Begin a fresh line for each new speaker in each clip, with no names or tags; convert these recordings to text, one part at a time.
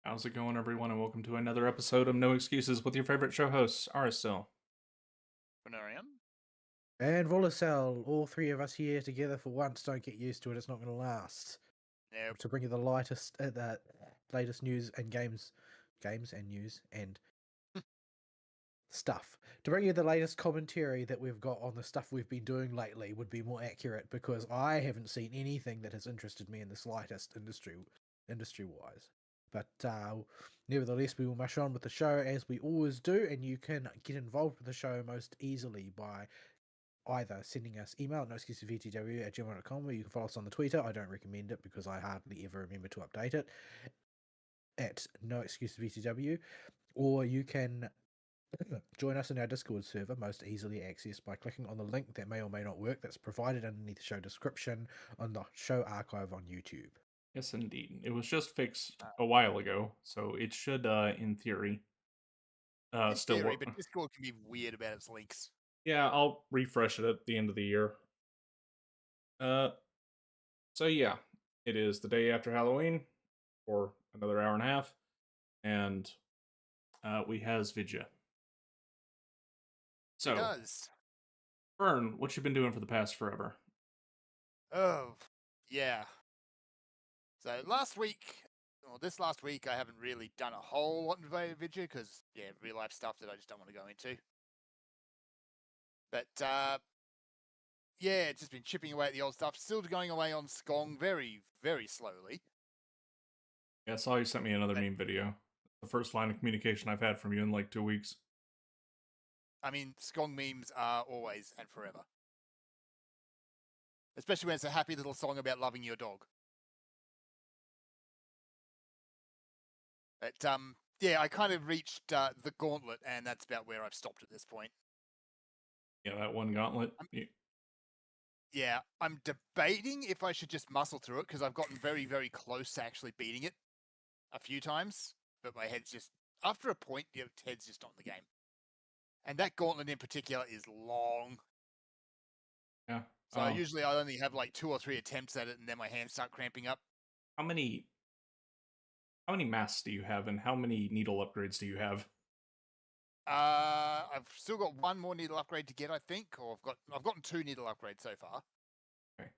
How's it going, everyone, and welcome to another episode of No Excuses with your favorite show hosts, Aristil.
Venarium?
And Volacel, all three of us here together for once. Don't get used to it; it's not going to last.
Nope.
To bring you the latest news and games and news and stuff. To bring you the latest commentary that we've got on the stuff we've been doing lately would be more accurate because I haven't seen anything that has interested me in the slightest industry-wise. But nevertheless, we will mush on with the show as we always do, and you can get involved with the show most easily by either sending us email at noexcusevtw@gmail.com, or you can follow us on the Twitter. I don't recommend it because I hardly ever remember to update it, at noexcusevtw, or you can join us in our Discord server, most easily accessed by clicking on the link that may or may not work that's provided underneath the show description on the show archive on YouTube.
Yes, indeed. It was just fixed a while ago, so it should, in theory,
In
still
theory,
work.
but Discord can be weird about its links.
Yeah, I'll refresh it at the end of the year. So yeah, it is the day after Halloween, for another hour and a half, and we has Vidya.
It
So,
does.
Fern, what you been doing for the past forever?
Oh, yeah. So this last week, I haven't really done a whole lot in Vidya because, real life stuff that I just don't want to go into. But, it's just been chipping away at the old stuff. Still going away on Skong very, very slowly.
Yeah, I saw you sent me another meme video. The first line of communication I've had from you in like 2 weeks.
I mean, Skong memes are always and forever. Especially when it's a happy little song about loving your dog. But, I kind of reached the gauntlet, and that's about where I've stopped at this point.
Yeah, that one gauntlet.
Yeah, I'm debating if I should just muscle through it, because I've gotten very, very close to actually beating it a few times, but my head's just, after a point, your head's just not in the game. And that gauntlet in particular is long.
Yeah.
So usually I only have like 2 or 3 attempts at it, and then my hands start cramping up.
How many masks do you have, and how many needle upgrades do you have?
I've still got 1 more needle upgrade to get, I think, or I've gotten 2 needle upgrades so far.
Okay.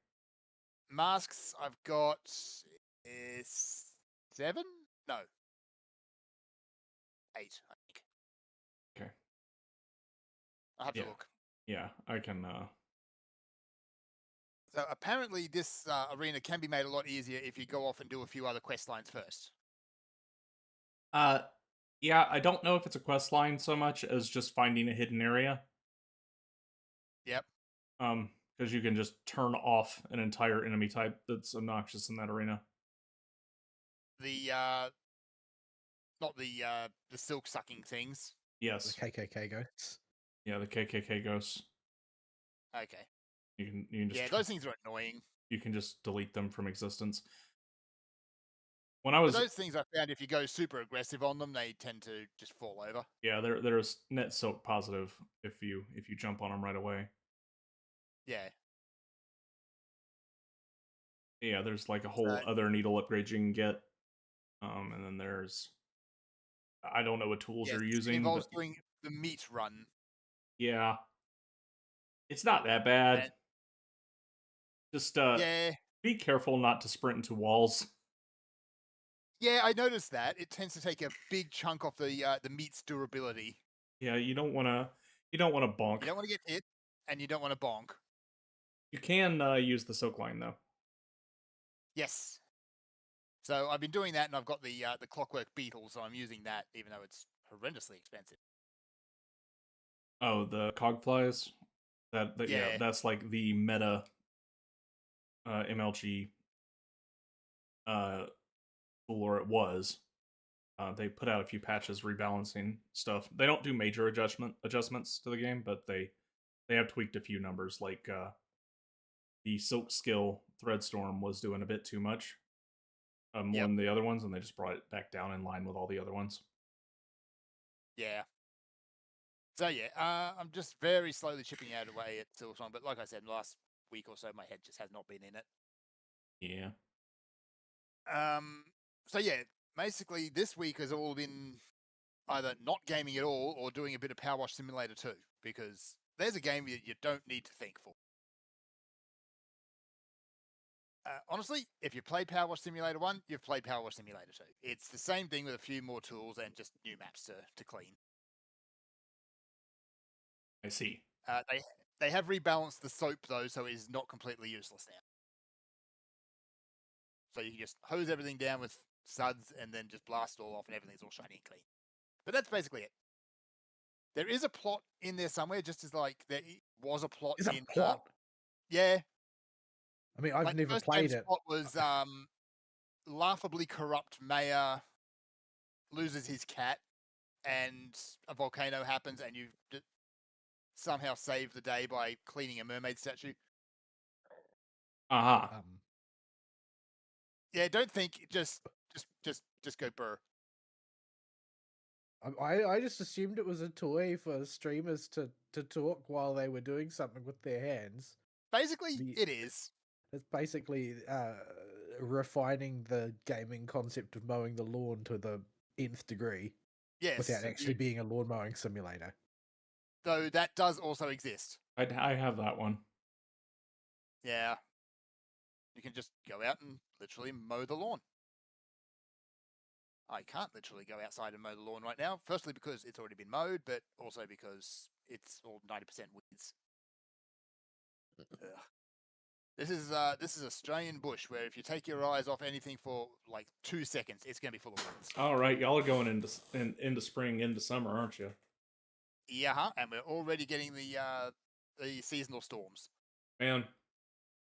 Masks, I've got 7? No. 8, I think.
Okay.
I'll have to look.
Yeah, I can.
So apparently this arena can be made a lot easier if you go off and do a few other quest lines first.
Yeah, I don't know if it's a quest line so much as just finding a hidden area.
Yep.
Because you can just turn off an entire enemy type that's obnoxious in that arena.
The not the silk sucking things.
Yes.
The KKK ghosts.
Yeah, the KKK ghosts.
Okay.
You can just
those things are annoying.
You can just delete them from existence.
Those things I found, if you go super aggressive on them, they tend to just fall over.
Yeah, there's net silk positive if you jump on them right away.
Yeah.
Yeah, there's like a whole other needle upgrade you can get. And then there's, I don't know what tools you're using.
It involves doing the meat run.
Yeah. It's not that bad. Just be careful not to sprint into walls.
Yeah, I noticed that. It tends to take a big chunk off the meat's durability.
Yeah, you don't want to bonk.
You don't want to get hit, and you don't want to bonk.
You can use the silk line though.
Yes. So I've been doing that, and I've got the clockwork beetle, so I'm using that, even though it's horrendously expensive.
Oh, the cogflies. Yeah, that's like the meta MLG tool, or it was. They put out a few patches rebalancing stuff. They don't do major adjustments to the game, but they have tweaked a few numbers. Like the Silk skill Threadstorm was doing a bit too much, more than the other ones, and they just brought it back down in line with all the other ones.
Yeah. So I'm just very slowly chipping out away at Silksong, but like I said, last week or so, my head just has not been in it.
Yeah.
So basically this week has all been either not gaming at all or doing a bit of Power Wash Simulator 2, because there's a game that you don't need to think for. Honestly, if you played Power Wash Simulator 1, you've played Power Wash Simulator 2. It's the same thing with a few more tools and just new maps to clean.
I see.
They have rebalanced the soap, though, so it is not completely useless now. So you can just hose everything down with suds and then just blast it all off and everything's all shiny and clean. But that's basically it. There is a plot in there somewhere, just as like there was a plot
Is a
in
plot.
Yeah.
I mean, I've
Like
never
the first
played
game's
it.
plot was laughably corrupt mayor loses his cat and a volcano happens and you somehow save the day by cleaning a mermaid statue.
Aha.
Yeah, don't think, just go burr.
I just assumed it was a toy for streamers to talk while they were doing something with their hands.
Basically, it is.
It's basically refining the gaming concept of mowing the lawn to the nth degree.
Yes.
Without actually being a lawn mowing simulator.
Though that does also exist.
I have that one.
Yeah. You can just go out and literally mow the lawn. I can't literally go outside and mow the lawn right now. Firstly, because it's already been mowed, but also because it's all 90% weeds. This is Australian bush, where if you take your eyes off anything for like 2 seconds, it's going to be full of weeds.
All right, y'all are going into spring, into summer, aren't you?
Yeah, and we're already getting the seasonal storms.
Man,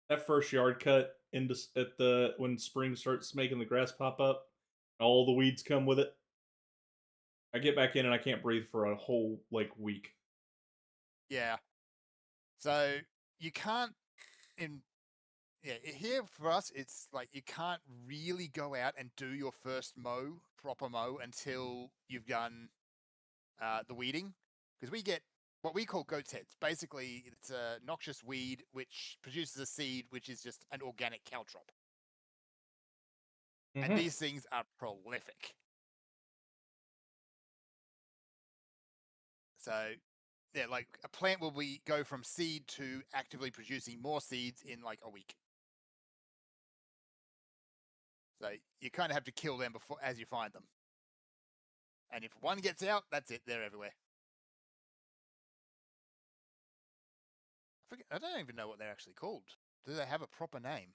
that first yard cut when spring starts making the grass pop up, all the weeds come with it. I get back in and I can't breathe for a whole week.
Yeah. So you can't here for us it's like you can't really go out and do your first proper mow until you've done the weeding, because we get what we call goat's heads. Basically, it's a noxious weed which produces a seed which is just an organic caltrop.
Mm-hmm.
And these things are prolific. So, yeah, like a plant will go from seed to actively producing more seeds in like a week. So you kind of have to kill them as you find them. And if one gets out, that's it. They're everywhere. I don't even know what they're actually called. Do they have a proper name?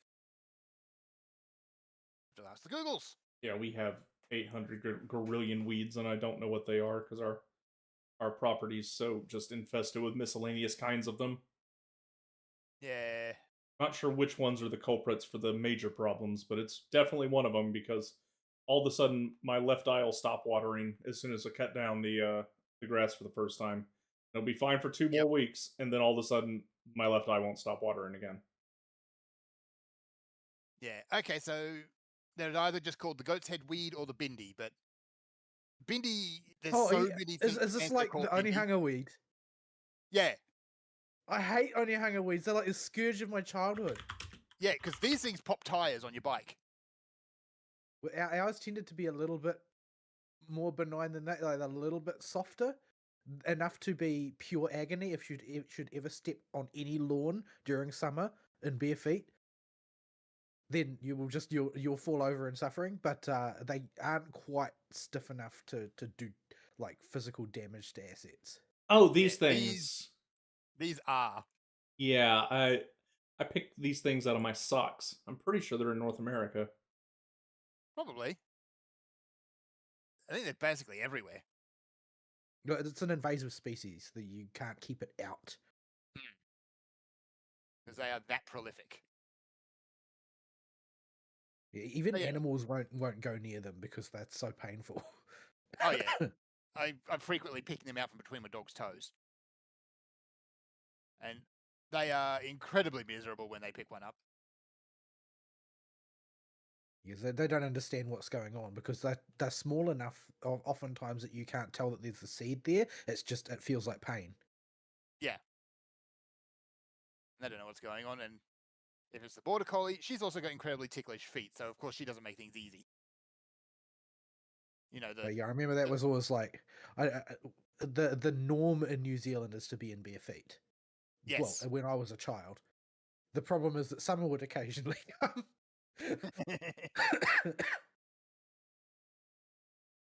Just ask the Googles.
Yeah, we have 800 gorillion weeds, and I don't know what they are because our property's so just infested with miscellaneous kinds of them.
Yeah.
Not sure which ones are the culprits for the major problems, but it's definitely one of them, because all of a sudden my left eye will stop watering as soon as I cut down the grass for the first time. It'll be fine for 2 more weeks, and then all of a sudden my left eye won't stop watering again.
Yeah. Okay, so they're either just called the goat's head weed or the bindi, but bindi, there's many things.
Is this like the only hanger weed?
Yeah.
I hate only hanger weeds. They're like the scourge of my childhood.
Yeah, because these things pop tires on your bike.
Ours tended to be a little bit more benign than that, like a little bit softer, enough to be pure agony if you should ever step on any lawn during summer in bare feet. Then you will you'll fall over in suffering, but they aren't quite stiff enough to do like physical damage to assets.
Oh, these things.
These are.
Yeah, I picked these things out of my socks. I'm pretty sure they're in North America.
Probably. I think they're basically everywhere.
It's an invasive species that you can't keep it out.
Because they are that prolific.
Yeah, even animals won't go near them because that's so painful.
Oh yeah. I'm frequently picking them out from between my dog's toes. And they are incredibly miserable when they pick one up.
Yes, they don't understand what's going on because they're small enough oftentimes that you can't tell that there's a seed there. It feels like pain.
Yeah. They don't know what's going on, and if it's the border collie, she's also got incredibly ticklish feet, so of course she doesn't make things easy. You know,
But yeah, I remember that was always like the norm in New Zealand is to be in bare feet. Well,
yes.
when I was a child, the problem is that summer would occasionally come.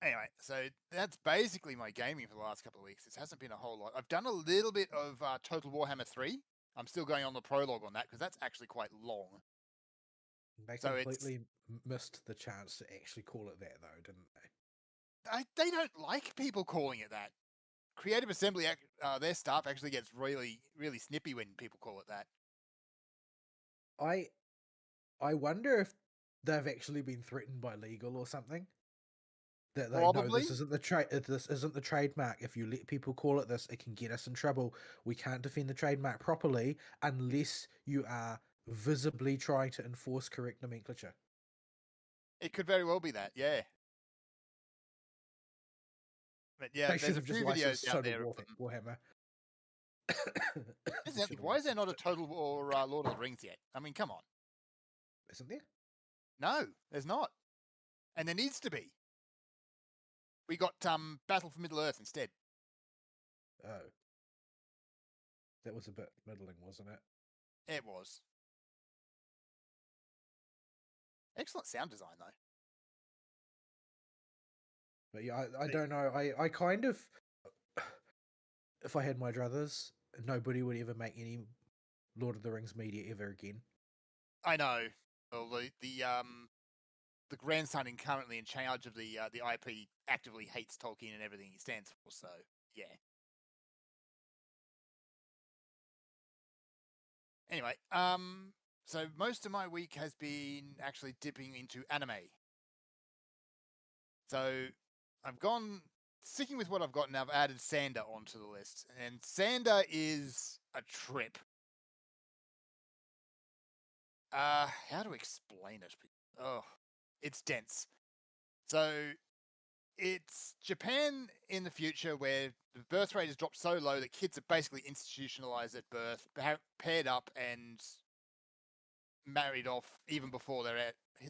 Anyway, so that's basically my gaming for the last couple of weeks. It hasn't been a whole lot. I've done a little bit of Total Warhammer 3. I'm still going on the prologue on that because that's actually quite long.
They
So it's
completely missed the chance to actually call it that, though, didn't they?
they don't like people calling it that. Creative Assembly, their staff actually gets really, really snippy when people call it that.
I wonder if they've actually been threatened by legal or something. That they know
Probably.
this isn't the trademark. If you let people call it this, it can get us in trouble. We can't defend the trademark properly unless you are visibly trying to enforce correct nomenclature.
It could very well be that, yeah. But yeah,
They
there's
should
a
have just
few videos
licensed
out
Total
there.
Warhammer.
Why is there not a Total War Lord of the Rings yet? I mean, come on.
Isn't there?
No, there's not. And there needs to be. We got Battle for Middle Earth instead.
Oh. That was a bit middling, wasn't it?
It was. Excellent sound design, though.
But yeah, I don't know. I kind of, if I had my druthers, nobody would ever make any Lord of the Rings media ever again.
I know. Well, the grandson currently in charge of the IP actively hates Tolkien and everything he stands for. So yeah. Anyway, so most of my week has been actually dipping into anime. So I've gone sticking with what I've got now. I've added Sander onto the list, and Sander is a trip. How to explain it? Oh, it's dense. So it's Japan in the future where the birth rate has dropped so low that kids are basically institutionalized at birth, paired up, and married off even before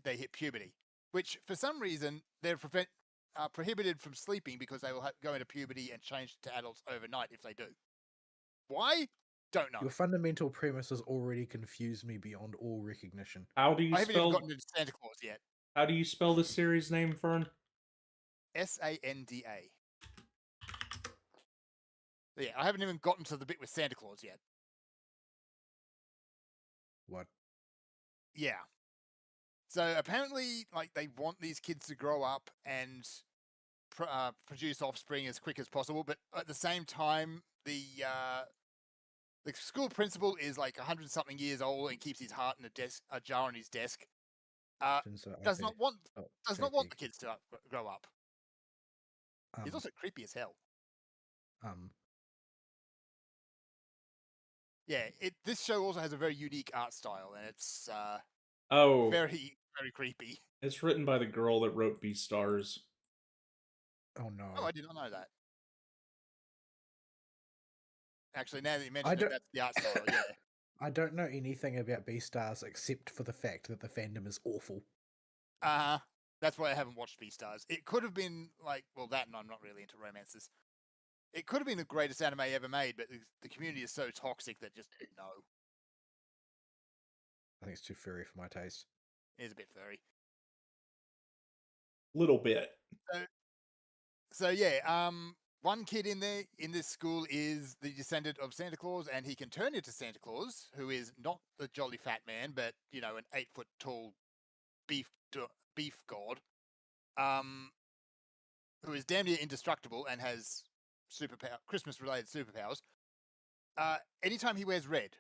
they hit puberty. Which for some reason they're prohibited from sleeping because they will go into puberty and change to adults overnight if they do. Why? Don't know.
Your fundamental premises already confuse me beyond all recognition.
How do you
I haven't even
spell?
gotten into Santa Claus yet.
How do you spell the series name, Fern?
Sanda. Yeah, I haven't even gotten to the bit with Santa Claus yet.
What?
Yeah. So apparently, like, they want these kids to grow up and produce offspring as quick as possible, but at the same time, the school principal is like 100-something years old and keeps his heart in a jar on his desk. Does not want the kids to grow up. He's also creepy as hell. Yeah, this show also has a very unique art style, and it's very, very creepy.
It's written by the girl that wrote Beastars.
Oh no!
Oh, I did not know that. Actually, now that you mention it, that's the art style. Yeah.
I don't know anything about Beastars except for the fact that the fandom is awful.
That's why I haven't watched Beastars. It could have been like, well, that, and I'm not really into romances. It could have been the greatest anime ever made, but the community is so toxic that just no.
I think it's too furry for my taste.
It is a bit furry.
Little bit.
So yeah, one kid in this school is the descendant of Santa Claus, and he can turn into Santa Claus, who is not the jolly fat man, but an 8-foot tall beef god, who is damn near indestructible and has Christmas related superpowers. Anytime he wears red.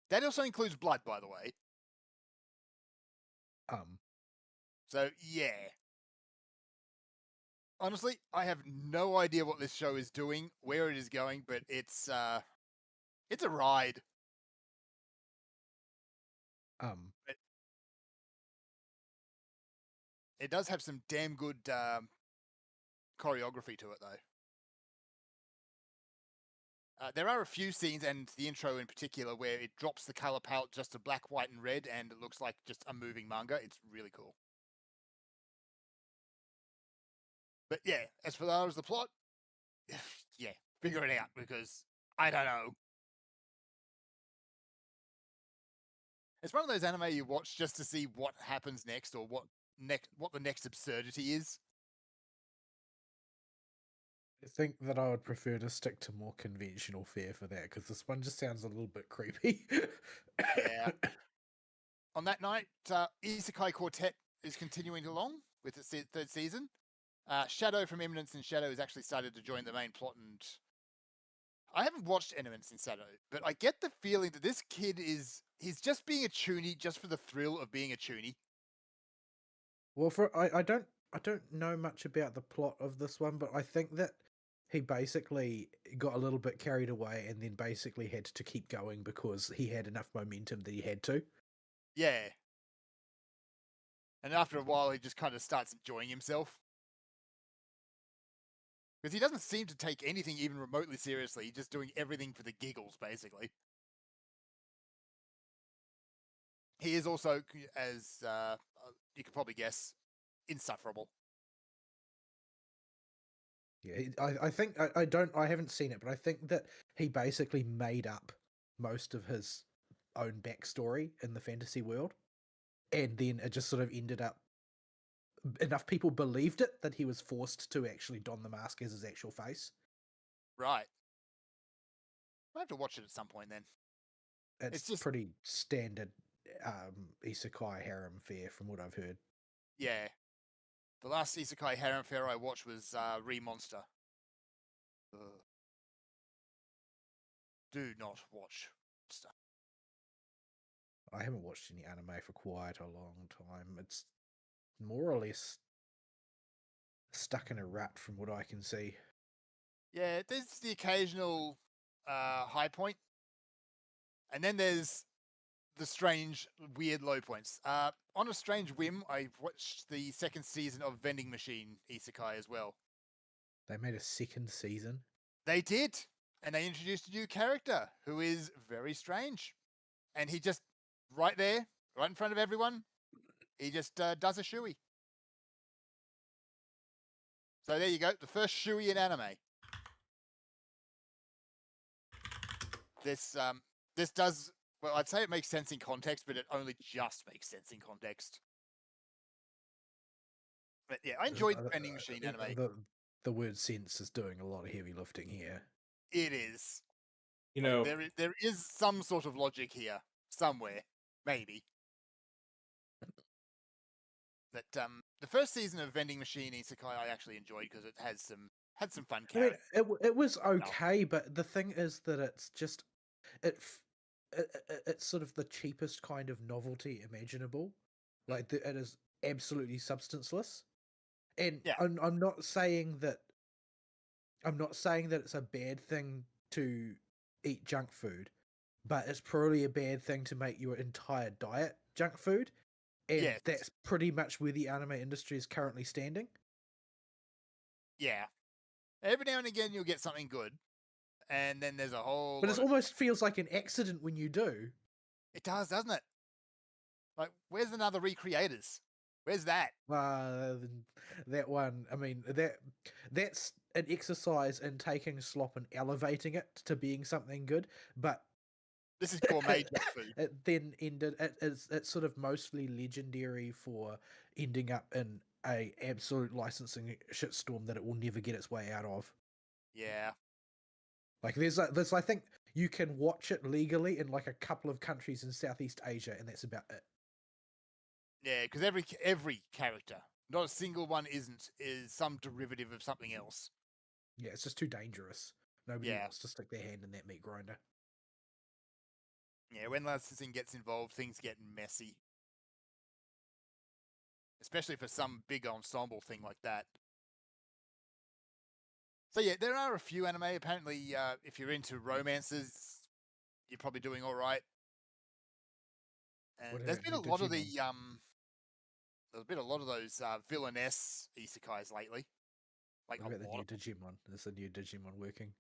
That also includes blood, by the way. So yeah. Honestly, I have no idea what this show is doing, where it is going, but it's a ride. But it does have some damn good choreography to it, though. There are a few scenes, and the intro in particular, where it drops the color palette just to black, white, and red, and it looks like just a moving manga. It's really cool. But yeah, as far as the plot, yeah, figure it out, because I don't know. It's one of those anime you watch just to see what happens next, or what the next absurdity is.
I think that I would prefer to stick to more conventional fare for that, because this one just sounds a little bit creepy.
Yeah. On that night, Isekai Quartet is continuing along with its third season. Shadow from Eminence in Shadow has actually started to join the main plot, and I haven't watched Eminence in Shadow, but I get the feeling that this kid he's just being a toonie just for the thrill of being a toonie.
Well, I don't know much about the plot of this one, but I think that he basically got a little bit carried away and then basically had to keep going because he had enough momentum that he had to.
Yeah. And after a while, he just kind of starts enjoying himself. Because he doesn't seem to take anything even remotely seriously. He's just doing everything for the giggles, basically. He is also, as you could probably guess, insufferable.
Yeah, I think I haven't seen it, but I think that he basically made up most of his own backstory in the fantasy world, and then it just sort of ended up enough people believed it that he was forced to actually don the mask as his actual face.
Right. I have to watch it at some point then.
It's
just
pretty standard isekai harem fare from what I've heard.
Yeah. The last isekai harem fare I watched was Re-Monster. Do not watch stuff.
I haven't watched any anime for quite a long time. It's more or less stuck in a rut from what I can see.
Yeah, there's the occasional high point, and then there's the strange, weird low points. On a strange whim, I watched the second season of Vending Machine Isekai as well.
They made a second season.
They did, and they introduced a new character who is very strange, and he just right there, right in front of everyone, he just does a shoey. So there you go, the first shoey in anime. This does, well, I'd say it makes sense in context, but it only just makes sense in context. But yeah, I enjoyed Vending Machine anime.
The word sense is doing a lot of heavy lifting here.
It is.
You know,
there is some sort of logic here somewhere, maybe. But the first season of Vending Machine Isekai I actually enjoyed because it had some fun characters.
I mean, it was okay, but the thing is that it's just it's sort of the cheapest kind of novelty imaginable. Like it is absolutely substanceless, and
Yeah.
I'm not saying that it's a bad thing to eat junk food, but it's probably a bad thing to make your entire diet junk food, and
Yes.
that's pretty much where the anime industry is currently standing.
Yeah. Every now and again you'll get something good, and then there's a whole.
But it almost feels like an accident when you do.
It does, doesn't it? Like, where's another Recreators? Where's that?
That one. I mean, that's an exercise in taking slop and elevating it to being something good. But
this is gourmet junk food.
It then ended. It's sort of mostly legendary for ending up in a absolute licensing shitstorm that it will never get its way out of.
Yeah.
Like there's I think you can watch it legally in like a couple of countries in Southeast Asia, and that's about it.
Yeah, because every character, not a single one is some derivative of something else.
Yeah, it's just too dangerous. Nobody wants to stick their hand in that meat grinder.
Yeah, when licensing gets involved, things get messy. Especially for some big ensemble thing like that. So yeah, there are a few anime. Apparently, if you're into romances, you're probably doing all right. And there's been a lot of those villainess isekais lately. Like
what about
a
the
lot
new
of them.
Digimon? Is the new Digimon working?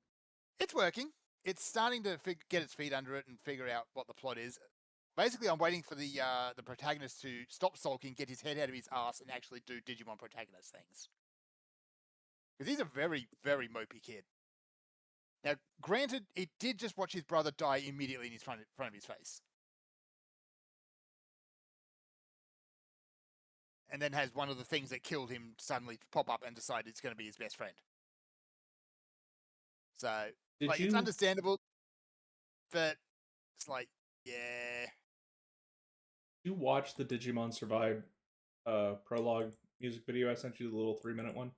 It's working. it's starting to get its feet under it and figure out what the plot is. Basically, I'm waiting for the protagonist to stop sulking, get his head out of his ass, and actually do Digimon protagonist things. Because he's a very, very mopey kid. Now, granted, he did just watch his brother die immediately in front of his face. And then has one of the things that killed him suddenly pop up and decide it's going to be his best friend. So, it's understandable, but it's like, yeah.
Did you watch the Digimon Survive prologue music video I sent you, the little 3-minute one?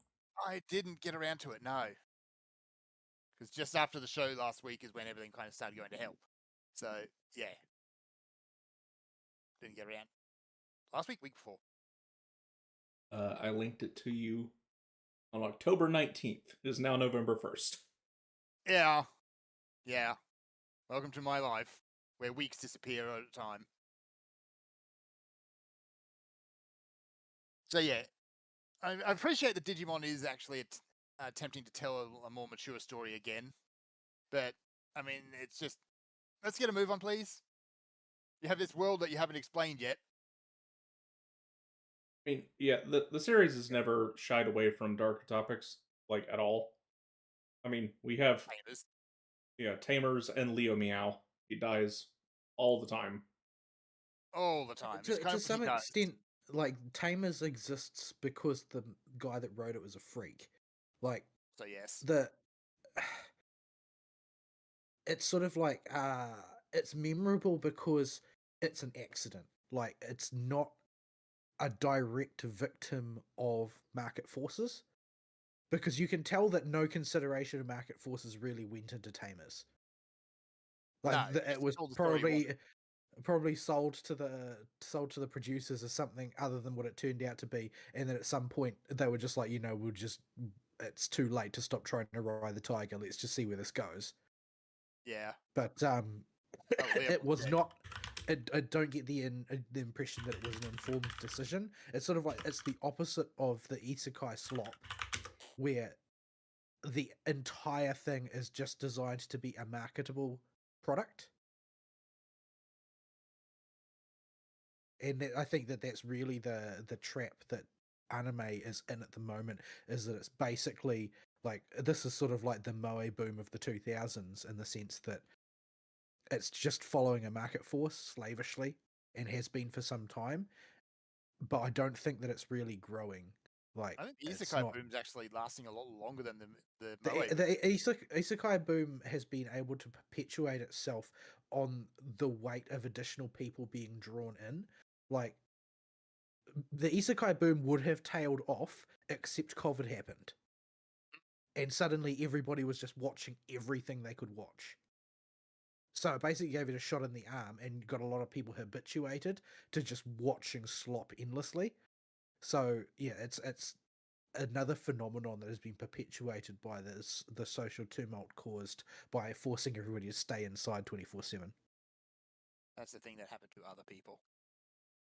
I didn't get around to it, no. Because just after the show last week is when everything kind of started going to hell. So, yeah. Didn't get around. Last week before.
I linked it to you on October 19th. It is now November 1st.
Yeah. Yeah. Welcome to my life, where weeks disappear at a time. So, yeah. I appreciate that Digimon is actually attempting to tell a more mature story again. But, I mean, it's just... Let's get a move on, please. You have this world that you haven't explained yet.
I mean, yeah, the series has never shied away from darker topics, like, at all. I mean, we have...
Tamers.
Yeah, Tamers and Leo Meow. He dies all the time.
All the time.
To some extent, like, Tamers exists because the guy that wrote it was a freak. Like,
so yes.
It's sort of like, it's memorable because it's an accident. Like, it's not a direct victim of market forces. Because you can tell that no consideration of market forces really went into Tamers. Like,
No,
it was probably sold to the producers as something other than what it turned out to be, and then at some point they were just like, it's too late to stop trying to ride the tiger. Let's just see where this goes.
Yeah,
but it was not. I don't get the impression that it was an informed decision. It's sort of like it's the opposite of the isekai slop, where the entire thing is just designed to be a marketable product. And I think that that's really the trap that anime is in at the moment, is that it's basically like, this is sort of like the moe boom of the 2000s, in the sense that it's just following a market force slavishly, and has been for some time, but I don't think that it's really growing. Like,
I think the
it's
isekai
not...
boom's actually lasting a lot longer than the
the,
moe.
the isekai boom has been able to perpetuate itself on the weight of additional people being drawn in. Like, the isekai boom would have tailed off, except COVID happened. And suddenly everybody was just watching everything they could watch. So it basically gave it a shot in the arm and got a lot of people habituated to just watching slop endlessly. So yeah, it's another phenomenon that has been perpetuated by the social tumult caused by forcing everybody to stay inside 24/7.
That's the thing that happened to other people.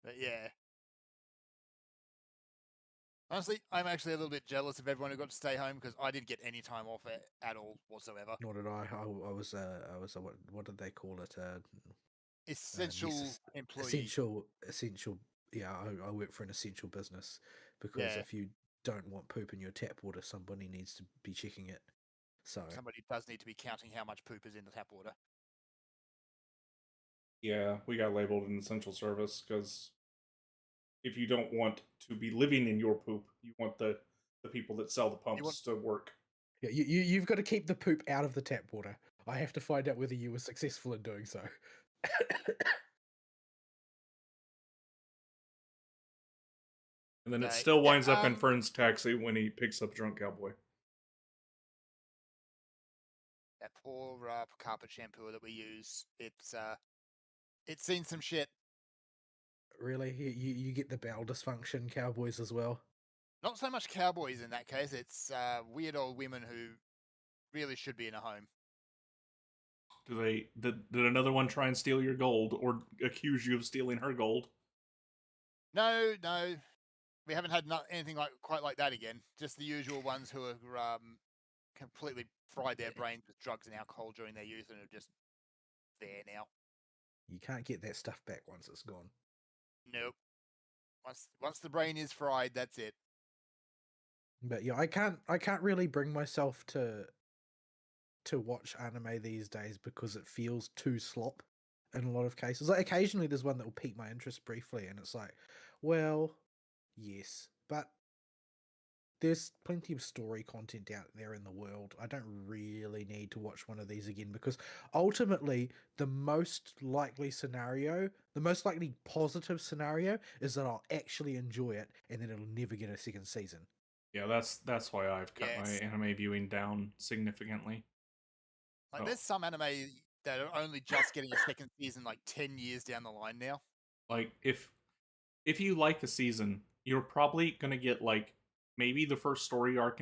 But yeah. Honestly, I'm actually a little bit jealous of everyone who got to stay home, because I didn't get any time off at all whatsoever.
Nor did I. I was what did they call it?
Essential employee.
Essential. Yeah, I work for an essential business, because
Yeah.
if you don't want poop in your tap water, somebody needs to be checking it. So
somebody does need to be counting how much poop is in the tap water.
Yeah, we got labeled an essential service because if you don't want to be living in your poop, you want the people that sell the pumps to work.
Yeah, you've got to keep the poop out of the tap water. I have to find out whether you were successful in doing so.
And then it still winds up in Fern's taxi when he picks up Drunk Cowboy.
That poor carpet shampoo that we use, it's seen some shit.
Really? You get the bowel dysfunction cowboys as well?
Not so much cowboys in that case. It's weird old women who really should be in a home.
Did another one try and steal your gold or accuse you of stealing her gold?
No. We haven't had anything quite like that again. Just the usual ones who are completely fried their brains with drugs and alcohol during their youth and are just there now.
You can't get that stuff back once it's gone.
Nope. Once the brain is fried, that's it.
But yeah, I can't really bring myself to watch anime these days because it feels too slop in a lot of cases. Like occasionally there's one that will pique my interest briefly and it's like, well, yes, but there's plenty of story content out there in the world. I don't really need to watch one of these again because ultimately the most likely scenario, the most likely positive scenario is that I'll actually enjoy it and then it'll never get a second season.
Yeah, that's why I've cut my
Yes.
anime viewing down significantly.
Like,
Oh.
there's some anime that are only just getting a second season like 10 years down the line now.
Like if you like the season, you're probably gonna get like maybe the first story arc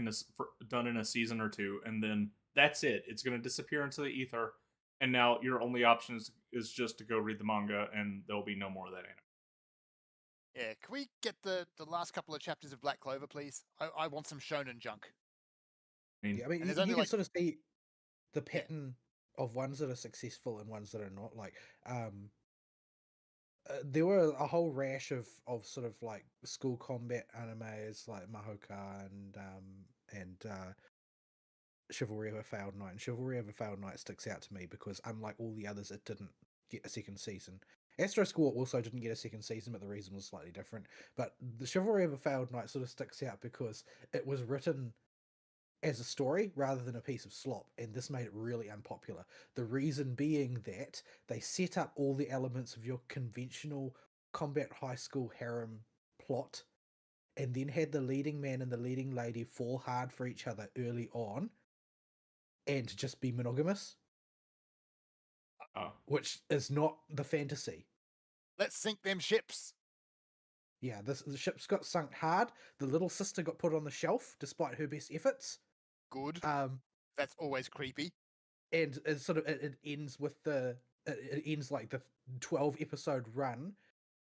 done in a season or two, and then that's it. It's gonna disappear into the ether, and now your only option is just to go read the manga, and there'll be no more of that anime.
Yeah, can we get the last couple of chapters of Black Clover, please? I want some shonen junk.
I mean,
Yeah, I mean,
And there's
you
only
can
like
sort of see the
Yeah.
pattern of ones that are successful and ones that are not. Like, there were a whole rash of sort of like school combat animes like Mahoka and Chivalry of a Failed Knight. And Chivalry of a Failed Knight sticks out to me because unlike all the others, it didn't get a second season. Astro Score also didn't get a second season, but the reason was slightly different. But the Chivalry of a Failed Knight sort of sticks out because it was written as a story rather than a piece of slop, and this made it really unpopular. The reason being that they set up all the elements of your conventional combat high school harem plot and then had the leading man and the leading lady fall hard for each other early on and just be monogamous,
oh,
which is not the fantasy.
let's sink them ships.
Yeah, the ships got sunk hard. The little sister got put on the shelf despite her best efforts.
Good.
Um,
That's always creepy.
and it sort of it ends with it ends like the 12 episode run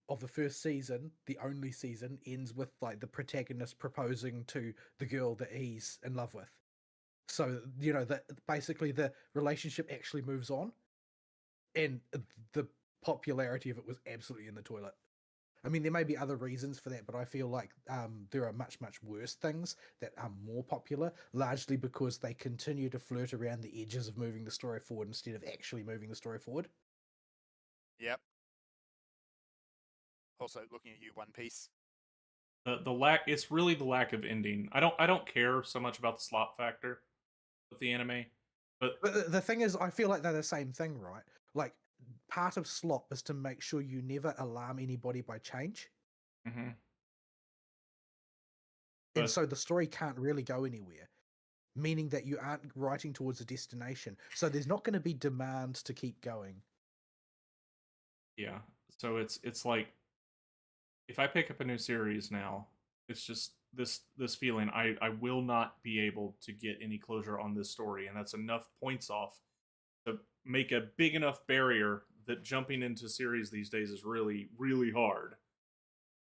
of the first season. The only season ends with like the protagonist proposing to the girl that he's in love with. So that basically the relationship actually moves on, and the popularity of it was absolutely in the toilet. I mean, there may be other reasons for that, but I feel like there are much, much worse things that are more popular, largely because they continue to flirt around the edges of moving the story forward instead of actually moving the story forward.
Yep. Also, looking at you, One Piece.
the lack it's really the lack of ending. I don't care so much about the slop factor with the anime, but
But the thing is, I feel like they're the same thing, right? Like, part of slop is to make sure you never alarm anybody by change.
mhm.
And
But
so the story can't really go anywhere, meaning that you aren't writing towards a destination. So there's not going to be demand to keep going.
yeah, so it's like if I pick up a new series now, it's just this feeling I will not be able to get any closure on this story, and that's enough points off to make a big enough barrier that jumping into series these days is really really hard.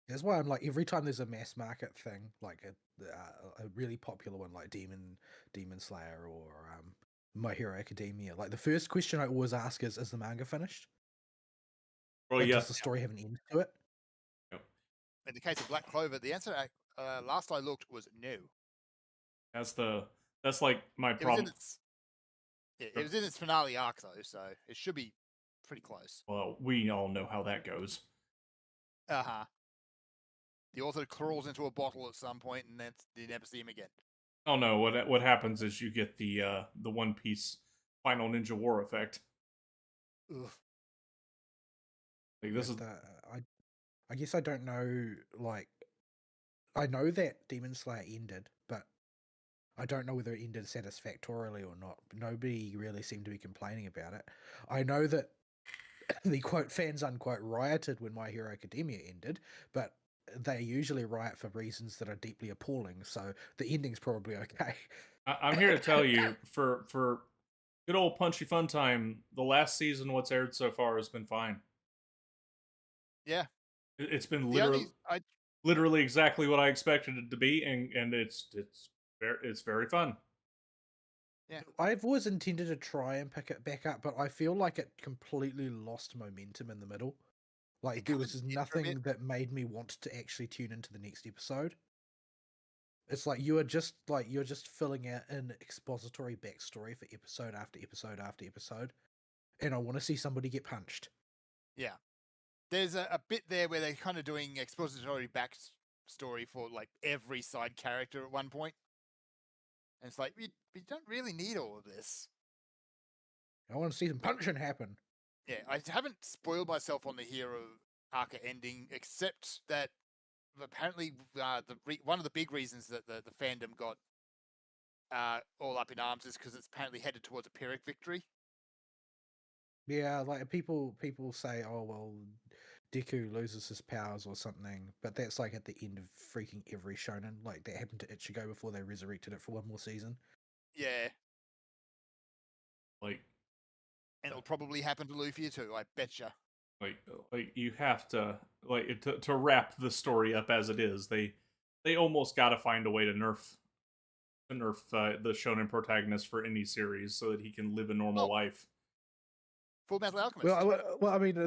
That's why I'm like, every time there's a mass market thing, like a really popular one like Demon Slayer or My Hero Academia, like the first question I always ask is the manga finished?
Well,
Like,
yeah,
does the story have an end to it?
yep.
In the case of Black Clover, the answer, last I looked, was no.
That's like my
It was in
problem.
its it was in its finale arc though, so it should be pretty close.
Well, we all know how that goes.
Uh huh. The author crawls into a bottle at some point, and then you never see him again.
Oh no, what happens is you get the One Piece final Ninja War effect.
Ugh.
Like this is
But I guess I don't know. Like, I know that Demon Slayer ended, but I don't know whether it ended satisfactorily or not. Nobody really seemed to be complaining about it. I know that the quote fans unquote rioted when My Hero Academia ended, but they usually riot for reasons that are deeply appalling. So the ending's probably okay.
I'm here to tell you for good old punchy fun time. The last season, what's aired so far, has been fine.
Yeah.
It's been
The only
literally exactly what I expected it to be, and it's very fun.
Yeah.
I've always intended to try and pick it back up, but I feel like it completely lost momentum in the middle. Like
It
there
kinda
was just
did for a bit.
nothing that made me want to actually tune into the next episode. It's like you're just filling out an expository backstory for episode after episode after episode, and I want to see somebody get punched.
Yeah. There's a bit there where they're kind of doing expository backstory for like every side character at one point. And it's like, we don't really need all of this.
I want to see some punching happen.
Yeah, I haven't spoiled myself on the hero arca ending, except that apparently one of the big reasons that the fandom got all up in arms is because it's apparently headed towards a Pyrrhic victory.
Yeah, like people say, oh well, Deku loses his powers or something, but that's like at the end of freaking every shonen. Like that happened to Ichigo before they resurrected it for one more season.
Yeah,
Like,
and it'll probably happen to Luffy too, I betcha.
like you have to to wrap the story up as it is. They almost got to find a way to nerf the shonen protagonist for any series so that he can live a normal
Oh.
life.
Full Metal Alchemist.
Well, I mean,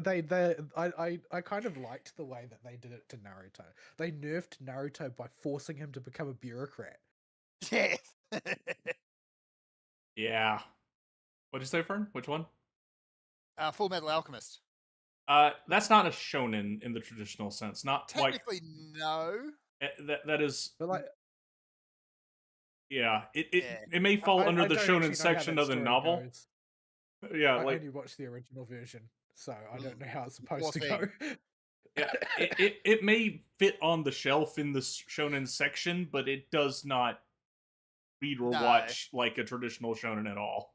I kind of liked the way that they did it to Naruto. They nerfed Naruto by forcing him to become a bureaucrat.
Yeah.
Yeah. What'd you say, Fern? Which one?
Full Metal Alchemist.
That's not a shonen in the traditional sense. Not
Technically, no.
that is.
But like,
Yeah,
Yeah.
it may fall under
I
the
don't
shonen
actually know how
section
that
of the
story
novel.
goes.
Yeah,
I
like
only watched the original version, so I don't know how it's
Poor
supposed to go.
thing.
yeah, it may fit on the shelf in the shonen section, but it does not read or
No.
watch like a traditional shonen at all.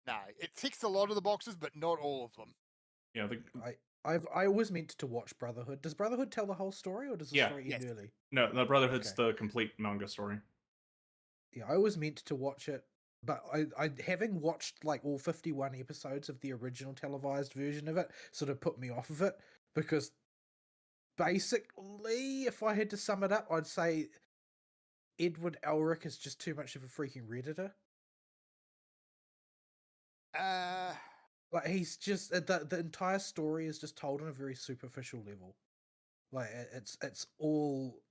No, it ticks a lot of the boxes, but not all of them.
Yeah,
I always meant to watch Brotherhood. Does Brotherhood tell the whole story, or does the
Yeah.
story end
Yes.
early?
no, the Brotherhood's
Okay.
the complete manga story.
Yeah, I always meant to watch it, but I having watched like all 51 episodes of the original televised version of it sort of put me off of it, because basically, if I had to sum it up, I'd say Edward Elric is just too much of a freaking Redditor. Like he's just the entire story is just told on a very superficial level. Like it's all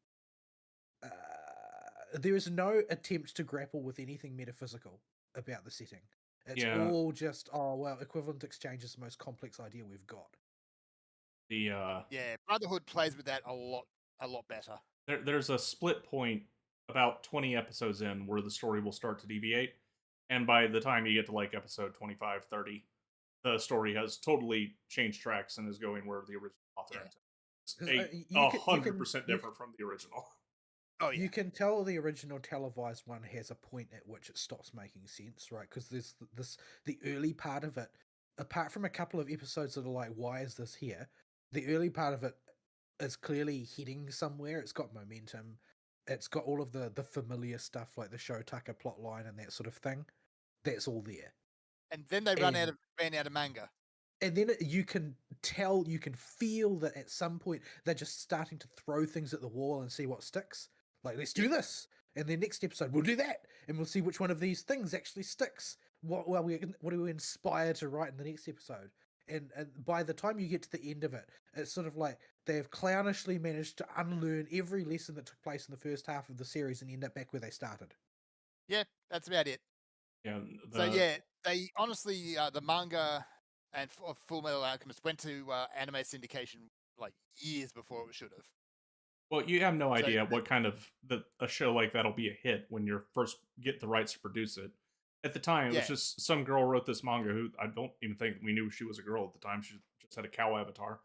there is no attempt to grapple with anything metaphysical about the setting. It's
Yeah.
all just, oh well, equivalent exchange is the most complex idea we've got.
The
Yeah, Brotherhood plays with that a lot better.
there's a split point about 20 episodes in where the story will start to deviate, and by the time you get to like episode 25, 30, the story has totally changed tracks and is going where the original author intended. It's 100% different from the original.
Oh yeah.
You can tell the original televised one has a point at which it stops making sense, right? Because there's the early part of it, apart from a couple of episodes that are like, why is this here? The early part of it is clearly heading somewhere. It's got momentum. It's got all of the familiar stuff like the Shotaka plotline and that sort of thing. That's all there.
And then they ran out of manga.
And then you can tell, you can feel that at some point they're just starting to throw things at the wall and see what sticks. Like, let's do this. And then next episode, we'll do that. And we'll see which one of these things actually sticks. What are we inspired to write in the next episode? And by the time you get to the end of it, it's sort of like they've clownishly managed to unlearn every lesson that took place in the first half of the series and end up back where they started.
Yeah, that's about it.
Yeah.
So yeah, they honestly, the manga and Full Metal Alchemist went to anime syndication like years before it should have.
Well, you have no idea what kind of a show like that'll be a hit when you first get the rights to produce it. At the time, it was just some girl wrote this manga who I don't even think we knew she was a girl at the time. She just had a cow avatar,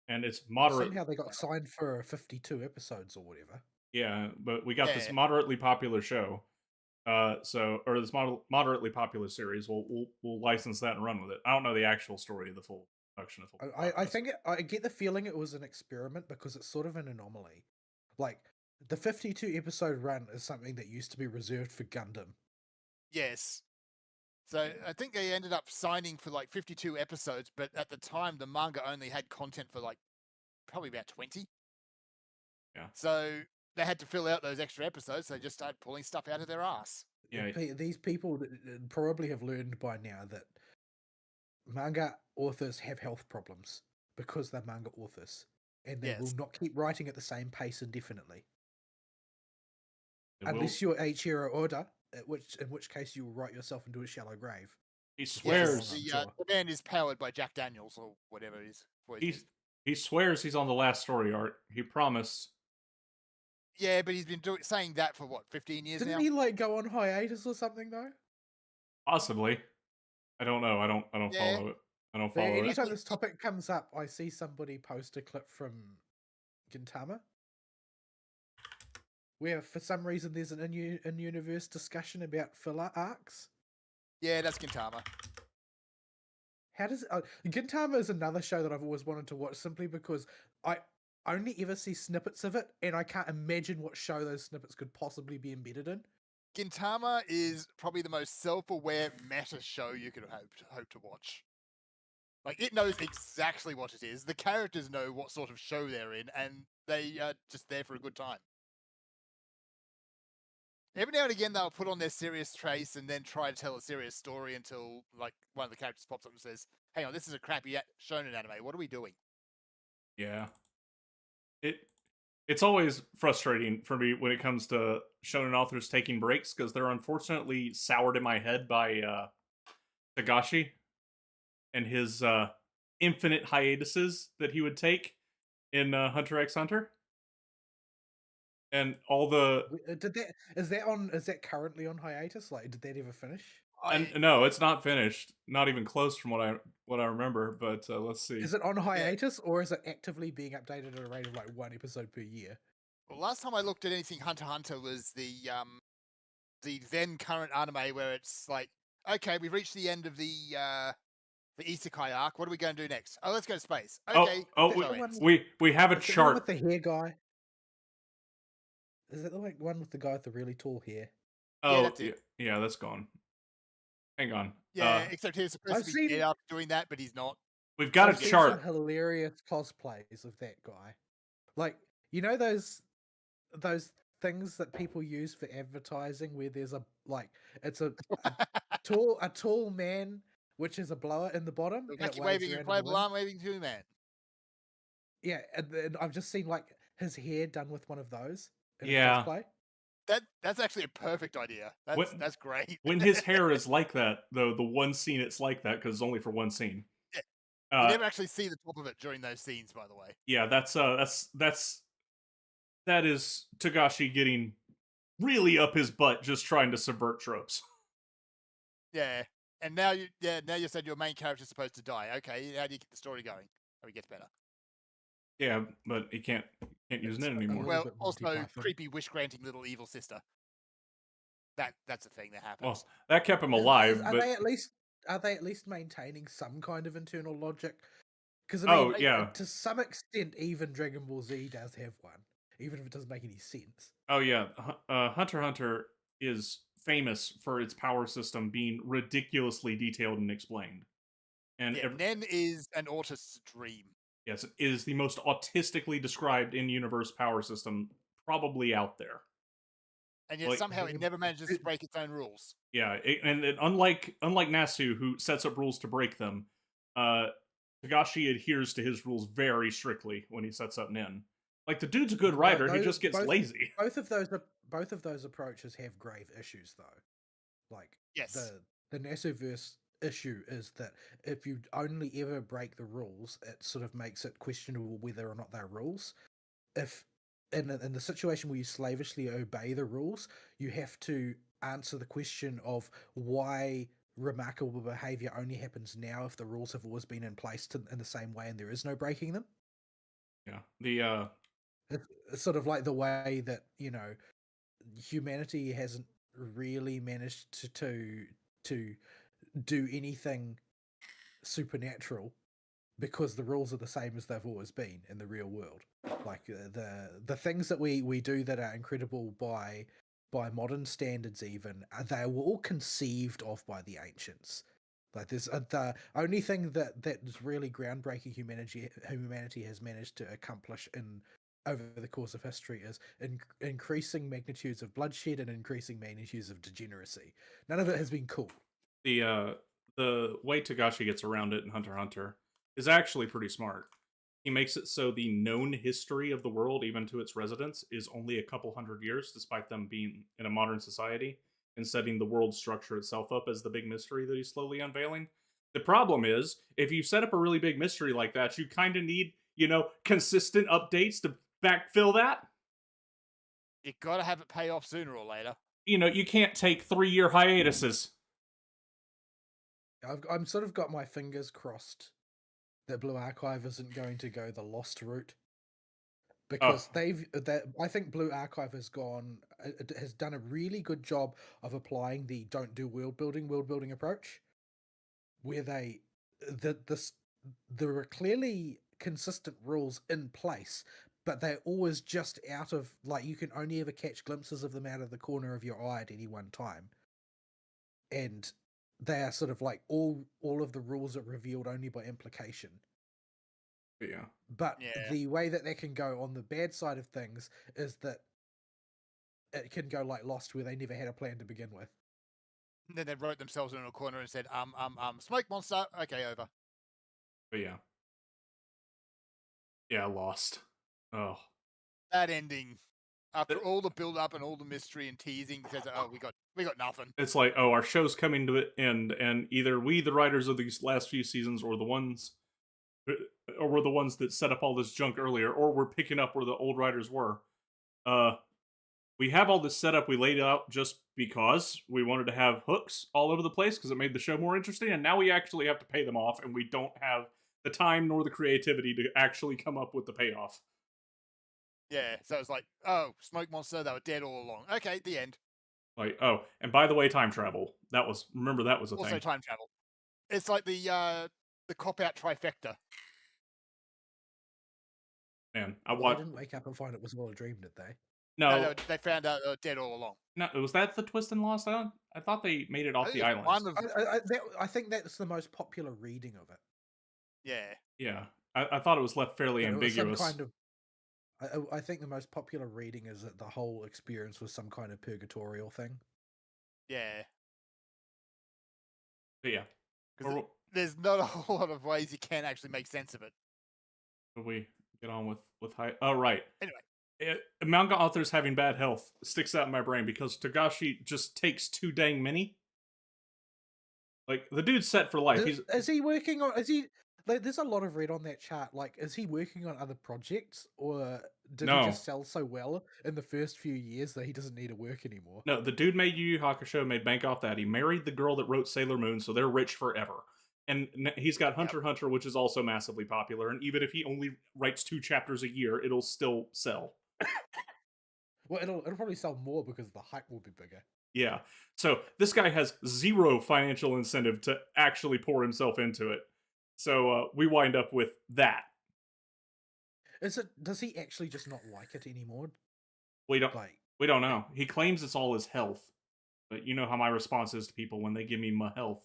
and it's moderate.
Somehow they got signed for 52 episodes or whatever.
Yeah, but we got this moderately popular show, or this moderately popular series. We'll license that and run with it. I don't know the actual story of the full production of Full.
I think I get the feeling it was an experiment because it's sort of an anomaly. Like the 52 episode run is something that used to be reserved for Gundam.
Yes. So I think they ended up signing for like 52 episodes, but at the time the manga only had content for like probably about 20.
Yeah.
So they had to fill out those extra episodes. So they just started pulling stuff out of their ass.
Yeah,
these people probably have learned by now that manga authors have health problems because they're manga authors, and they will
Yes.
not keep writing at the same pace indefinitely.
it will.
Unless you're Eiichiro Oda, in which case you will write yourself into a shallow grave.
He
before
Yes.
too long,
swears.
I'm
The,
sure.
the man is powered by Jack Daniels or whatever his voice
He
is.
he swears he's on the last story arc. He promised.
Yeah, but he's been saying that for what, 15 years
Didn't
now?
he like go on hiatus or something though?
Possibly. I don't know. I don't
Yeah.
follow it. I don't
But
follow it.
anytime
think-
this topic comes up, I see somebody post a clip from Gintama, where for some reason there's an in-universe discussion about filler arcs.
Yeah, that's Gintama.
How does Gintama is another show that I've always wanted to watch simply because I only ever see snippets of it, and I can't imagine what show those snippets could possibly be embedded in.
Gintama is probably the most self-aware meta show you could hope to watch. Like, it knows exactly what it is. The characters know what sort of show they're in, and they are just there for a good time. Every now and again, they'll put on their serious trace and then try to tell a serious story until, like, one of the characters pops up and says, "Hang on, this is a crappy shonen anime. What are we doing?"
Yeah. It's always frustrating for me when it comes to shonen authors taking breaks because they're unfortunately soured in my head by Tagashi and his infinite hiatuses that he would take in Hunter x Hunter. And all the
Is that currently on hiatus? Like, did that ever finish?
no, it's not finished. Not even close from what I remember. But let's see.
Is it on hiatus or is it actively being updated at a rate of like one episode per year?
Well, last time I looked at anything Hunter x Hunter was the then current anime where it's like, okay, we've reached the end of the isekai arc. What are we going to do next? Oh, let's go to space. Okay.
We have a
Is it the one
chart.
with the hair guy? Is it the one with the guy with the really tall hair?
Yeah, that's it.
Yeah, that's gone. Hang on.
Yeah, except he's supposed to be dead after doing that, but he's not.
We've got
I've
a
seen
chart.
some hilarious cosplays of that guy. Like, you know those things that people use for advertising where there's it's a tall man which is a blower in the bottom and it
Wacky
waves
waving,
around in the
inflatable
wind.
arm waving too, man.
Yeah, and then I've just seen like his hair done with one of those in a
Yeah.
cosplay.
That's actually a perfect idea. That's great.
When his hair is like that, though, the one scene it's like that because it's only for one scene.
Yeah. You never actually see the top of it during those scenes, by the way.
Yeah, that is Tagashi getting really up his butt just trying to subvert tropes.
Yeah. And now you said your main character's supposed to die. Okay, how do you get the story going? Oh, he gets better.
Yeah, but he can't use it anymore.
Well, also creepy wish granting little evil sister. That's a thing that happens.
Well, that kept him alive.
Are
but
they at least maintaining some kind of internal logic? Because to some extent, even Dragon Ball Z does have one, even if it doesn't make any sense.
Oh yeah, Hunter x Hunter is famous for its power system being ridiculously detailed and explained. And
Nen is an autist's dream.
Yes, it is the most autistically described in-universe power system probably out there.
And yet somehow it never manages to break its own rules.
Yeah, and unlike Nasu, who sets up rules to break them, Tagashi adheres to his rules very strictly when he sets up Nen. Like, the dude's a good writer, he just gets lazy.
Both of those approaches have grave issues, though. Like,
yes,
the Nasuverse issue is that if you only ever break the rules, it sort of makes it questionable whether or not they're rules. If in the situation where you slavishly obey the rules, you have to answer the question of why remarkable behavior only happens now if the rules have always been in place in the same way and there is no breaking them.
Yeah,
it's sort of like the way that humanity hasn't really managed to do anything supernatural because the rules are the same as they've always been in the real world. Like the things that we do that are incredible by modern standards, even they were all conceived of by the ancients. Like there's the only thing that is really groundbreaking humanity has managed to accomplish in over the course of history is increasing magnitudes of bloodshed and increasing magnitudes of degeneracy. None of it has been cool.
The way Togashi gets around it in Hunter x Hunter is actually pretty smart. He makes it so the known history of the world, even to its residents, is only a couple hundred years, despite them being in a modern society, and setting the world structure itself up as the big mystery that he's slowly unveiling. The problem is, if you set up a really big mystery like that, you kind of need, consistent updates to backfill that.
You gotta have it pay off sooner or later.
You can't take 3-year hiatuses.
I'm sort of got my fingers crossed that Blue Archive isn't going to go the Lost route, because I think Blue Archive has done a really good job of applying the don't do world building approach, where there are clearly consistent rules in place, but they're always just out of, like, you can only ever catch glimpses of them out of the corner of your eye at any one time, and they are sort of like all of the rules are revealed only by implication.
Yeah.
But
Yeah.
the way that can go on the bad side of things is that it can go like Lost, where they never had a plan to begin with.
And then they wrote themselves in a corner and said, smoke monster, okay, over.
But yeah. Yeah, Lost. Oh.
That ending, after all the build up and all the mystery and teasing, says, oh, we got nothing.
It's like, oh, our show's coming to an end, and either we, the writers of these last few seasons, or we're the ones that set up all this junk earlier, or we're picking up where the old writers were. We have all this set up, we laid out just because we wanted to have hooks all over the place because it made the show more interesting, and now we actually have to pay them off, and we don't have the time nor the creativity to actually come up with the payoff.
Yeah, so it's like, oh, smoke monster, they were dead all along. Okay, the end.
Like, oh, and by the way, time travel. Remember that was a
Also
thing.
time travel. It's like the cop-out trifecta.
Man,
They didn't wake up and find it was all a dream, did they?
No,
they found out they were dead all along.
No, was that the twist in Lost Island? I thought they made it off the island.
I think that's the most popular reading of it.
Yeah.
Yeah, I thought it was left fairly ambiguous.
Some kind of, I think the most popular reading is that the whole experience was some kind of purgatorial thing.
Yeah.
But yeah.
There's not a whole lot of ways you can actually make sense of it.
But we get on with high. Oh, right.
Anyway.
Manga authors having bad health sticks out in my brain because Togashi just takes too dang many. Like, the dude's set for life.
Is he working on... Like, there's a lot of red on that chart. Like, is he working on other projects, or did he just sell so well in the first few years that he doesn't need to work anymore?
No, the dude made Yu Yu Hakusho, made bank off that. He married the girl that wrote Sailor Moon, so they're rich forever. And he's got Hunter x Hunter, which is also massively popular. And even if he only writes 2 chapters a year, it'll still sell.
Well, it'll probably sell more because the hype will be bigger.
Yeah. So this guy has zero financial incentive to actually pour himself into it. So we wind up with that.
Does he actually just not like it anymore?
We don't know. He claims it's all his health. But you know how my response is to people when they give me my health.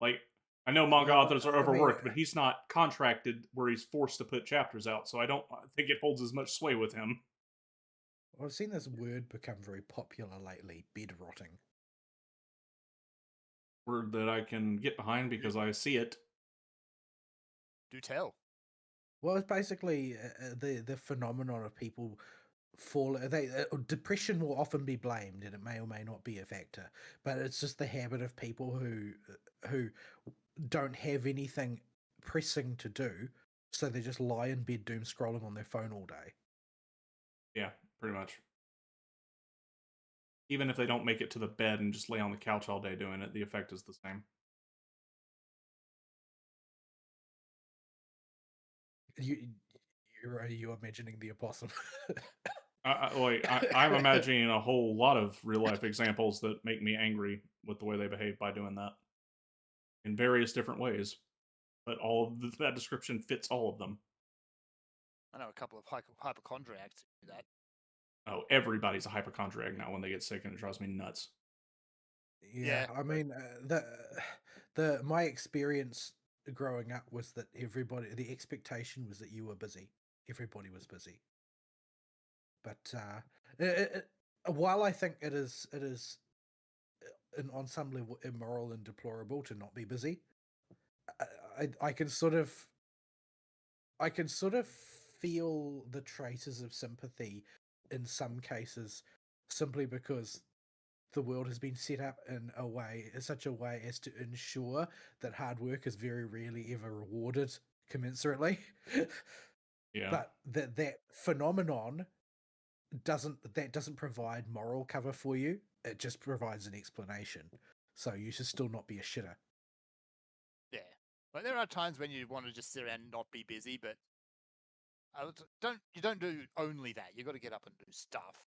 Like, I know manga authors are overworked, but he's not contracted where he's forced to put chapters out, so I don't think it holds as much sway with him.
Well, I've seen this word become very popular lately, bed rotting.
Word that I can get behind because I see it.
Do tell.
Well, it's basically the phenomenon of people depression will often be blamed, and it may or may not be a factor, but it's just the habit of people who don't have anything pressing to do, so they just lie in bed doom scrolling on their phone all day.
Yeah, pretty much. Even if they don't make it to the bed and just lay on the couch all day doing it, the effect is the same.
Are you imagining the opossum?
I'm imagining a whole lot of real life examples that make me angry with the way they behave by doing that in various different ways. But all of that description fits all of them.
I know a couple of hypochondriacs who do that.
Oh, everybody's a hypochondriac now when they get sick, and it drives me nuts.
Yeah. I mean, my experience growing up was that the expectation was that you were busy. Everybody was busy. But while I think it is on some level immoral and deplorable to not be busy, I can sort of feel the traces of sympathy in some cases, simply because the world has been set up in such a way as to ensure that hard work is very rarely ever rewarded commensurately.
Yeah.
But that phenomenon doesn't provide moral cover for you. It just provides an explanation. So you should still not be a shitter.
Yeah. Like there are times when you want to just sit around and not be busy, but you don't do only that. You got to get up and do stuff.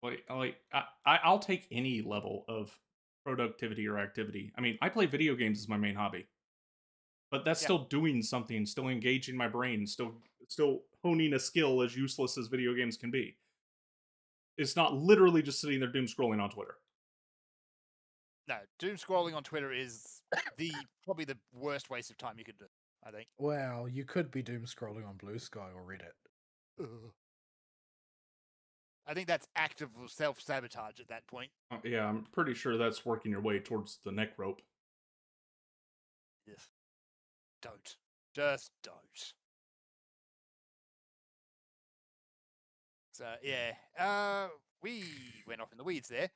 I'll take any level of productivity or activity. I mean, I play video games as my main hobby, but that's
Yep.
still doing something, still engaging my brain, still honing a skill, as useless as video games can be. It's not literally just sitting there doom scrolling on Twitter.
No, doom scrolling on Twitter is probably the worst waste of time you could do, I think.
Well, you could be doom scrolling on Blue Sky or Reddit.
I think that's active self-sabotage at that point.
Yeah, I'm pretty sure that's working your way towards the neck rope.
Yes. Don't. Just don't. So, yeah. We went off in the weeds there.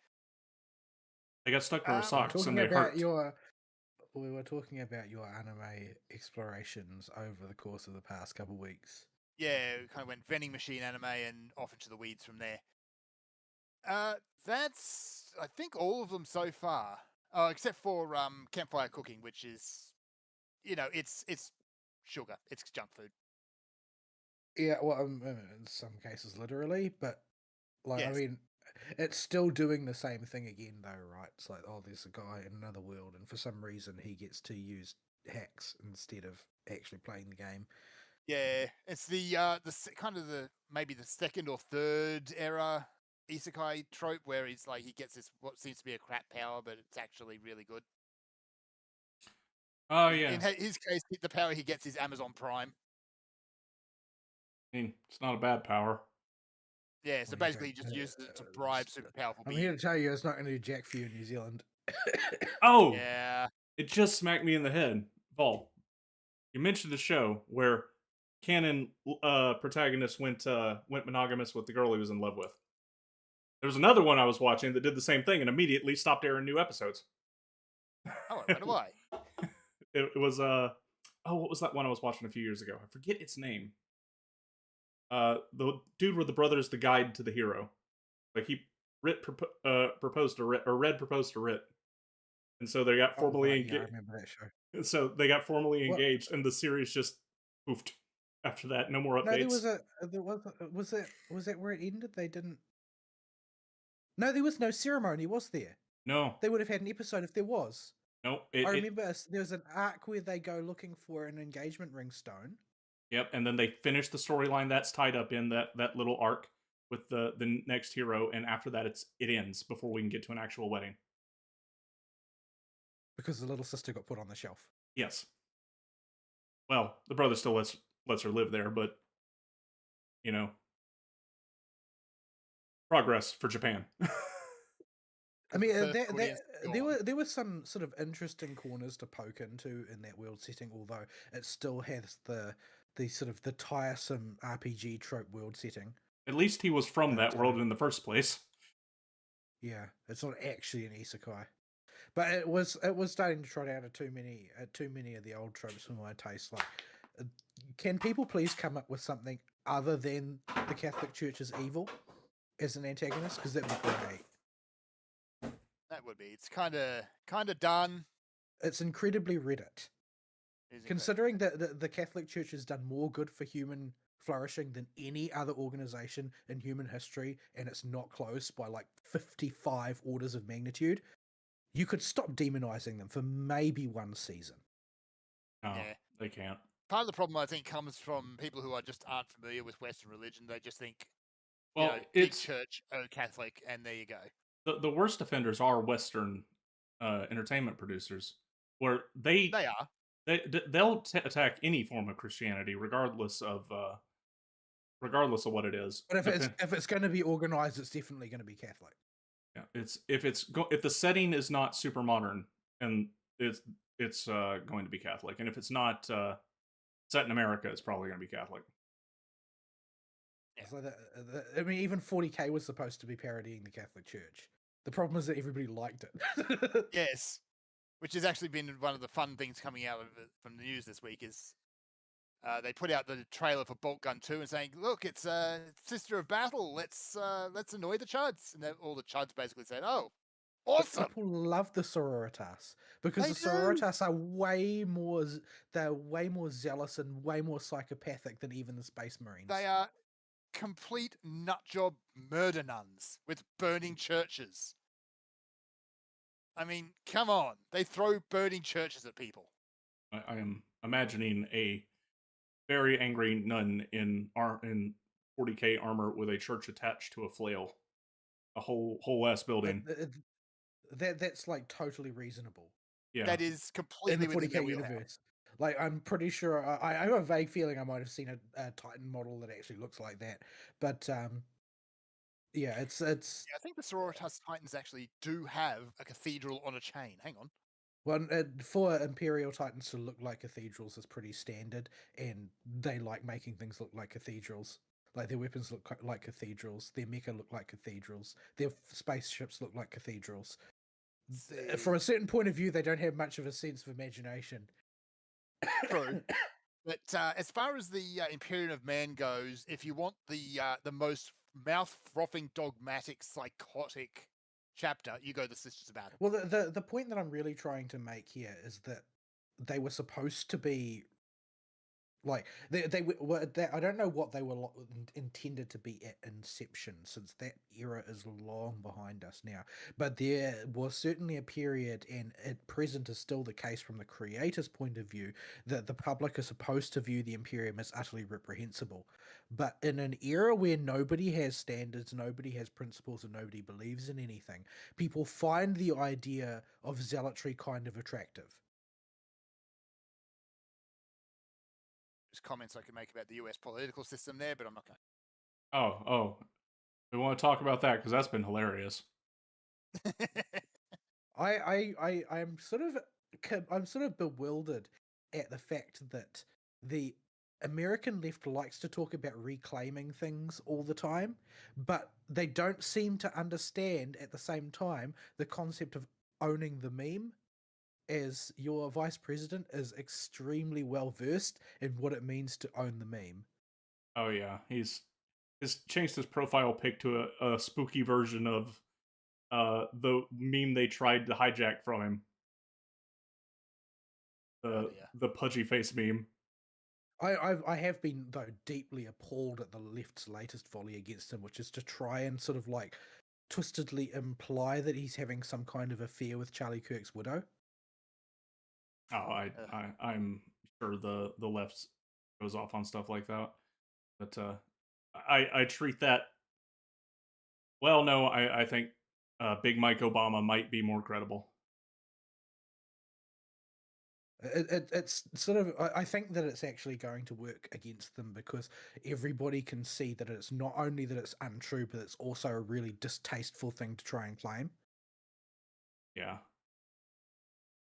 They got stuck to her
we're
socks and they hurt.
We were talking about your anime explorations over the course of the past couple of weeks.
Yeah, we kind of went vending machine anime and off into the weeds from there. That's, I think, all of them so far. Except for campfire cooking, which is, it's sugar. It's junk food.
Yeah, well, in some cases literally, but like,
Yes.
I mean, it's still doing the same thing again, though, right? It's like, oh, there's a guy in another world, and for some reason he gets to use hacks instead of actually playing the game.
Yeah, it's the kind of maybe the second or third era isekai trope where he gets this what seems to be a crap power, but it's actually really good.
Oh yeah.
In his case, the power he gets is Amazon Prime.
I mean, it's not a bad power.
Yeah, so basically he just uses it to bribe super powerful
I'm
beings.
here to tell you it's not going to do jack for you in New Zealand.
Oh!
Yeah.
It just smacked me in the head. Vol, you mentioned a show where canon protagonist went monogamous with the girl he was in love with. There was another one I was watching that did the same thing and immediately stopped airing new episodes.
Oh, I wonder why.
It was what was that one I was watching a few years ago? I forget its name. The dude where the brother's the guide to the hero. Like he proposed to Rit, or Red proposed to Rit, and so they got formally engaged.
Yeah, I remember that show.
So they got formally engaged, and the series just poofed after that. No more updates.
No, was that where it ended? They didn't. No, there was no ceremony, was there?
No.
They would have had an episode if there was.
No.
I remember there was an arc where they go looking for an engagement ring stone.
Yep, and then they finish the storyline that's tied up in that little arc with the next hero, and after that it ends before we can get to an actual wedding.
Because the little sister got put on the shelf.
Yes. Well, the brother still lets her live there, but progress for Japan.
I mean, there were some sort of interesting corners to poke into in that world setting, although it still has the sort of the tiresome RPG trope world setting.
At least he was from that world in the first place.
Yeah, it's not actually an isekai, but it was starting to trot out of too many of the old tropes for my taste. Like, can people please come up with something other than the Catholic Church is evil as an antagonist? Because that would be great.
That would be. It's kind of done.
It's incredibly Reddit. Considering that the Catholic Church has done more good for human flourishing than any other organization in human history, and it's not close by like 55 orders of magnitude, you could stop demonizing them for maybe one season.
No, yeah. They can't.
Part of the problem, I think, comes from people who aren't familiar with Western religion. They just think,
well,
it's church, Catholic, and there you go.
The worst offenders are Western entertainment producers, where they'll attack any form of Christianity, regardless of regardless of what it is.
But if it's going to be organized, it's definitely going to be Catholic.
Yeah, if the setting is not super modern, and it's going to be Catholic, and if it's not set in America, it's probably going to be Catholic.
Yeah.
So I mean, even 40K was supposed to be parodying the Catholic Church. The problem is that everybody liked it.
Yes, which has actually been one of the fun things coming out of it from the news this week is they put out the trailer for Bolt Gun 2 and saying, "Look, it's Sister of Battle. Let's annoy the chuds." And all the chuds basically said, "Oh, awesome!"
People love the Sororitas because
They
the
do.
Sororitas are they're way more zealous and way more psychopathic than even the Space Marines.
They are complete nutjob murder nuns with burning churches. I mean, come on. They throw burning churches at people.
I am imagining a very angry nun in 40K armor with a church attached to a flail, a whole ass building.
That's like totally reasonable.
Yeah,
That is
In the
completely within
40K
their wheelhouse.
universe. Like, I'm pretty sure I have a vague feeling I might have seen a Titan model that actually looks like that. But yeah, it's
Yeah, I think the Sororitas Titans actually do have a cathedral on a chain. Hang on.
well, for Imperial Titans to look like cathedrals is pretty standard, and they like making things look like cathedrals. Like, their weapons look like cathedrals, their mecha look like cathedrals, their spaceships look like cathedrals. From a certain point of view, they don't have much of a sense of imagination.
True. But as far as the Imperium of Man goes, if you want the most mouth-frothing, dogmatic, psychotic chapter, you go the Sisters of Battle.
Well, the point that I'm really trying to make here is that they were supposed to be like they were. I don't know what they were intended to be at inception, since that era is long behind us now. But there was certainly a period, and at present is still the case from the creator's point of view, that the public is supposed to view the Imperium as utterly reprehensible. But in an era where nobody has standards, nobody has principles, and nobody believes in anything, people find the idea of zealotry kind of attractive.
There's comments I could make about the US political system there, but I'm not going
Oh, we want to talk about that because that's been hilarious.
to.
I'm sort of bewildered at the fact that the American left likes to talk about reclaiming things all the time, but they don't seem to understand at the same time the concept of owning the meme, as your vice president is extremely well versed in what it means to own the meme.
Oh yeah, he's changed his profile pic to a spooky version of the meme they tried to hijack from him. The pudgy face meme.
I have been, though, deeply appalled at the left's latest volley against him, which is to try and sort of like twistedly imply that he's having some kind of affair with Charlie Kirk's widow.
Oh, I'm sure the left goes off on stuff like that, but I treat that. Well, no, I think Big Mike Obama might be more credible.
It's sort of, I think that it's actually going to work against them, because everybody can see that it's not only that it's untrue, but it's also a really distasteful thing to try and claim.
Yeah.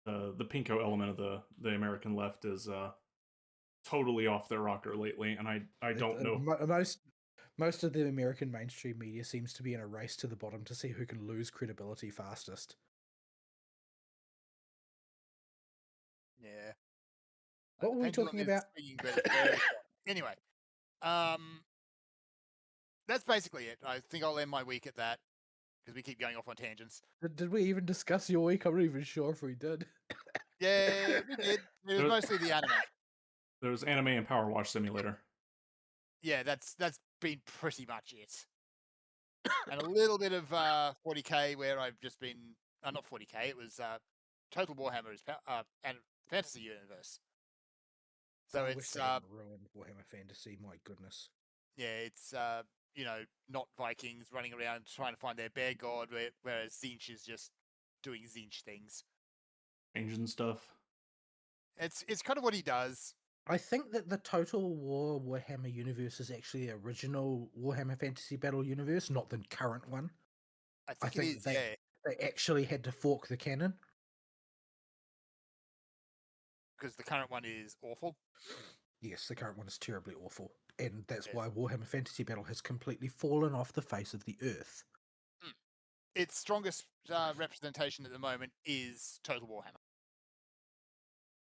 The pinko element of the American left is totally off their rocker lately, and I don't know.
Most of the American mainstream media seems to be in a race to the bottom to see who can lose credibility fastest.
Yeah.
What were we talking about?
Anyway, that's basically it. I think I'll end my week at that, because we keep going off on tangents.
Did we even discuss your week? I'm not even sure if we did.
Yeah, we did. It was mostly the anime.
There's anime and Power Wash Simulator.
Yeah, that's been pretty much it. And a little bit of 40K, where I've just been not 40K. It was Total Warhammer's and Fantasy Universe. So
I
it's
wish they hadn't ruined Warhammer Fantasy. My goodness.
yeah, it's not Vikings running around trying to find their bear god, whereas Zinch is just doing Zinch things.
Changing stuff.
It's kind of what he does.
I think that the Total War Warhammer universe is actually the original Warhammer Fantasy Battle universe, not the current one.
I
I
think it
think
is. Yeah,
they actually had to fork the canon.
because the current one is awful.
Yes, the current one is terribly awful, and that's
Yeah.
why Warhammer Fantasy Battle has completely fallen off the face of the earth.
Its strongest representation at the moment is Total Warhammer.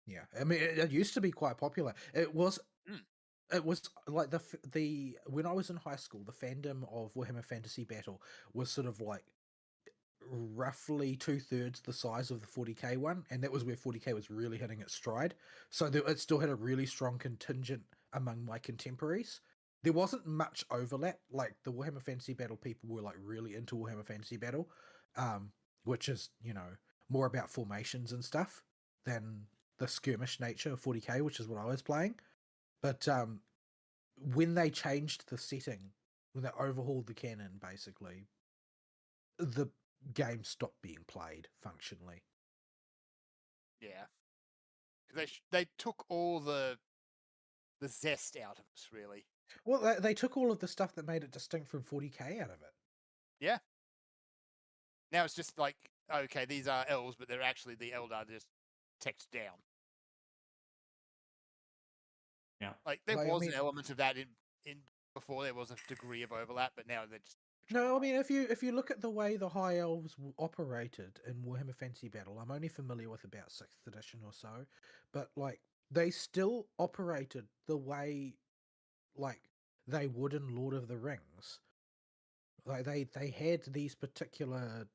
Yeah, I mean, it used to be quite popular. It was
Mm.
It was like the when I was in high school, the fandom of Warhammer Fantasy Battle was sort of like roughly 2/3 the size of the 40k one, and that was where 40k was really hitting its stride. So it still had a really strong contingent among my contemporaries. There wasn't much overlap. Like the Warhammer Fantasy Battle people were like really into Warhammer Fantasy Battle, which is more about formations and stuff than the skirmish nature of 40k, which is what I was playing. But when they changed the setting, when they overhauled the canon, basically, the game stopped being played functionally.
Yeah, because they took all the zest out of it, really.
Well, they took all of the stuff that made it distinct from 40k out of it.
Yeah. Now it's just like, okay, these are elves, but they're actually the Eldar just text down.
Yeah.
Like there
Like, I
was
mean-
an element of that in before. There was a degree of overlap, but now they're just
No, I mean if you look at the way the High Elves operated in Warhammer Fantasy Battle, I'm only familiar with about 6th edition or so, but like they still operated the way like they would in Lord of the Rings. Like they had these particular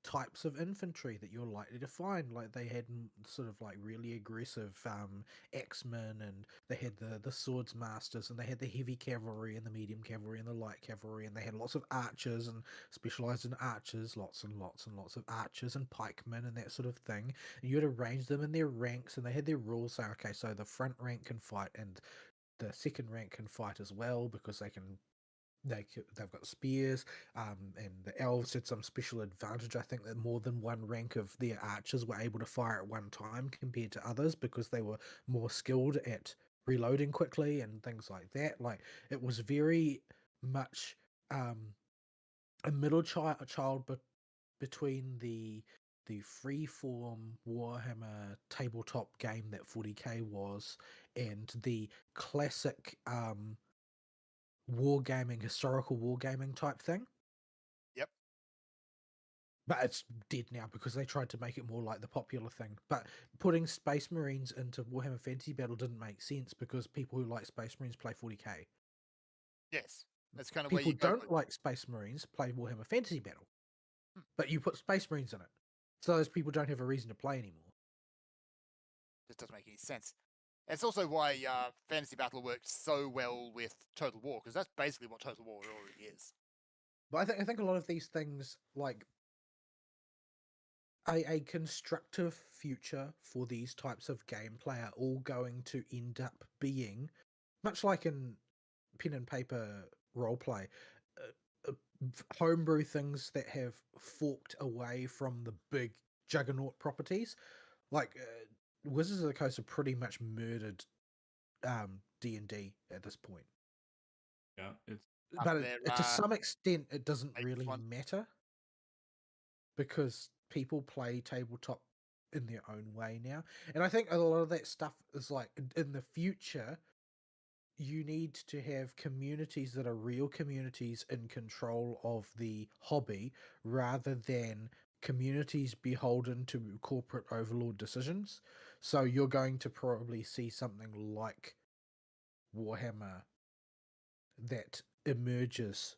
types of infantry that you're likely to find. Like they had sort of like really aggressive axemen, and they had the swords masters, and they had the heavy cavalry and the medium cavalry and the light cavalry, and they had lots of archers and specialized in archers, lots and lots and lots of archers and pikemen and that sort of thing. And you had arrange them in their ranks, and they had their rules. So okay, so the front rank can fight and the second rank can fight as well because they've got spears, and the elves had some special advantage. I think that more than one rank of their archers were able to fire at one time compared to others because they were more skilled at reloading quickly and things like that. Like it was very much a middle child between the freeform Warhammer tabletop game that 40k was and the classic historical wargaming type thing.
Yep.
But it's dead now because they tried to make it more like the popular thing. But putting Space Marines into Warhammer Fantasy Battle didn't make sense because people who like Space Marines play 40k.
Yes, that's kind of where
People
you go.
don't like Space Marines play Warhammer Fantasy Battle.
Hmm.
But you put Space Marines in it. So those people don't have a reason to play anymore.
Just doesn't make any sense. It's also why Fantasy Battle worked so well with Total War, because that's basically what Total War already is.
But I think a lot of these things, like a constructive future for these types of gameplay, are all going to end up being much like in pen and paper roleplay, homebrew things that have forked away from the big juggernaut properties. Like Wizards of the Coast have pretty much murdered D&D at this point.
Yeah. It's
But
Their,
to some extent, it doesn't
latest
really
one.
matter because people play tabletop in their own way now. And I think a lot of that stuff is like in the future, you need to have communities that are real communities in control of the hobby rather than communities beholden to corporate overlord decisions. So you're going to probably see something like Warhammer that emerges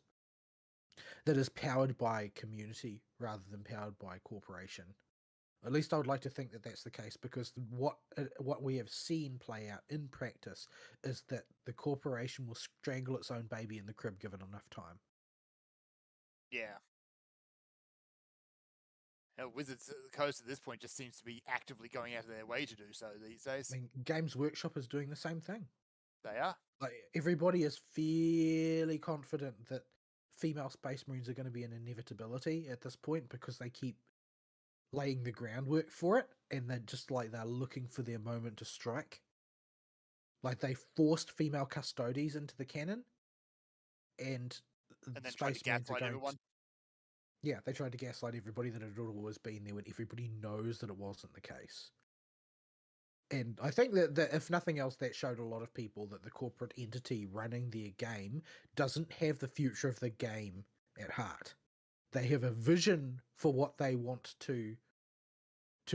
that is powered by community rather than powered by corporation. At least I would like to think that that's the case, because what we have seen play out in practice is that the corporation will strangle its own baby in the crib given enough time.
Yeah. Hell, Wizards of the Coast at this point just seems to be actively going out of their way to do so these days.
I mean, Games Workshop is doing the same thing.
They are.
Like everybody is fairly confident that female Space Marines are going to be an inevitability at this point because they keep laying the groundwork for it, and they're just like they're looking for their moment to strike. Like they forced female custodies into the canon, and
And then tried to
Space Marines are
gaslight
going.
everyone.
Yeah, they tried to gaslight everybody that it had always been there when everybody knows that it wasn't the case. And I think that if nothing else, that showed a lot of people that the corporate entity running their game doesn't have the future of the game at heart. They have a vision for what they want to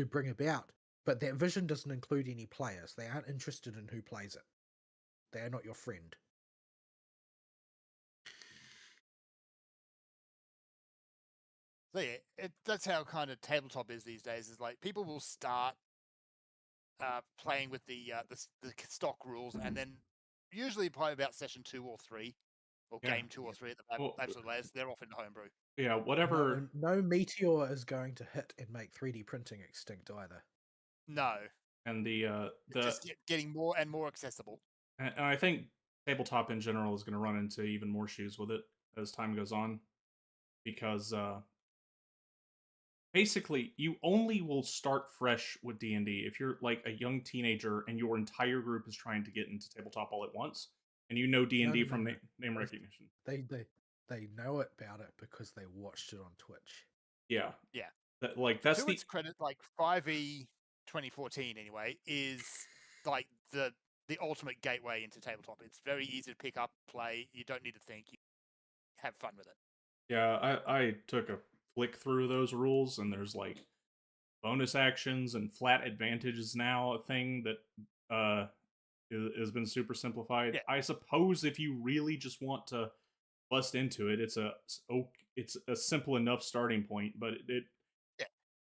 bring about, but that vision doesn't include any players. They aren't interested in who plays it. They are not your friend.
So yeah, that's how kind of tabletop is these days. Is like people will start playing with the stock rules, and then usually probably about session 2 or 3, or
Yeah.
game 2 or 3 at the
Well,
absolute latest, they're off into homebrew.
yeah, whatever.
No meteor is going to hit and make 3D printing extinct either.
No,
And
it's just getting more and more accessible.
and I think tabletop in general is going to run into even more shoes with it as time goes on, because basically you only will start fresh with D&D if you're like a young teenager and your entire group is trying to get into tabletop all at once, and you know D&D from name recognition.
They know about it because they watched it on Twitch.
Yeah.
Yeah.
That's
to its credit, like 5e 2014 anyway is like the ultimate gateway into tabletop. It's very easy to pick up, play. You don't need to think. You have fun with it.
Yeah, I took a flick through those rules, and there's like bonus actions and flat advantages now a thing that has been super simplified.
Yeah.
I suppose if you really just want to bust into it, it's a simple enough starting point, but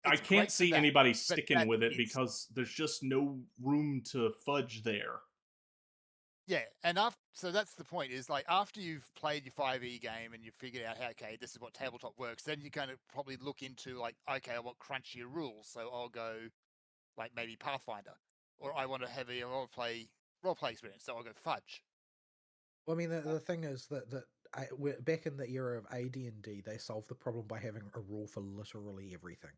I can't see anybody sticking with it because there's just no room to fudge there.
Yeah, and so that's the point, is like after you've played your 5e game and you've figured out how, okay, this is what tabletop works, then you're going to probably look into like, okay, I want crunchier rules, so I'll go like maybe Pathfinder, or I want a heavier role play experience, so I'll go Fudge.
Well, I mean, the thing is that back in the era of AD&D, they solved the problem by having a rule for literally everything.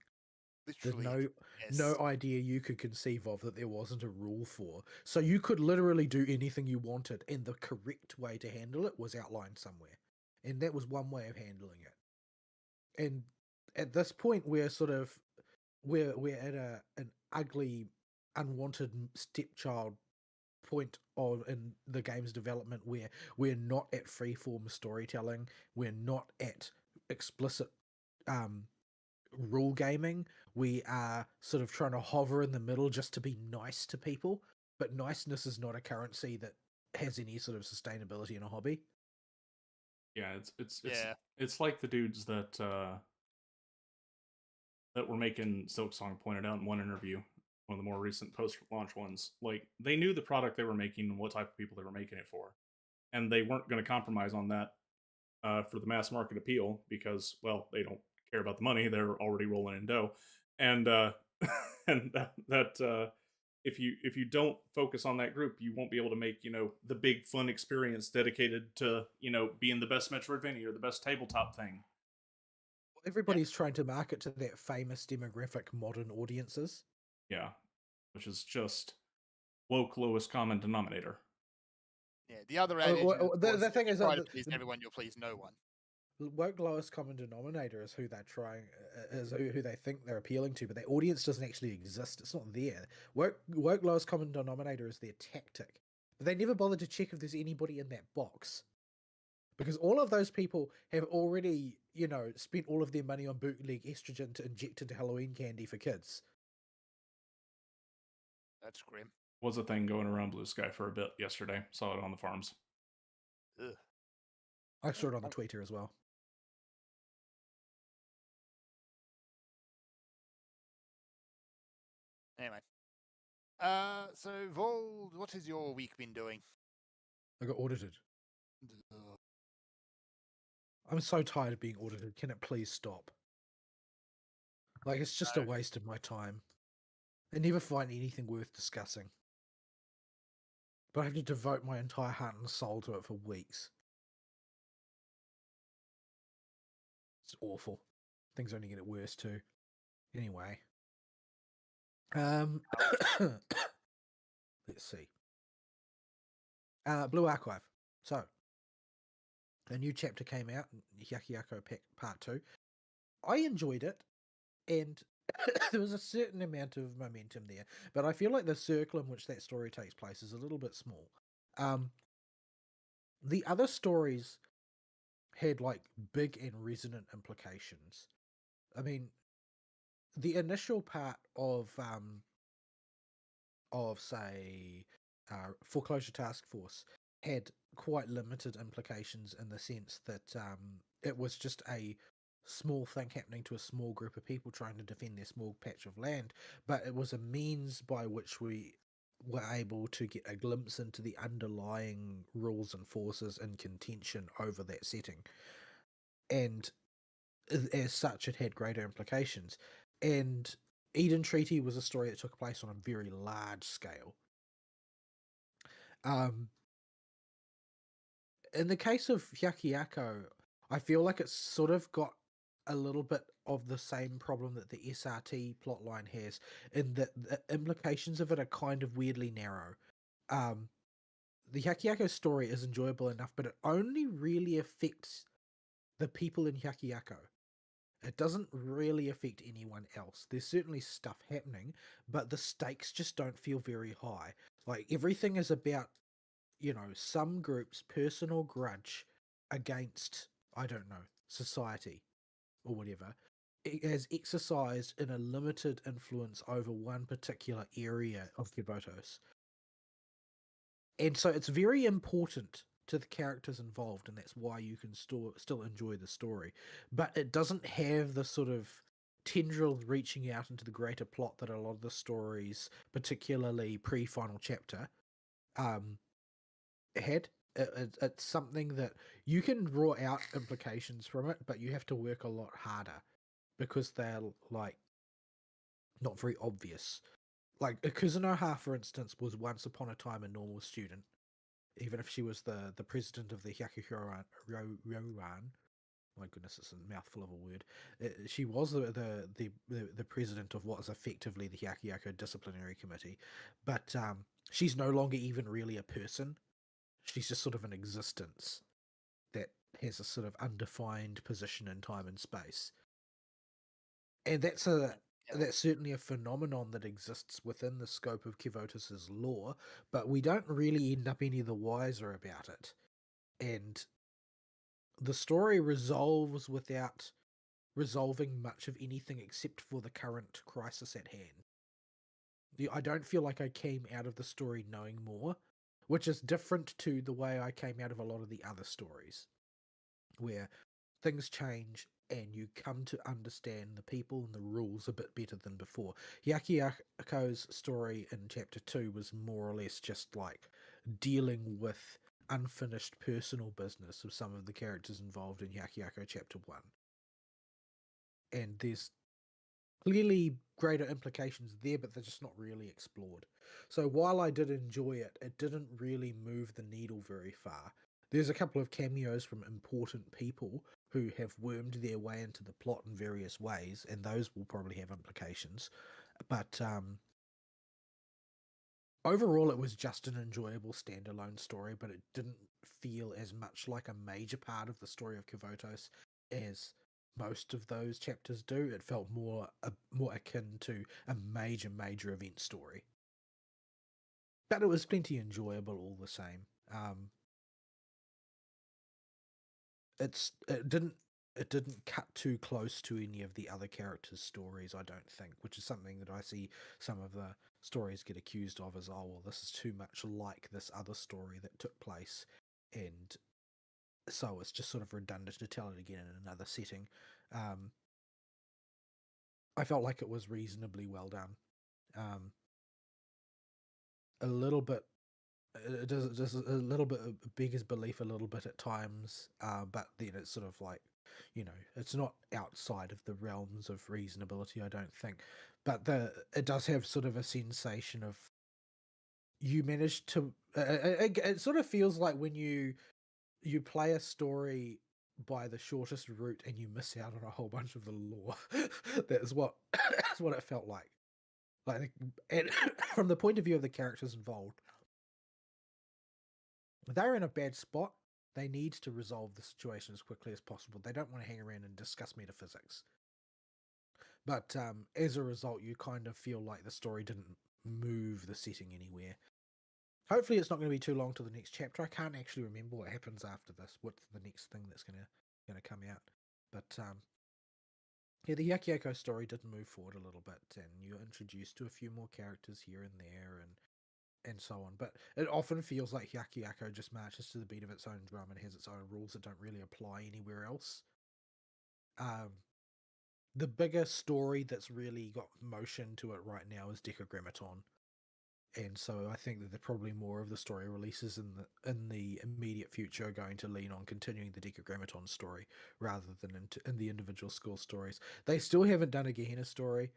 Literally,
There's no idea you could conceive of that there wasn't a rule for. So you could literally do anything you wanted, and the correct way to handle it was outlined somewhere. And that was one way of handling it. And at this point, we're at an ugly, unwanted stepchild point in the game's development where we're not at freeform storytelling, we're not at explicit rule gaming. We are sort of trying to hover in the middle just to be nice to people, but niceness is not a currency that has any sort of sustainability in a hobby.
Yeah, it's like the dudes that were making Silksong pointed out in one interview, one of the more recent post-launch ones. Like, they knew the product they were making and what type of people they were making it for, and they weren't going to compromise on that for the mass market appeal because, well, they don't care about the money; they're already rolling in dough, and and that if you don't focus on that group, you won't be able to make the big fun experience dedicated to being the best Metroidvania or the best tabletop thing.
Everybody's trying to market to that famous demographic, modern audiences.
Yeah, which is just woke lowest common denominator.
Yeah, the other adage
the thing is,
try to please everyone, you'll please no one.
Woke lowest common denominator is who they're trying, is who they think they're appealing to, but their audience doesn't actually exist. It's not there. Woke lowest common denominator is their tactic, but they never bother to check if there's anybody in that box, because all of those people have already, spent all of their money on bootleg estrogen to inject into Halloween candy for kids.
That's grim.
Was a thing going around Blue Sky for a bit yesterday. Saw it on the forums.
Ugh.
I saw it on the Twitter as well.
Anyway. So Vol, what has your week been doing?
I got audited. I'm so tired of being audited. Can it please stop? Like, it's just a waste of my time. I never find anything worth discussing. But I have to devote my entire heart and soul to it for weeks. It's awful. Things only get worse too. Anyway. Let's see. Blue Archive. So, a new chapter came out, Yakiako Part 2. I enjoyed it, and there was a certain amount of momentum there, but I feel like the circle in which that story takes place is a little bit small. The other stories had like big and resonant implications. I mean, the initial part of say Foreclosure Task Force had quite limited implications in the sense that it was just a small thing happening to a small group of people trying to defend their small patch of land, but it was a means by which we were able to get a glimpse into the underlying rules and forces in contention over that setting. And as such, it had greater implications. And Eden Treaty was a story that took place on a very large scale. In the case of Hyakiako, I feel like it's sort of got a little bit of the same problem that the SRT plotline has, in that the implications of it are kind of weirdly narrow. The Hyakiako story is enjoyable enough, but it only really affects the people in Hyakiako. It doesn't really affect anyone else. There's certainly stuff happening, but the stakes just don't feel very high. Like, everything is about, some group's personal grudge against, I don't know, society or whatever. It has exercised in a limited influence over one particular area of Kibotos. And so it's very important to the characters involved, and that's why you can still enjoy the story. But it doesn't have the sort of tendrils reaching out into the greater plot that a lot of the stories, particularly pre-final chapter, had. It's something that you can draw out implications from it, but you have to work a lot harder because they're like not very obvious. Like Kuzunoha, for instance, was once upon a time a normal student, even if she was the president of the Hyakuhyoran. My goodness, it's a mouthful of a word. She was the president of what is effectively the Hyakuhyako Disciplinary Committee, but she's no longer even really a person. She's just sort of an existence that has a sort of undefined position in time and space. And that's certainly a phenomenon that exists within the scope of Kivotus's lore, but we don't really end up any the wiser about it. And the story resolves without resolving much of anything except for the current crisis at hand. I don't feel like I came out of the story knowing more, which is different to the way I came out of a lot of the other stories, where things change and you come to understand the people and the rules a bit better than before. Hyakiako's story in chapter 2 was more or less just like dealing with unfinished personal business of some of the characters involved in Hyakiako chapter 1. And there's clearly greater implications there, but they're just not really explored. So while I did enjoy it, it didn't really move the needle very far. There's a couple of cameos from important people who have wormed their way into the plot in various ways, and those will probably have implications. But overall, it was just an enjoyable standalone story, but it didn't feel as much like a major part of the story of Kivotos as most of those chapters do. It felt more akin to a major event story. But it was plenty enjoyable all the same. It didn't cut too close to any of the other characters' stories, I don't think, which is something that I see some of the stories get accused of as, oh, well, this is too much like this other story that took place, and so it's just sort of redundant to tell it again in another setting. I felt like it was reasonably well done. A little bit, it does a little bit beggars belief a little bit at times, but then it's sort of like, it's not outside of the realms of reasonability, I don't think. But it does have sort of a sensation of you managed to. It sort of feels like when you play a story by the shortest route and you miss out on a whole bunch of the lore. That's what that's what it felt like. Like, and from the point of view of the characters involved, they're in a bad spot. They need to resolve the situation as quickly as possible. They don't want to hang around and discuss metaphysics. But as a result, you kind of feel like the story didn't move the setting anywhere. Hopefully it's not going to be too long to the next chapter. I can't actually remember what happens after this. What's the next thing that's going to come out? But yeah, the Yakiako story did move forward a little bit, and you're introduced to a few more characters here and there, and so on. But it often feels like Yakiako just marches to the beat of its own drum and has its own rules that don't really apply anywhere else. The bigger story that's really got motion to it right now is Decagrammaton. And so I think that probably more of the story releases in the immediate future are going to lean on continuing the Decagrammaton story rather than in the individual school stories. They still haven't done a Gehenna story,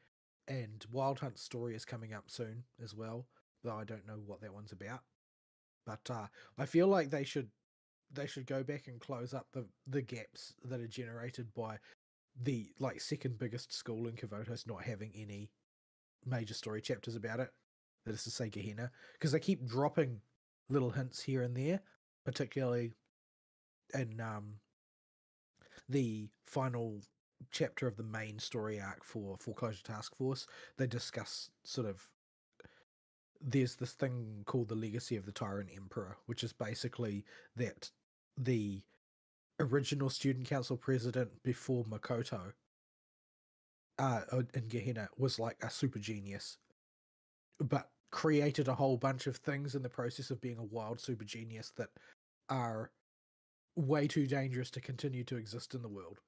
and Wild Hunt's story is coming up soon as well, though I don't know what that one's about. But I feel like they should go back and close up the gaps that are generated by the second biggest school in Kavotos not having any major story chapters about it. That is to say, Gehenna, because they keep dropping little hints here and there, particularly in the final chapter of the main story arc for Foreclosure Task Force. They discuss sort of there's this thing called the Legacy of the Tyrant Emperor, which is basically that the original student council president before Makoto in Gehenna was like a super genius, but created a whole bunch of things in the process of being a wild super genius that are way too dangerous to continue to exist in the world.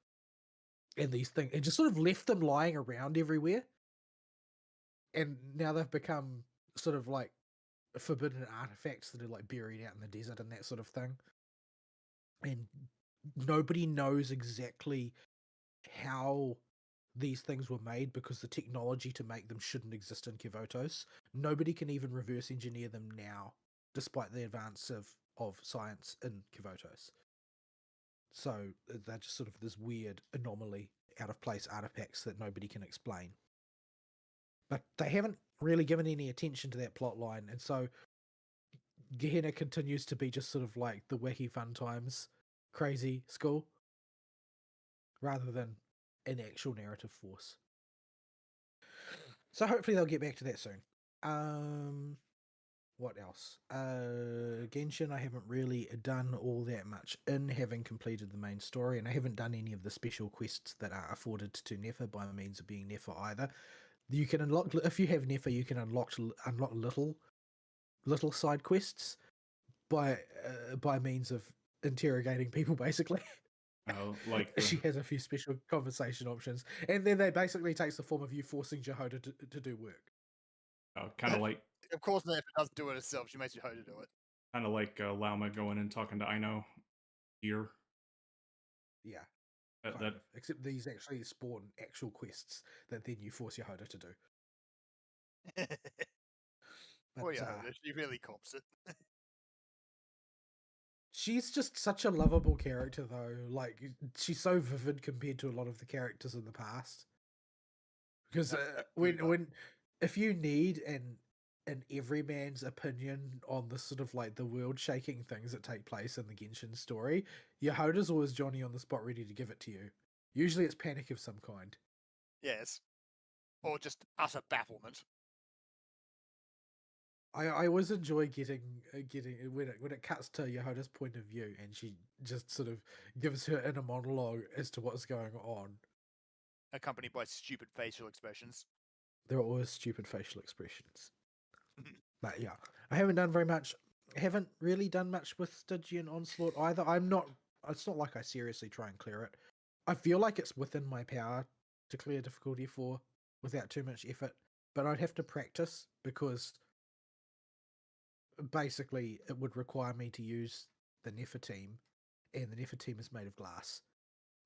And these things, and just sort of left them lying around everywhere. And now they've become sort of like forbidden artifacts that are like buried out in the desert and that sort of thing. And nobody knows exactly how these things were made because the technology to make them shouldn't exist in Kavotos. Nobody can even reverse engineer them now, despite the advance of science in Kavotos. So they're just sort of this weird anomaly, out of place artifacts that nobody can explain. But they haven't really given any attention to that plot line, and so Gehenna continues to be just sort of like the wacky fun times crazy school rather than an actual narrative force. So hopefully they'll get back to that soon. What else? Genshin, I haven't really done all that much in, having completed the main story, and I haven't done any of the special quests that are afforded to Nefer by means of being Nefer either. You can unlock, if you have Nefer, you can unlock little side quests by means of interrogating people, basically.
Like
She has a few special conversation options, and then they basically takes the form of you forcing Jehoda to do work.
Kind of like,
Of course, Nefer doesn't do it herself. She makes Jehoda do it.
kind of like Lauma going and talking to Aino here.
Yeah.
That
Except these actually spawn actual quests that then you force your Jehoda to do.
Poor Jehoda, she really cops it.
She's just such a lovable character, though. Like, she's so vivid compared to a lot of the characters in the past. Because if you need an everyman's opinion on the sort of like the world-shaking things that take place in the Genshin story, Yehoda's always Johnny on the spot, ready to give it to you. Usually, it's panic of some kind.
Yes, or just utter bafflement.
I always enjoy getting when it cuts to Yehoda's point of view and she just sort of gives her inner monologue as to what's going on,
accompanied by stupid facial expressions.
There are always stupid facial expressions. But yeah, I haven't done very much. I haven't really done much with Stygian Onslaught either. It's not like I seriously try and clear it. I feel like it's within my power to clear difficulty 4 without too much effort, but I'd have to practice because basically it would require me to use the Nefer team, and the Nefer team is made of glass.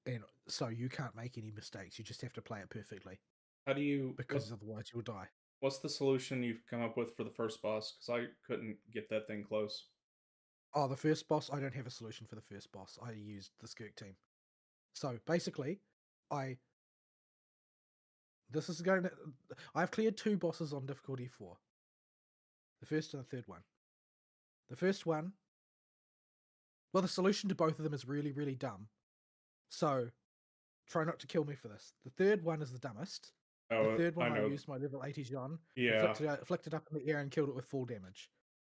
And so you can't make any mistakes. You just have to play it perfectly.
How do you?
Because otherwise you'll die.
What's the solution you've come up with for the first boss? Because I couldn't get that thing close.
Oh, the first boss, I don't have a solution for the first boss. I used the Skirk team. So basically, I've cleared 2 bosses on difficulty 4. The first and the third one. The first one Well, the solution to both of them is really, really dumb. So try not to kill me for this. The third one is the dumbest. The third one I used my level 80 John,
Yeah.
flicked it up in the air and killed it with full damage.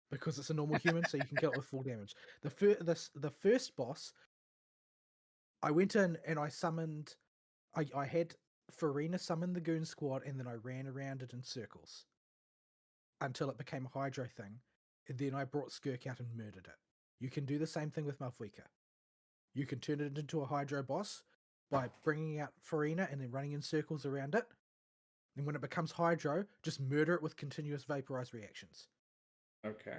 Because it's a normal human, so you can kill it with full damage. The first boss, I went in and I summoned... I had Farina summon the goon squad, and then I ran around it in circles until it became a Hydro thing, and then I brought Skirk out and murdered it. You can do the same thing with Malfuika. You can turn it into a Hydro boss by bringing out Farina and then running in circles around it. And when it becomes Hydro, just murder it with continuous vaporized reactions.
Okay.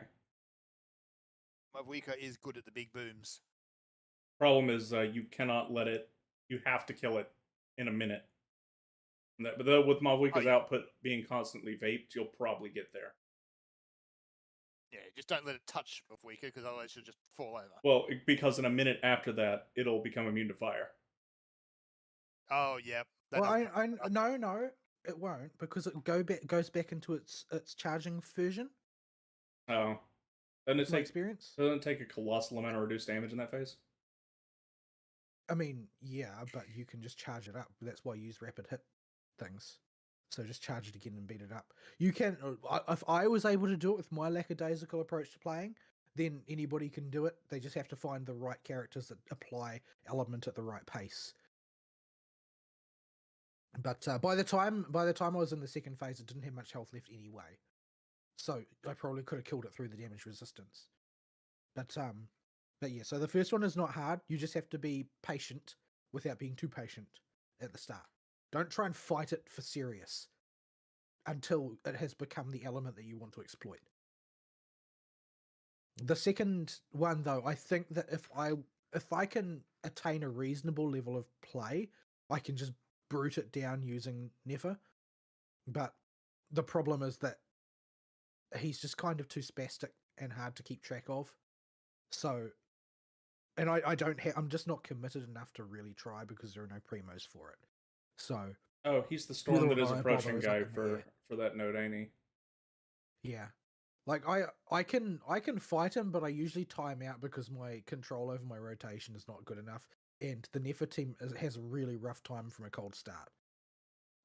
Mavwika is good at the big booms.
Problem is, you cannot let it. You have to kill it in a minute. But with Malwika's output being constantly vaped, you'll probably get there.
Yeah, just don't let it touch Mavwika, because otherwise she'll just fall over.
Well, because in a minute after that, it'll become immune to fire.
Oh, yeah.
Well, no, it won't, because it goes back into its charging version.
Oh, doesn't it
My experience?
Doesn't it take a colossal amount of reduced damage in that phase?
I mean, yeah, but you can just charge it up. That's why you use rapid hit things. So just charge it again and beat it up. You can. If I was able to do it with my lackadaisical approach to playing, then anybody can do it. They just have to find the right characters that apply element at the right pace. But by the time I was in the second phase, it didn't have much health left anyway. So I probably could have killed it through the damage resistance. But yeah, so the first one is not hard. You just have to be patient without being too patient at the start. Don't try and fight it for serious until it has become the element that you want to exploit. The second one, though, I think that if I can attain a reasonable level of play, I can just brute it down using Nefer. But the problem is that he's just kind of too spastic and hard to keep track of. So, and I'm just not committed enough to really try because there are no primos for it. So,
oh, he's the storm that is approaching guy for that node, ain't he?
Yeah, like I can fight him, but I usually time out because my control over my rotation is not good enough, and the Nefer team has a really rough time from a cold start.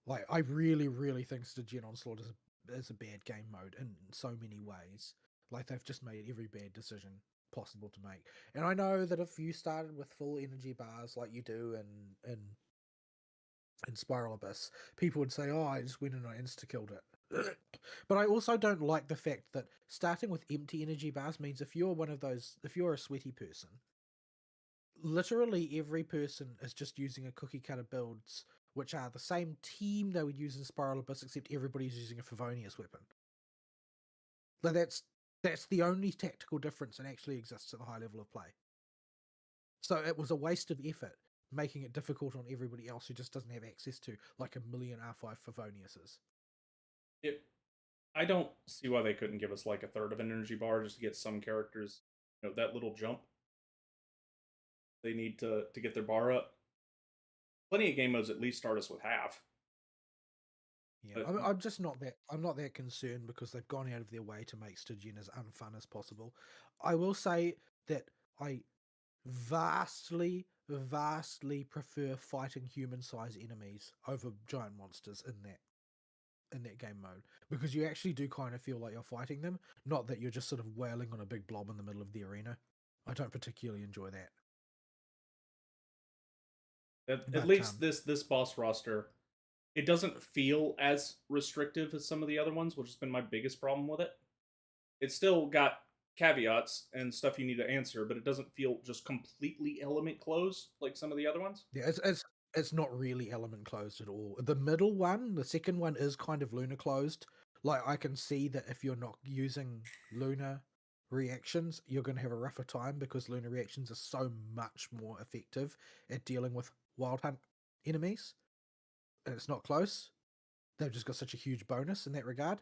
Like I really think Stygian Onslaught is a bad game mode in so many ways. Like they've just made every bad decision possible to make. And I know that if you started with full energy bars like you do in Spiral Abyss, people would say, "Oh, I just went and I insta-killed it." But I also don't like the fact that starting with empty energy bars means if you're a sweaty person, literally every person is just using a cookie cutter builds, which are the same team they would use in Spiral Abyss, except everybody's using a Favonius weapon. Like that's the only tactical difference that actually exists at the high level of play. So it was a waste of effort making it difficult on everybody else who just doesn't have access to like a million R5 Favoniuses.
I don't see why they couldn't give us like a third of an energy bar just to get some characters, that little jump they need to get their bar up. Plenty of game modes at least start us with half.
Yeah, I'm just not that. I'm not that concerned because they've gone out of their way to make Stygian as unfun as possible. I will say that I vastly prefer fighting human-sized enemies over giant monsters in that game mode because you actually do kind of feel like you're fighting them, not that you're just sort of wailing on a big blob in the middle of the arena. I don't particularly enjoy that.
At least this boss roster, it doesn't feel as restrictive as some of the other ones, which has been my biggest problem with it. It's still got caveats and stuff you need to answer, but it doesn't feel just completely element closed like some of the other ones.
Yeah, it's not really element closed at all. The middle one, the second one, is kind of Luna closed. Like I can see that if you're not using Luna reactions, you're going to have a rougher time because Luna reactions are so much more effective at dealing with Wild Hunt enemies. And it's not close. They've just got such a huge bonus in that regard.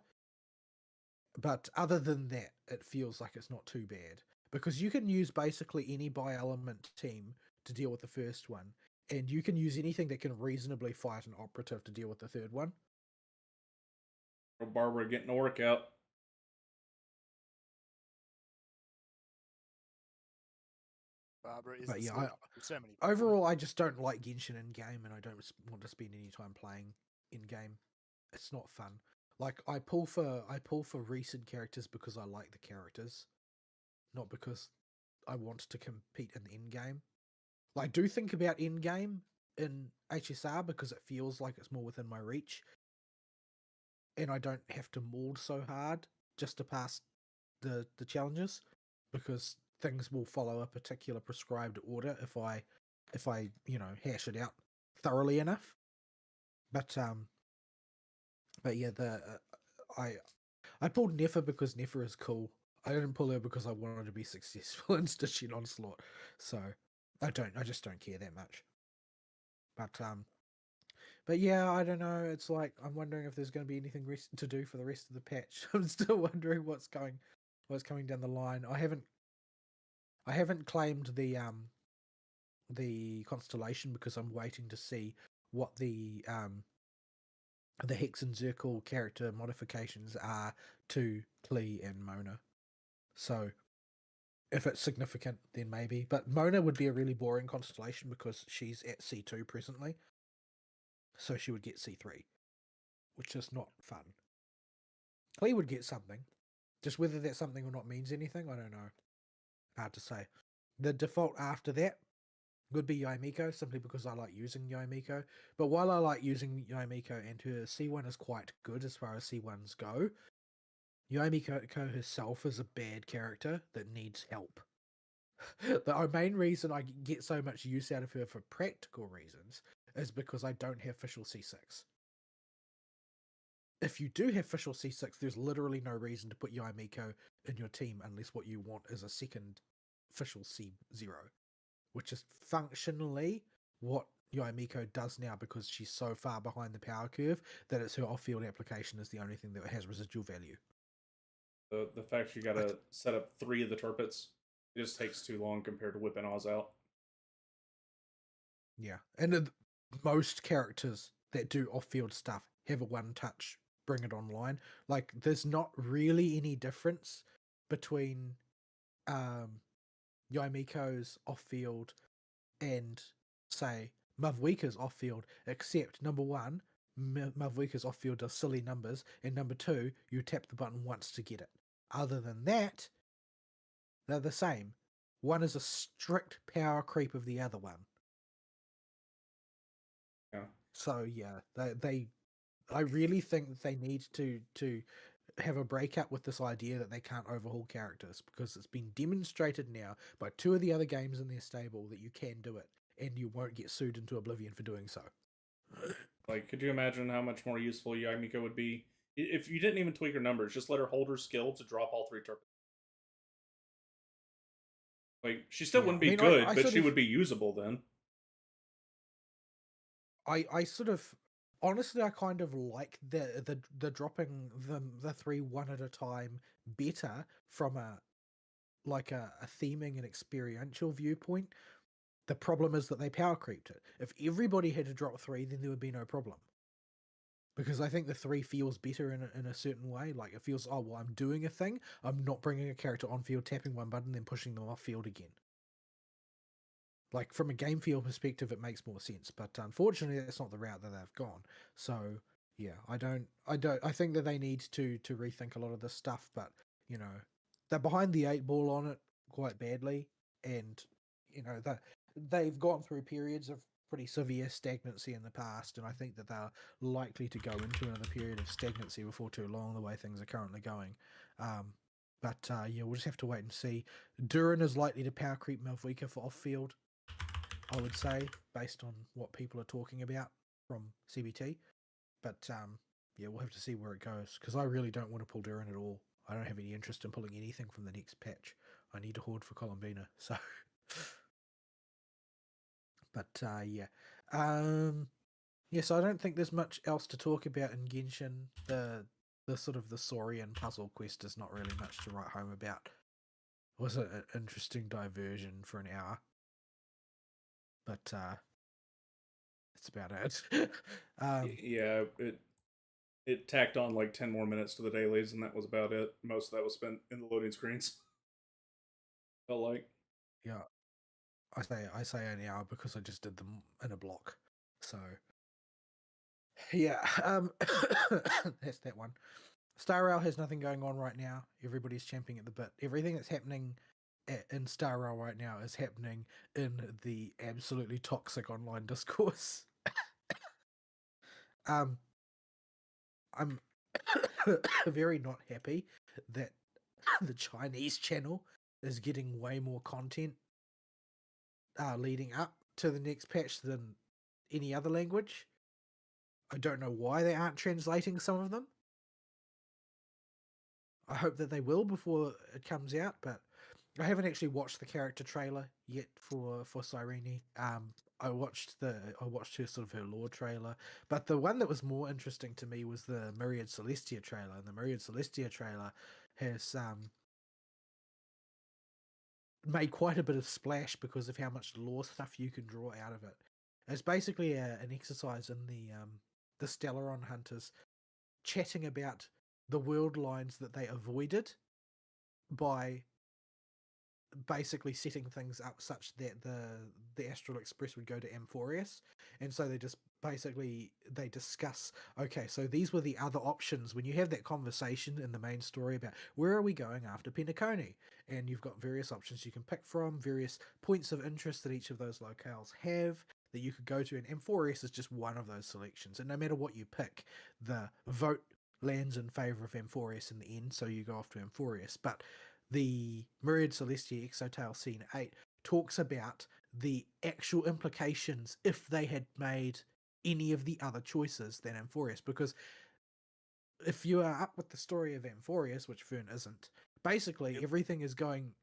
But other than that, it feels like it's not too bad. Because you can use basically any bi-element team to deal with the first one. And you can use anything that can reasonably fight an operative to deal with the third one.
Barbara getting a workout.
Barbara is
But
the
yeah,
solution. There's so many people.
overall, I just don't like Genshin in game, and I don't want to spend any time playing in game. It's not fun. Like I pull for recent characters because I like the characters, not because I want to compete in the in game. Like, I do think about in game in HSR because it feels like it's more within my reach, and I don't have to mold so hard just to pass the challenges, because things will follow a particular prescribed order if I hash it out thoroughly enough. But yeah, I pulled Nefer because Nefer is cool. I didn't pull her because I wanted to be successful in Stitching Onslaught. So I just don't care that much. But yeah, I don't know. It's like I'm wondering if there's going to be anything to do for the rest of the patch. I'm still wondering what's coming down the line. I haven't claimed the constellation because I'm waiting to see what the Hex and Zircle character modifications are to Klee and Mona. So if it's significant, then maybe. But Mona would be a really boring constellation because she's at C2 presently. So she would get C3, which is not fun. Klee would get something. Just whether that something or not means anything, I don't know. Hard to say. The default after that would be Yaimiko, simply because I like using Yaimiko. But while I like using Yaimiko and her C1 is quite good as far as C1s go, Yaimiko herself is a bad character that needs help. The main reason I get so much use out of her for practical reasons is because I don't have Fischl C6. If you do have Fischl C6, there's literally no reason to put Yaimiko in your team unless what you want is a second Fischl C0, which is functionally what Yaimiko does now, because she's so far behind the power curve that it's her off-field application is the only thing that has residual value.
The fact you gotta set up 3 of the turpits, it just takes too long compared to whipping Oz out.
Yeah, and most characters that do off-field stuff have a one-touch bring it online. Like, there's not really any difference between Yaimiko's off-field and, say, Mavwika's off-field, except, number one, Mavwika's off-field does silly numbers, and number two, you tap the button once to get it. Other than that, they're the same. One is a strict power creep of the other one.
Yeah.
So yeah, I really think that they need to have a breakup with this idea that they can't overhaul characters, because it's been demonstrated now by 2 of the other games in their stable that you can do it, and you won't get sued into oblivion for doing so.
Like, could you imagine how much more useful Yaimiko would be if you didn't even tweak her numbers? Just let her hold her skill to drop all 3 turpits. Like, she still wouldn't be good, but she would be usable then.
I sort of honestly, I kind of like the dropping the 3 one at a time better from a theming and experiential viewpoint. The problem is that they power creeped it. If everybody had to drop 3, then there would be no problem. Because I think the 3 feels better in a certain way. Like, it feels, oh, well, I'm doing a thing. I'm not bringing a character on field, tapping one button, then pushing them off field again. Like, from a game feel perspective, it makes more sense. But unfortunately, that's not the route that they've gone. So yeah, I think that they need to rethink a lot of this stuff. But you know, they're behind the 8 ball on it quite badly, and you know they've gone through periods of pretty severe stagnancy in the past, and I think that they're likely to go into another period of stagnancy before too long, the way things are currently going. But yeah, we'll just have to wait and see. Durin is likely to power creep Malvika for off field, I would say, based on what people are talking about from CBT. But yeah, we'll have to see where it goes, because I really don't want to pull Durin at all. I don't have any interest in pulling anything from the next patch. I need to hoard for Columbina, so... But yeah. Yeah, so I don't think there's much else to talk about in Genshin. The sort of the Saurian puzzle quest is not really much to write home about. It was an interesting diversion for an hour. But that's about it.
Yeah, it tacked on like 10 more minutes to the dailies, and that was about it. Most of that was spent in the loading screens. Felt like.
Yeah. I say an hour because I just did them in a block. So yeah, that's that one. Star Rail has nothing going on right now. Everybody's champing at the bit. Everything that's happening in Star Rail right now is happening in the absolutely toxic online discourse. I'm very not happy that the Chinese channel is getting way more content leading up to the next patch than any other language. I don't know why they aren't translating some of them. I hope that they will before it comes out, but I haven't actually watched the character trailer yet for Cyrene. I watched her sort of her lore trailer, but the one that was more interesting to me was the Myriad Celestia trailer. And the Myriad Celestia trailer has made quite a bit of splash because of how much lore stuff you can draw out of it. It's basically an exercise in the Stellaron hunters chatting about the world lines that they avoided by basically setting things up such that the Astral Express would go to Amphorius, and so they discuss, okay, so these were the other options when you have that conversation in the main story about where are we going after Penacony, and you've got various options you can pick from, various points of interest that each of those locales have that you could go to, and Amphorius is just one of those selections, and no matter what you pick, the vote lands in favor of Amphorius in the end, so you go off to Amphorius. But the Myriad Celestia Exotale Scene 8 talks about the actual implications if they had made any of the other choices than Amphorius, because if you are up with the story of Amphorius, which Fern isn't, basically everything is going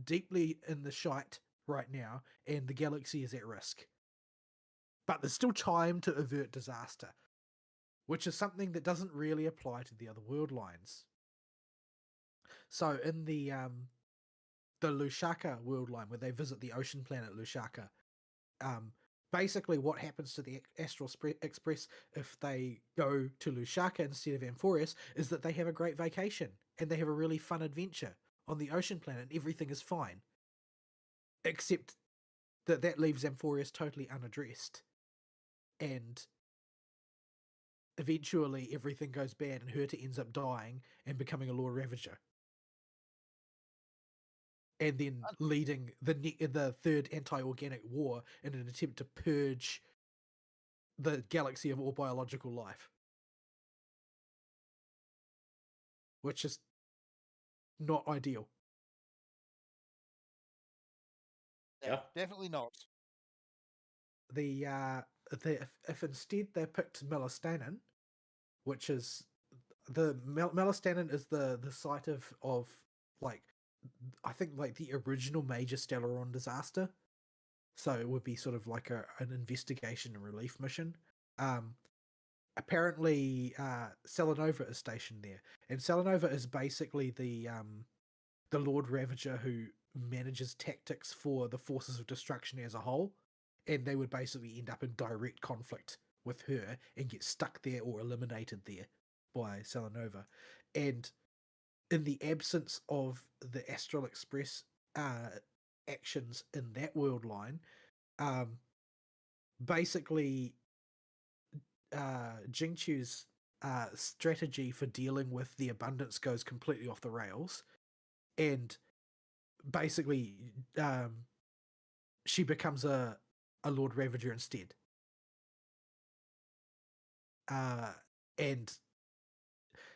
deeply in the shite right now, and the galaxy is at risk. But there's still time to avert disaster, which is something that doesn't really apply to the other world lines. So in the Lushaka world line, where they visit the ocean planet Lushaka, basically what happens to the Astral Express if they go to Lushaka instead of Amphorius is that they have a great vacation and they have a really fun adventure on the ocean planet, and everything is fine. Except that leaves Amphorius totally unaddressed. And eventually everything goes bad and Herta ends up dying and becoming a Lord Ravager. And then leading the third anti-organic war in an attempt to purge the galaxy of all biological life. Which is not ideal.
Yeah, definitely not.
If instead they picked Melastanin, which is Melastanin is the site of like, I think like the original major Stellaron disaster. So it would be sort of like an investigation and relief mission. Apparently Selenova is stationed there, and Selenova is basically the Lord Ravager who manages tactics for the forces of destruction as a whole, and they would basically end up in direct conflict with her and get stuck there or eliminated there by Selenova. And in the absence of the Astral Express actions in that world line, basically Jingchu's strategy for dealing with the abundance goes completely off the rails, and basically she becomes a Lord Ravager instead. And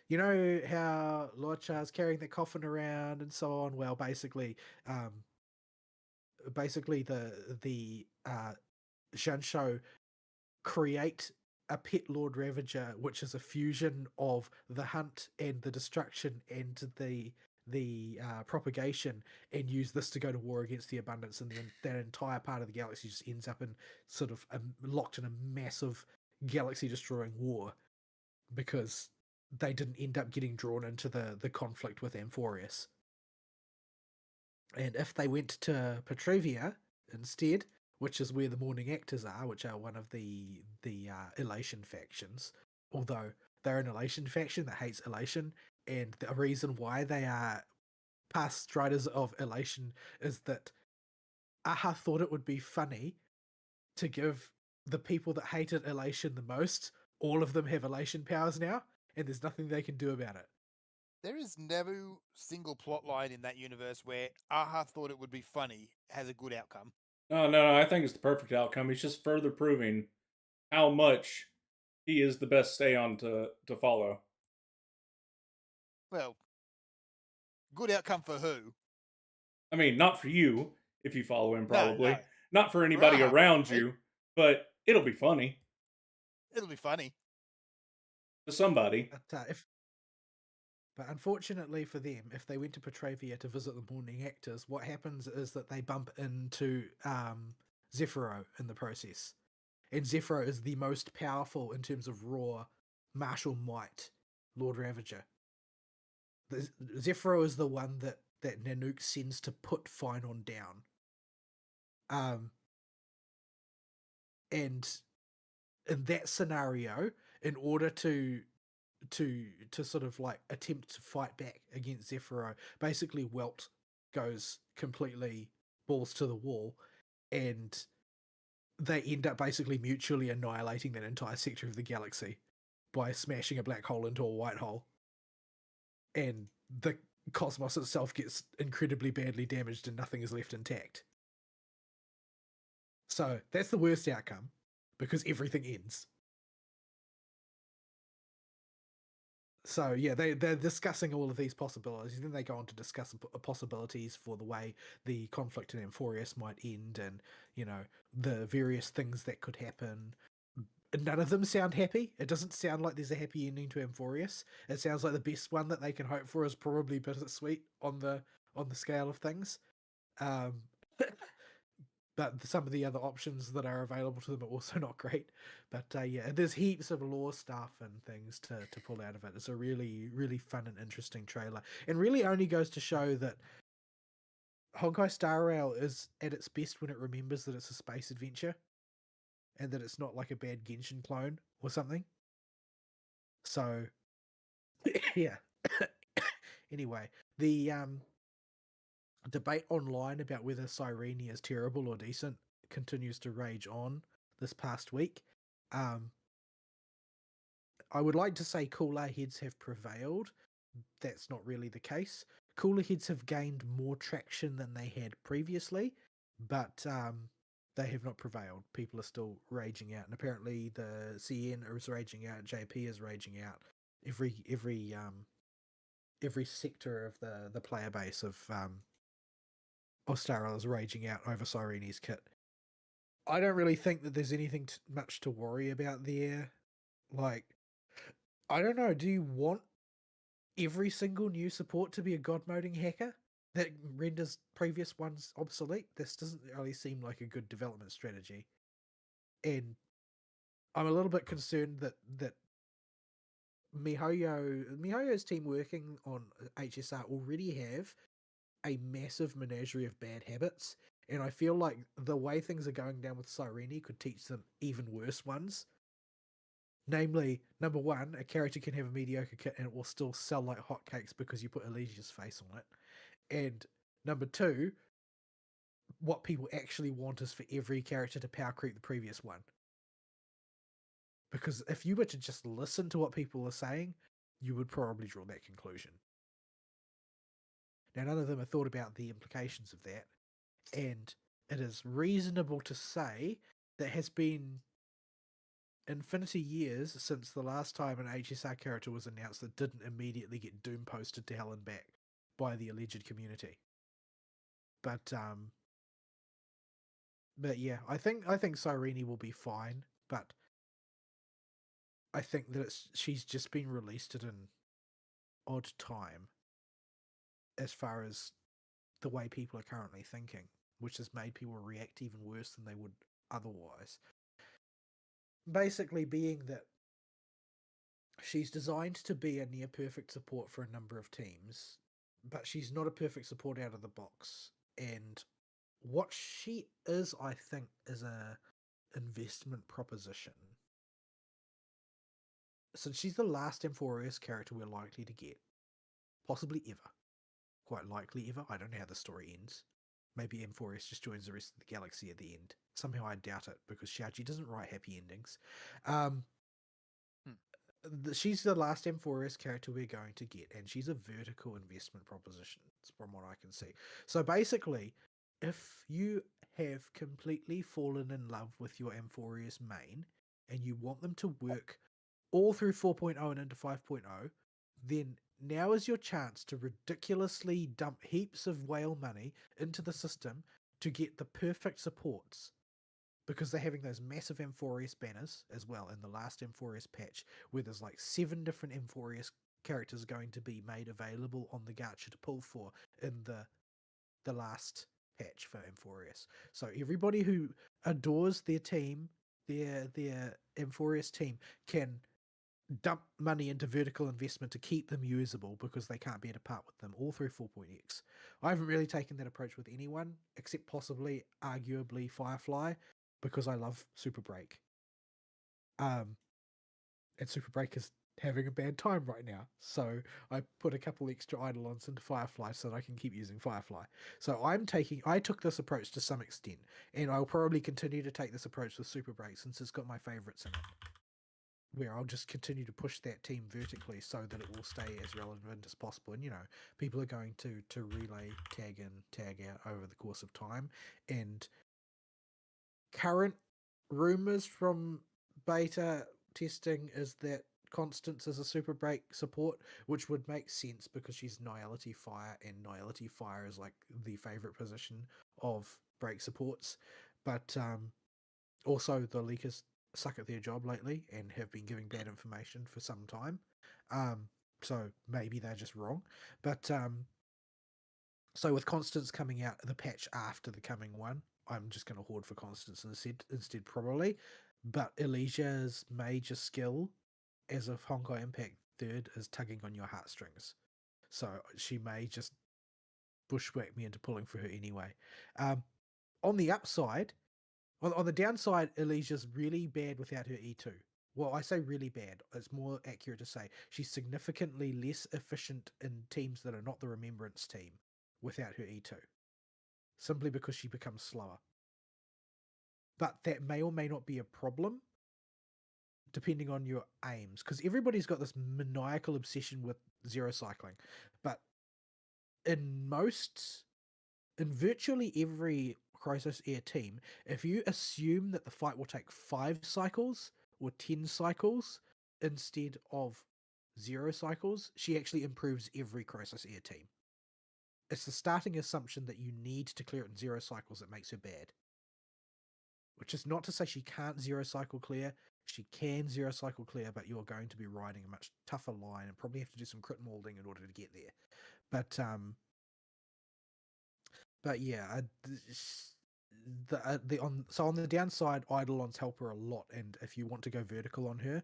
you know how Lord Char's carrying the coffin around and so on? Well, basically the Shansho create a pet Lord Ravager, which is a fusion of the hunt and the destruction and the propagation, and use this to go to war against the abundance, and then that entire part of the galaxy just ends up in sort of locked in a massive galaxy destroying war because they didn't end up getting drawn into the conflict with Amphorius. And if they went to Petrivia instead, which is where the Morning Actors are, which are one of the Elation factions, although they're an Elation faction that hates Elation, and the reason why they are past striders of Elation is that Aha thought it would be funny to give the people that hated elation the most, all of them have elation powers now, and there's nothing they can do about it.
There is no single plot line in that universe where Aha thought it would be funny has a good outcome.
No, I think it's the perfect outcome. He's just further proving how much he is the best stay on to follow.
Well, good outcome for who?
I mean, not for you if you follow him,
No,
probably.
no.
Not for
For
anybody
Aha,
around
probably.
you, but it'll be funny
It'll be funny.
to somebody.
But unfortunately for them, if they went to Petravia to visit the morning actors, what happens is that they bump into Zephyro in the process. And Zephyro is the most powerful in terms of raw martial might Lord Ravager. Zephyro is the one that Nanook sends to put Phynon down. And in that scenario, in order to sort of like attempt to fight back against Zephyro, basically Welt goes completely balls to the wall, and they end up basically mutually annihilating that entire sector of the galaxy by smashing a black hole into a white hole. And the cosmos itself gets incredibly badly damaged and nothing is left intact. So that's the worst outcome, because everything ends. So yeah, they're discussing all of these possibilities. Then they go on to discuss possibilities for the way the conflict in Amphorius might end, and the various things that could happen. None of them sound happy. It doesn't sound like there's a happy ending to Amphorius. It sounds like the best one that they can hope for is probably bittersweet on the scale of things. But some of the other options that are available to them are also not great. But yeah, there's heaps of lore stuff and things to pull out of it. It's a really, really fun and interesting trailer. And really only goes to show that Honkai Star Rail is at its best when it remembers that it's a space adventure and that it's not like a bad Genshin clone or something. So, yeah. Anyway, the debate online about whether Cyrene is terrible or decent continues to rage on this past week. I would like to say cooler heads have prevailed. That's not really the case. Cooler heads have gained more traction than they had previously, but they have not prevailed. People are still raging out, and apparently the CN is raging out, JP is raging out. Every sector of the player base of Star is raging out over Cyrene's kit. I don't really think that there's anything much to worry about there. Like, I don't know, do you want every single new support to be a god moding hacker that renders previous ones obsolete? This doesn't really seem like a good development strategy. And I'm a little bit concerned that MiHoYo's team working on HSR already have a massive menagerie of bad habits, and I feel like the way things are going down with Cyrene could teach them even worse ones. Namely, number one, a character can have a mediocre kit and it will still sell like hotcakes because you put Alesia's face on it. And number two, what people actually want is for every character to power creep the previous one. Because if you were to just listen to what people are saying, you would probably draw that conclusion. Now, none of them have thought about the implications of that, and it is reasonable to say that has been infinity years since the last time an HSR character was announced that didn't immediately get doom posted to hell and back by the alleged community. But yeah, I think Cyrene will be fine, but I think that she's just been released at an odd time as far as the way people are currently thinking, which has made people react even worse than they would otherwise. Basically being that she's designed to be a near perfect support for a number of teams, but she's not a perfect support out of the box. And what she is, I think, is a investment proposition. Since she's the last M4S character we're likely to get, possibly ever, quite likely ever. I don't know how the story ends. Maybe M4S just joins the rest of the galaxy at the end. Somehow I doubt it because Xiaoji doesn't write happy endings. She's the last M4S character we're going to get, and she's a vertical investment proposition, from what I can see. So basically, if you have completely fallen in love with your M4S main and you want them to work all through 4.0 and into 5.0, then now is your chance to ridiculously dump heaps of whale money into the system to get the perfect supports. Because they're having those massive M4S banners as well in the last M4S patch, where there's like 7 different M4S characters going to be made available on the gacha to pull for in the last patch for M4S. So everybody who adores their team, their M4S team, can dump money into vertical investment to keep them usable because they can't bear to part with them all through 4.x. I haven't really taken that approach with anyone except possibly, arguably, Firefly, because I love Super Break. And Super Break is having a bad time right now, so I put a couple extra Eidolons into Firefly so that I can keep using Firefly. So I took this approach to some extent, and I'll probably continue to take this approach with Super Break since it's got my favourites in it, where I'll just continue to push that team vertically so that it will stay as relevant as possible. And, people are going to relay, tag in, tag out over the course of time. And current rumors from beta testing is that Constance is a Super Break support, which would make sense because she's Nihility Fire, and Nihility Fire is like the favorite position of break supports. But also the leakers suck at their job lately and have been giving bad information for some time. So maybe they're just wrong. But so with Constance coming out, the patch after the coming one, I'm just going to hoard for Constance instead probably. But Elysia's major skill as a Honkai Impact third is tugging on your heartstrings. So she may just bushwhack me into pulling for her anyway. On the upside, on the downside, Elysia's really bad without her E2. Well, I say really bad. It's more accurate to say she's significantly less efficient in teams that are not the Remembrance team without her E2. Simply because she becomes slower. But that may or may not be a problem, depending on your aims. Because everybody's got this maniacal obsession with zero cycling. But in virtually every Crisis Air team, if you assume that the fight will take 5 cycles or 10 cycles instead of 0 cycles, she actually improves every Crisis Air team. It's the starting assumption that you need to clear it in 0 cycles that makes her bad. Which is not to say she can't 0 cycle clear. She can 0 cycle clear, but you're going to be riding a much tougher line and probably have to do some crit molding in order to get there. But yeah, on the downside, Eidolons help her a lot, and if you want to go vertical on her,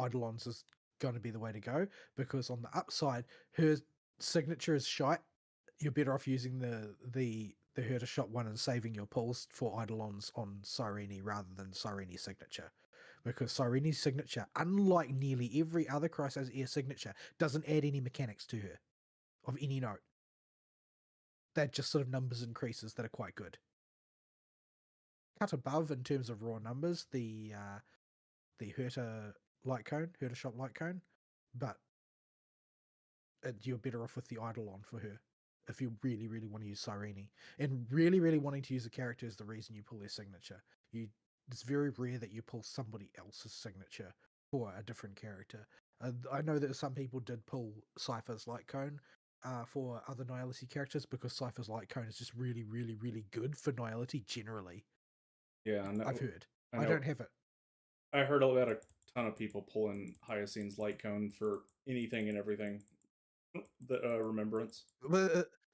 Eidolons is going to be the way to go, because on the upside, her signature is shite. You're better off using the Herder Shot one and saving your pulls for Eidolons on Cyrene rather than Cyrene's signature. Because Cyrene's signature, unlike nearly every other Crisis Air signature, doesn't add any mechanics to her of any note. They're just sort of numbers increases that are quite good. Cut above in terms of raw numbers, the Herder Shot light cone, but you're better off with the Eidolon for her if you really, really want to use Cyrene. And really, really wanting to use a character is the reason you pull their signature. It's very rare that you pull somebody else's signature for a different character. I know that some people did pull Cypher's light cone for other Nihility characters because Cypher's light cone is just really, really, really good for Nihility generally.
Yeah,
I've heard.
I
don't have it.
I heard about a ton of people pulling Hyocine's light cone for anything and everything. The Remembrance.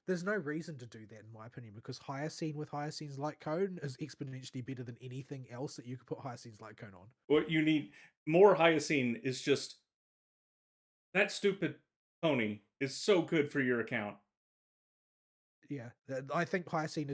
There's no reason to do that, in my opinion, because Hyocine with Hyocine's light cone is exponentially better than anything else that you could put Hyocine's light cone on.
What you need more Hyocine is just that stupid pony is so good for your account.
Yeah, I think Hyocine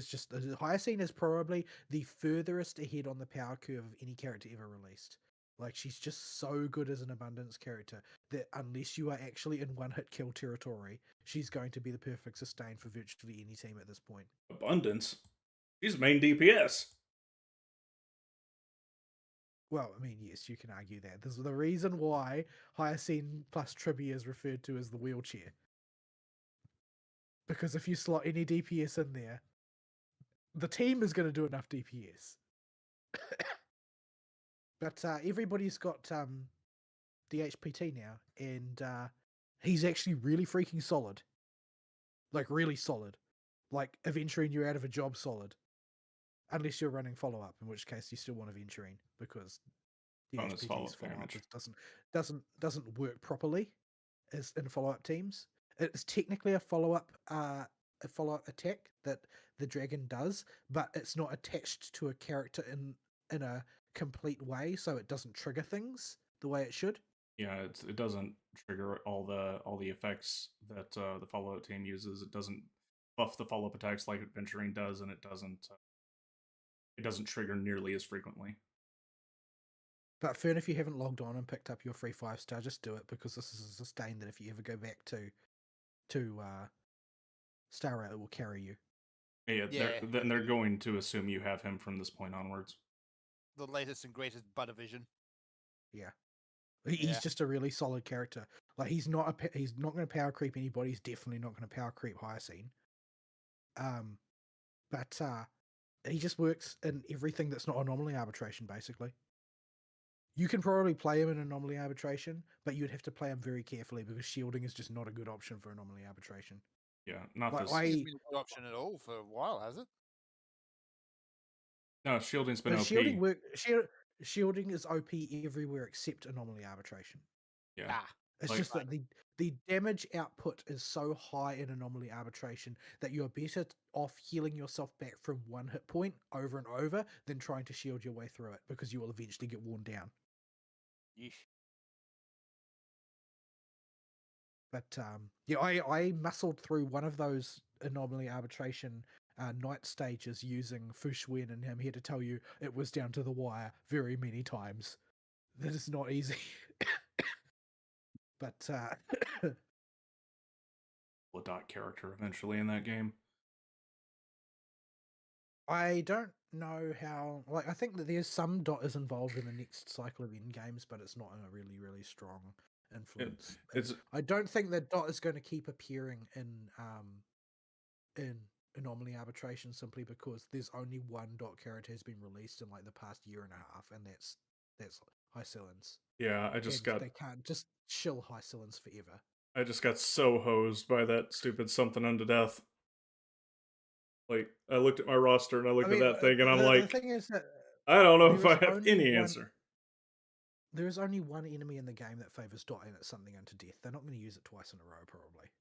is probably the furthest ahead on the power curve of any character ever released. Like, she's just so good as an abundance character that unless you are actually in one-hit kill territory, she's going to be the perfect sustain for virtually any team at this point.
Abundance? She's main DPS.
Well, I mean, yes, you can argue that. There's the reason why Hyacinth plus Tribby is referred to as the wheelchair. Because if you slot any DPS in there, the team is going to do enough DPS. But everybody's got DHPT now, and he's actually really freaking solid. Like, really solid. Like, Aventurine, you're out of a job solid. Unless you're running follow-up, in which case you still want Aventurine, because
Bonus
DHPT's
follow-up damage.
doesn't work properly as in follow-up teams. It's technically a follow-up attack that the dragon does, but it's not attached to a character in a complete way, so it doesn't trigger things the way it should.
Yeah, it doesn't trigger all the effects that the follow-up team uses. It doesn't buff the follow-up attacks like Adventuring does, and it doesn't trigger nearly as frequently.
But Fern, if you haven't logged on and picked up your free 5-star, just do it, because this is a sustain that if you ever go back to Star Rail, it will carry you.
Yeah, they're going to assume you have him from this point onwards.
The latest and greatest Buttervision.
Yeah. He's just a really solid character. Like, he's not going to power creep anybody. He's definitely not going to power creep Hyacinth. But he just works in everything that's not anomaly arbitration, basically. You can probably play him in anomaly arbitration, but you'd have to play him very carefully because shielding is just not a good option for anomaly arbitration.
Yeah, not
Like,
this.
It's been a good option at all for a while, has it?
No, shielding's been
But
OP.
shielding is OP everywhere except anomaly arbitration.
Yeah.
It's
Like-
just that the damage output is so high in anomaly arbitration that you're better off healing yourself back from one hit point over and over than trying to shield your way through it, because you will eventually get worn down.
Yeesh.
But yeah, I muscled through one of those anomaly arbitration night stages using Foh-sooph, and I'm here to tell you it was down to the wire very many times. That is not easy. But
a dot character eventually in that game.
I don't know how. Like, I think that there's some Dot is involved in the next cycle of end games, but it's not a really, really strong influence. I don't think that Dot is going to keep appearing in anomaly arbitration, simply because there's only one Dot character has been released in like the past year and a half, and that's Hyacinth.
Yeah,
They can't just chill Hyacinth forever.
I just got so hosed by that stupid something unto death. Like, I looked at my roster and I looked at that thing and I'm like,
the thing is that
I don't know if I have any answer.
There is only one enemy in the game that favors Dot, and it's something unto death. They're not going to use it twice in a row, probably.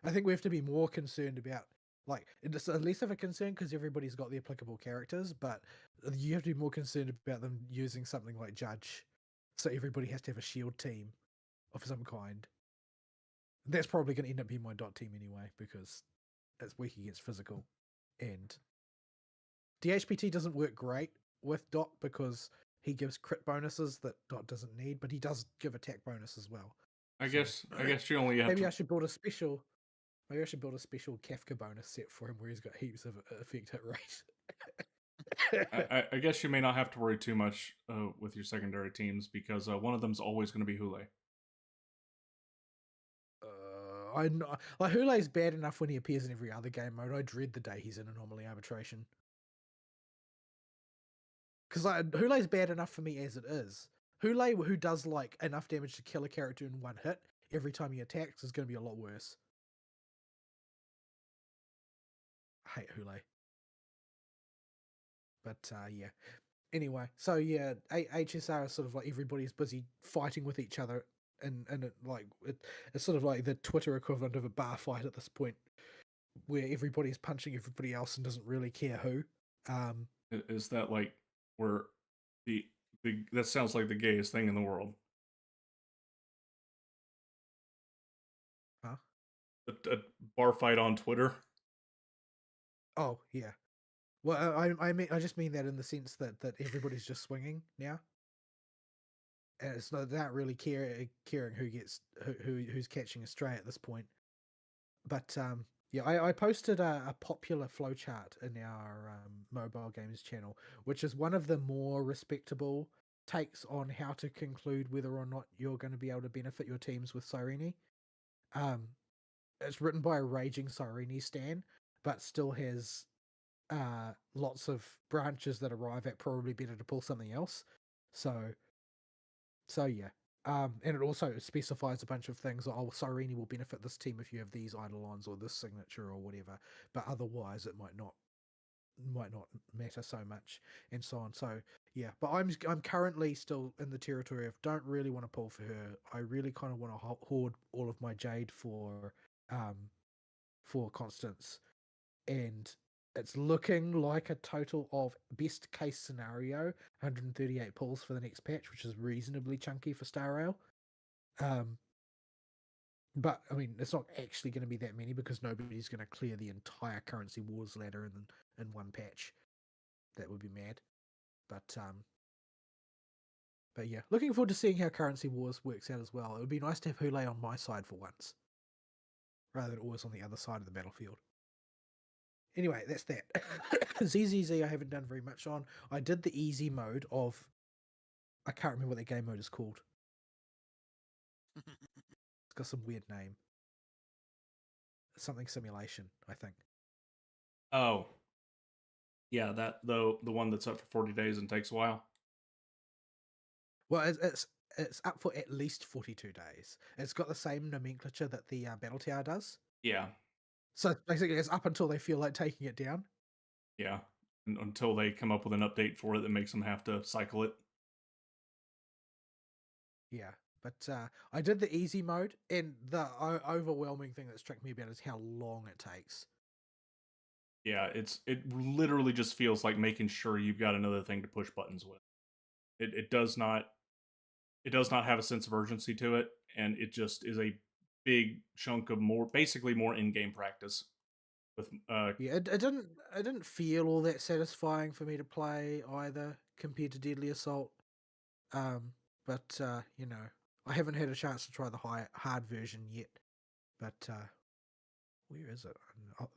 I think we have to be more concerned about, like, it's less of a concern because everybody's got the applicable characters, but you have to be more concerned about them using something like Judge, so everybody has to have a shield team of some kind. That's probably going to end up being my Dot team anyway, because it's weak against physical, and DHPT doesn't work great with Dot because he gives crit bonuses that Dot doesn't need, but he does give attack bonus as well.
I guess you only have
maybe I should build a special Kafka bonus set for him where he's got heaps of effect hit rate.
I guess you may not have to worry too much with your secondary teams, because one of them's always going to be Hule.
I know, like, Hule's bad enough when he appears in every other game mode. I dread the day he's in anomaly arbitration. Because like, Hule's bad enough for me as it is. Hule, who does like enough damage to kill a character in one hit every time he attacks, is going to be a lot worse. I hate Hule. But yeah. Anyway, so yeah, HSR is sort of like everybody's busy fighting with each other, and it's sort of like the Twitter equivalent of a bar fight at this point, where everybody's punching everybody else and doesn't really care who.
Is that like where that sounds like the gayest thing in the world?
Huh?
A bar fight on Twitter?
Oh yeah. Well, I just mean that in the sense that everybody's just swinging now. and it's not really caring who's catching a stray at this point. But yeah, I posted a popular flowchart in our mobile games channel, which is one of the more respectable takes on how to conclude whether or not you're going to be able to benefit your teams with Sireni. It's written by a raging Sireni stan, but still has lots of branches that arrive at probably better to pull something else. So yeah. And it also specifies a bunch of things. Oh, Sireni will benefit this team if you have these eidolons or this signature or whatever, but otherwise it might not matter so much, and so on. So yeah, but I'm currently still in the territory of don't really want to pull for her. I really kind of want to hoard all of my jade for Constance, and it's looking like a total of best case scenario 138 pulls for the next patch, which is reasonably chunky for Star Rail. But I mean, it's not actually going to be that many because nobody's going to clear the entire Currency Wars ladder in one patch. That would be mad. But yeah, looking forward to seeing how Currency Wars works out as well. It would be nice to have Hule on my side for once, rather than always on the other side of the battlefield. Anyway, that's that. ZZZ I haven't done very much on. I did the easy mode of... I can't remember what that game mode is called. It's got some weird name. Something simulation, I think.
Oh. Yeah, that the one that's up for 40 days and takes a while.
Well, it's up for at least 42 days. It's got the same nomenclature that the Battle Tower does.
Yeah.
So basically it's up until they feel like taking it down.
Yeah. Until they come up with an update for it that makes them have to cycle it.
Yeah, but I did the easy mode, and the overwhelming thing that struck me about it is how long it takes.
Yeah, it literally just feels like making sure you've got another thing to push buttons with. It does not have a sense of urgency to it, and it just is a big chunk of basically more in-game practice. With
yeah, it didn't feel all that satisfying for me to play either compared to Deadly Assault. But you know, I haven't had a chance to try the hard version yet. But where is it?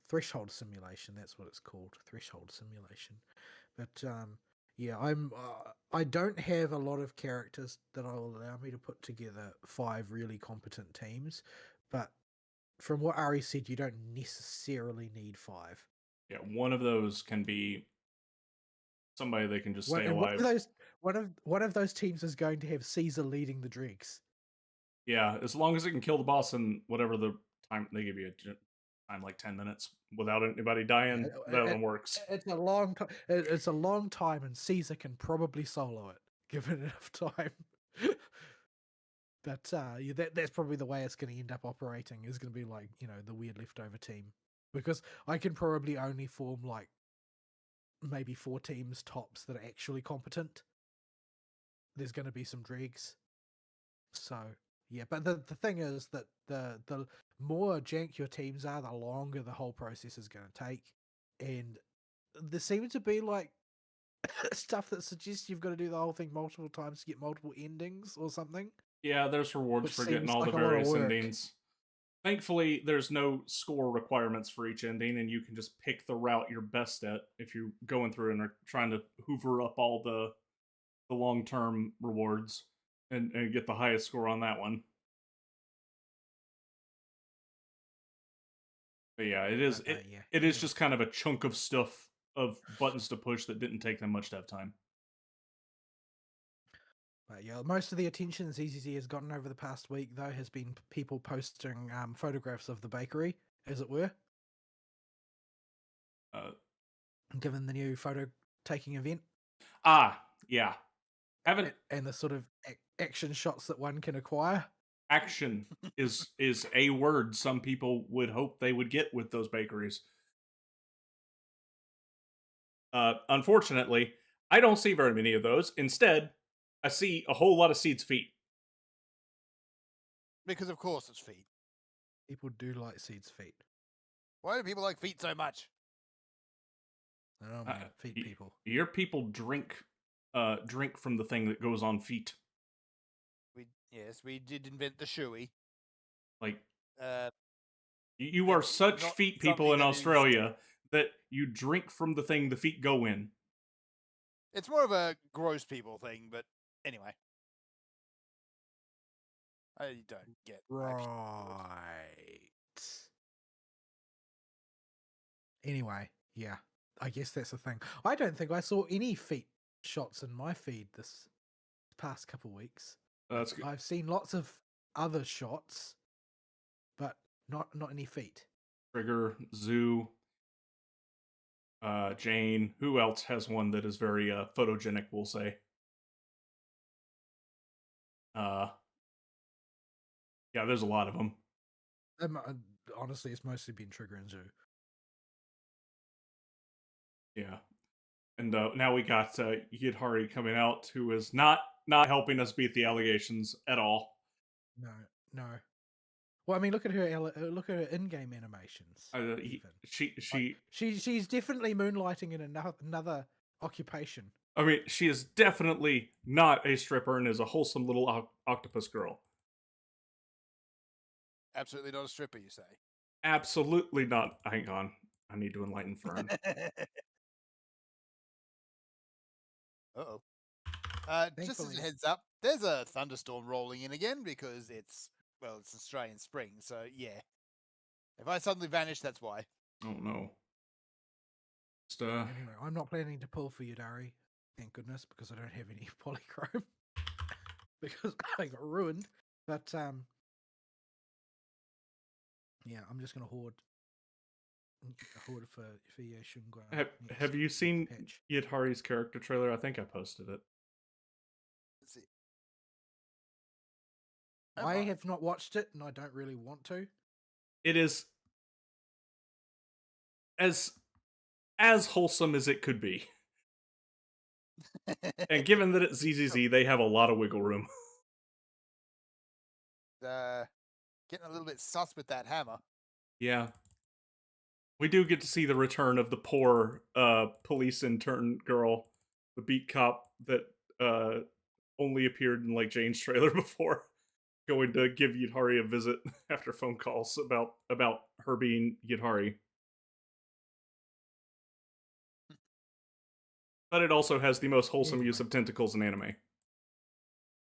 Threshold Simulation. That's what it's called. Threshold Simulation. But yeah, I don't have a lot of characters that will allow me to put together 5 really competent teams. But from what Ari said, you don't necessarily need 5.
yeah, one of those can be somebody that can just stay alive.
One of those teams is going to have Caesar leading the dregs.
Yeah, as long as it can kill the boss in whatever the time they give you, time like 10 minutes without anybody dying, that one works.
It's a long time. It's a long time, and Caesar can probably solo it given enough time. But yeah, that's probably the way it's going to end up operating. Is going to be like, you know, the weird leftover team, because I can probably only form like maybe 4 teams tops that are actually competent. There's going to be some dregs. So yeah, but the thing is that the more jank your teams are, the longer the whole process is going to take, and there seems to be like stuff that suggests you've got to do the whole thing multiple times to get multiple endings or something.
Yeah, there's rewards for getting all
like
the various endings. Thankfully, there's no score requirements for each ending, and you can just pick the route you're best at if you're going through and are trying to hoover up all the long-term rewards and get the highest score on that one. But yeah, it is just kind of a chunk of stuff of buttons to push that didn't take them much to have time.
But yeah, most of the attention ZZZ has gotten over the past week, though, has been people posting photographs of the bakery, as it were. Given the new photo taking event.
Yeah.
And the sort of action shots that one can acquire.
Action is a word some people would hope they would get with those bakeries. Unfortunately, I don't see very many of those. Instead, I see a whole lot of Seed's feet.
Because of course it's feet.
People do like Seed's feet.
Why do people like feet so much?
I don't know, man. Feet people.
Your people drink from the thing that goes on feet.
Yes, we did invent the shoey.
Like,
Uh,
you are such
not
feet people
something
in
that is.
Australia that you drink from the thing the feet go in.
It's more of a gross people thing, but anyway. I don't get
Right. Anyway, yeah. I guess that's the thing. I don't think I saw any feet shots in my feed this past couple weeks.
That's good.
I've seen lots of other shots, but not any feet.
Trigger, Zoo, Jane. Who else has one that is very photogenic? We'll say. Yeah, there's a lot of them.
Honestly, it's mostly been Trigger and Zoo.
Yeah, and now we got Yidhari coming out, who is not helping us beat the allegations at all.
No. Well, I mean, look at her in-game animations. She's definitely moonlighting in another occupation.
I mean, she is definitely not a stripper and is a wholesome little octopus girl.
Absolutely not a stripper, you say?
Absolutely not. Hang on, I need to enlighten Fern.
Uh-oh. Just as
Thankfully.
a heads up, there's a thunderstorm rolling in again because it's Australian spring, so yeah. If I suddenly vanish, that's why.
Oh no. Just,
Anyway, I'm not planning to pull for you, Dari. Thank goodness, because I don't have any polychrome. Because I got ruined. But yeah, I'm just gonna hoard for Yeshunga.
have you seen Yidhari's character trailer? I think I posted it.
Let's see.
I have not watched it, and I don't really want to.
It is as wholesome as it could be. And given that it's ZZZ, they have a lot of wiggle room.
Getting a little bit sus with that hammer.
Yeah. We do get to see the return of the poor police intern girl, the beat cop that only appeared in like Jane's trailer before, going to give Yidhari a visit after phone calls about her being Yidhari. But it also has the most wholesome use of tentacles in anime.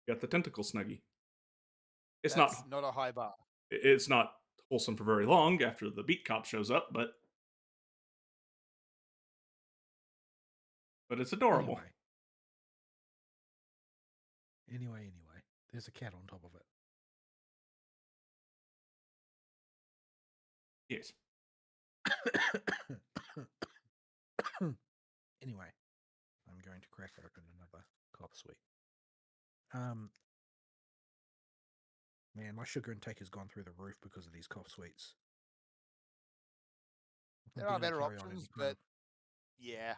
You got the tentacle snuggie.
That's not a high bar.
It's not wholesome for very long after the beat cop shows up, but it's adorable.
Anyway, there's a cat on top of it.
Yes.
Anyway, I'm going to crack open another cough sweet. Man, my sugar intake has gone through the roof because of these cough sweets.
There are better options, but yeah.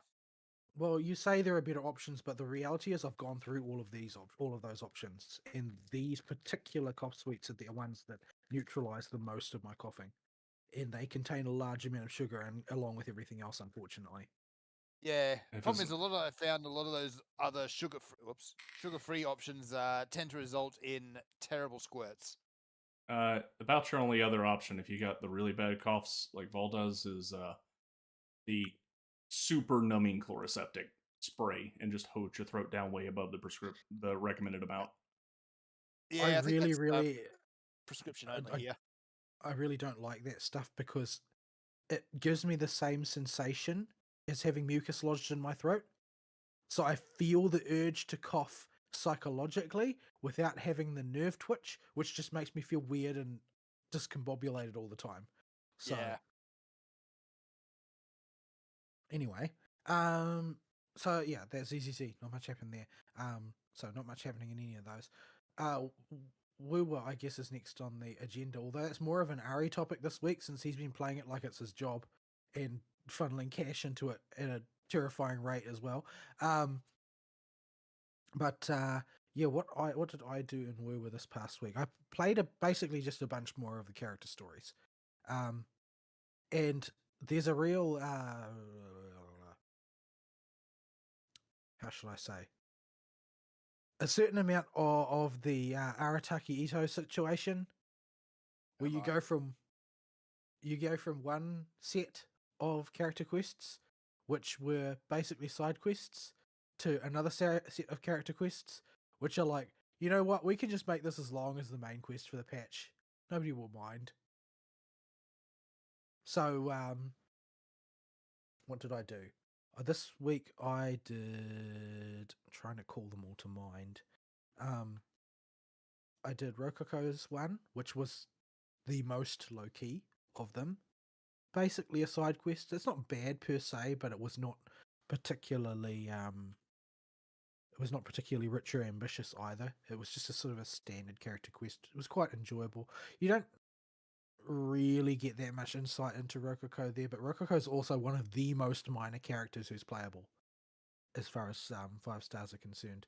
Well, you say there are better options, but the reality is I've gone through all of those options, and these particular cough sweets are the ones that neutralize the most of my coughing, and they contain a large amount of sugar, and along with everything else, unfortunately.
Yeah, problem is I found a lot of those other sugar-free options tend to result in terrible squirts.
About your only other option, if you got the really bad coughs like Vol does, is the super numbing chloroseptic spray, and just hose your throat down way above the recommended amount.
Yeah,
I really
prescription only. Yeah,
I really don't like that stuff because it gives me the same sensation as having mucus lodged in my throat. So I feel the urge to cough psychologically without having the nerve twitch, which just makes me feel weird and discombobulated all the time. So
yeah.
Anyway, so yeah, that's ZZZ. Not much happened there. So not much happening in any of those. Woowa, I guess, is next on the agenda, although it's more of an Ari topic this week since he's been playing it like it's his job and funneling cash into it at a terrifying rate as well. But yeah, what did I do in Woowa this past week? I played basically just a bunch more of the character stories. And there's a real how shall I say? a certain amount of the Arataki Ito situation, where you go from one set of character quests, which were basically side quests, to another set of character quests, which are like, you know what, we can just make this as long as the main quest for the patch. Nobody will mind. So, what did I do? This week I did... I'm trying to call them all to mind. I did Rokoko's one, which was the most low-key of them. Basically a side quest. It's not bad per se, but it was not particularly rich or ambitious either. It was just a sort of a standard character quest. It was quite enjoyable. You don't really get that much insight into Rokoko there, but Rokoko is also one of the most minor characters who's playable as far as 5 stars are concerned.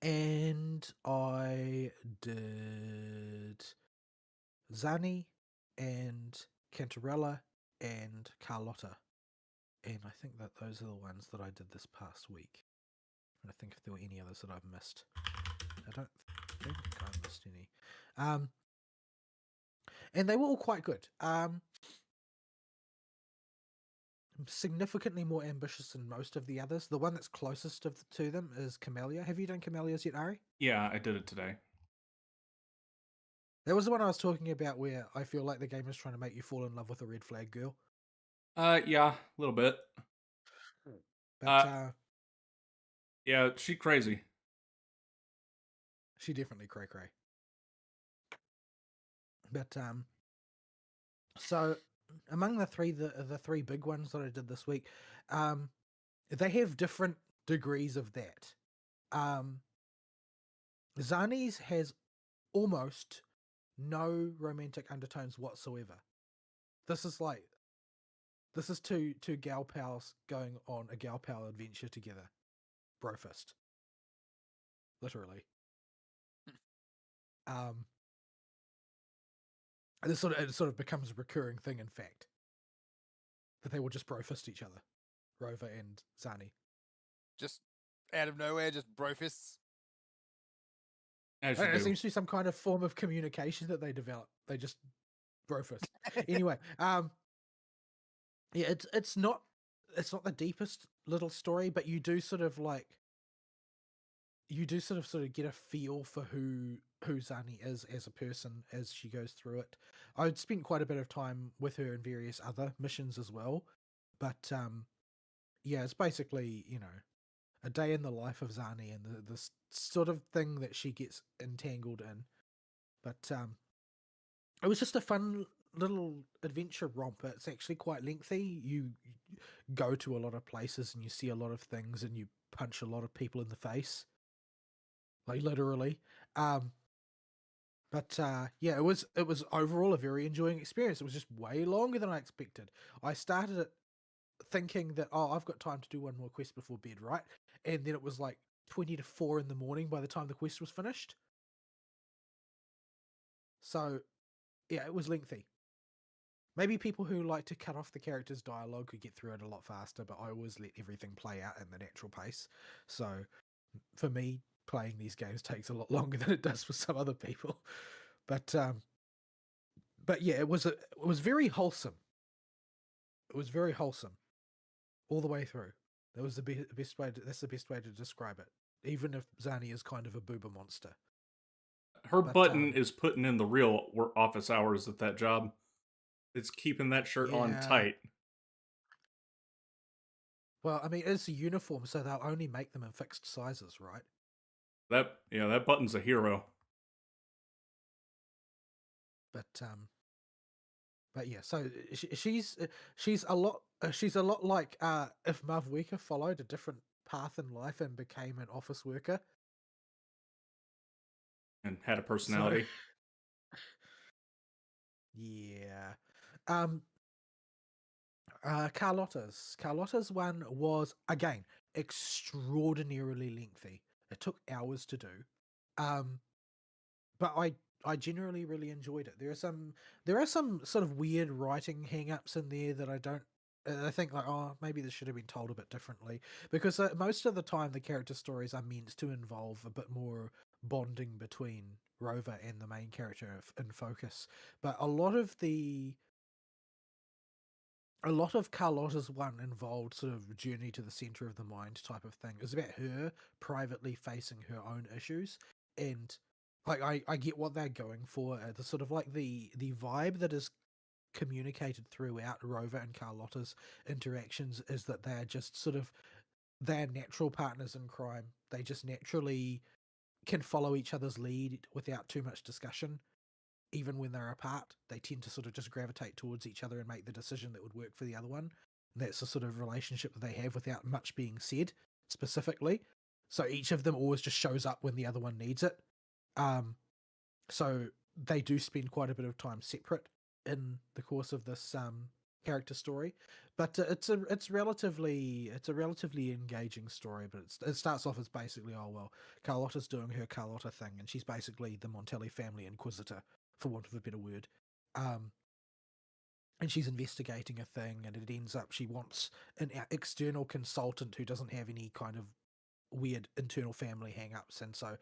And I did Zani and Cantarella and Carlotta. And I think that those are the ones that I did this past week. And I think if there were any others that I've missed. I don't think I missed any. And they were all quite good. Significantly more ambitious than most of the others. The one that's closest to them is Camellia. Have you done Camellia's yet, Ari?
Yeah, I did it today.
That was the one I was talking about where I feel like the game is trying to make you fall in love with a red flag girl.
Yeah, a little bit.
But
yeah, she crazy.
She definitely cray. But so among the three big ones that I did this week, they have different degrees of that. Zani's has almost no romantic undertones whatsoever. This is two gal pals going on a gal pal adventure together. Brofist. Literally. It sort of becomes a recurring thing, in fact, that they will just brofist each other, Rover and Zani.
Just out of nowhere, just brofists.
It seems to be some kind of form of communication that they develop. They just brofist. Anyway, yeah, it's not the deepest little story, but you do sort of get a feel for who Zani is as a person as she goes through it. I'd spent quite a bit of time with her in various other missions as well, but yeah, it's basically, a day in the life of Zani and the sort of thing that she gets entangled in. But it was just a fun little adventure romp. It's actually quite lengthy. You go to a lot of places and you see a lot of things and you punch a lot of people in the face. Like literally. But yeah, it was overall a very enjoying experience. It was just way longer than I expected. I started it thinking that, I've got time to do one more quest before bed, right? And then it was like 20 to 4 in the morning by the time the quest was finished. So yeah, it was lengthy. Maybe people who like to cut off the character's dialogue could get through it a lot faster, but I always let everything play out in the natural pace. So for me, playing these games takes a lot longer than it does for some other people. But yeah, it was very wholesome. It was very wholesome all the way through. That was that's the best way to describe it. Even if Zani is kind of a boober monster.
Her button is putting in the real office hours at that job. It's keeping that shirt on tight.
Well, I mean, it's a uniform, so they'll only make them in fixed sizes, right?
That button's a hero.
But yeah, so she's a lot like if Mavweka followed a different path in life and became an office worker
and had a personality.
So, yeah. Carlotta's one was, again, extraordinarily lengthy. It took hours to do. But I generally really enjoyed it. There are some sort of weird writing hang-ups in there that I don't I think like, oh, maybe this should have been told a bit differently, because most of the time the character stories are meant to involve a bit more bonding between Rover and the main character in focus. But a lot of Carlotta's one involved sort of journey to the center of the mind type of thing. It was about her privately facing her own issues, and like I get what they're going for. The sort of like the vibe that is communicated throughout Rover and Carlotta's interactions is that they're just sort of they're natural partners in crime. They just naturally can follow each other's lead without too much discussion. Even when they're apart, they tend to sort of just gravitate towards each other and make the decision that would work for the other one. And that's the sort of relationship that they have without much being said specifically. So each of them always just shows up when the other one needs it. So they do spend quite a bit of time separate in the course of this character story, but it's a relatively engaging story. But it starts off as basically, oh well, Carlotta's doing her Carlotta thing, and she's basically the Montelli family inquisitor, for want of a better word. And she's investigating a thing, and it ends up she wants an external consultant who doesn't have any kind of weird internal family hang-ups, and so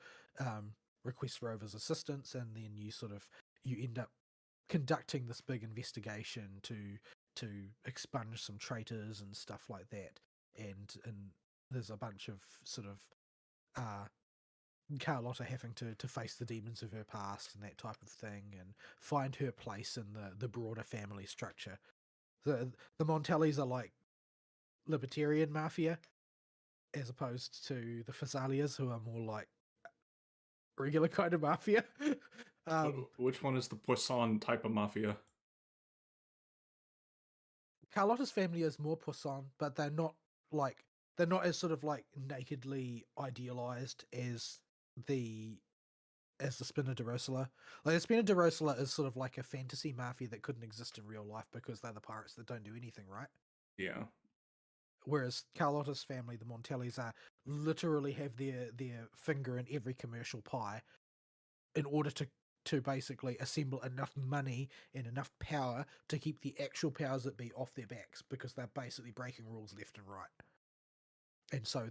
requests Rover's assistance, and then you end up conducting this big investigation to expunge some traitors and stuff like that, and there's a bunch of sort of Carlotta having to face the demons of her past and that type of thing, and find her place in the broader family structure. The Montellis are like libertarian mafia, as opposed to the Fasalias, who are more like regular kind of mafia.
Which one is the Poisson type of mafia?
Carlotta's family is more Poisson, but they're not as sort of like nakedly idealized as the Spina de Rosula. Like the Spina de Rosula is sort of like a fantasy mafia that couldn't exist in real life because they're the pirates that don't do anything, right?
Yeah.
Whereas Carlotta's family, the Montellis, are literally have their finger in every commercial pie in order to basically assemble enough money and enough power to keep the actual powers that be off their backs, because they're basically breaking rules left and right. And so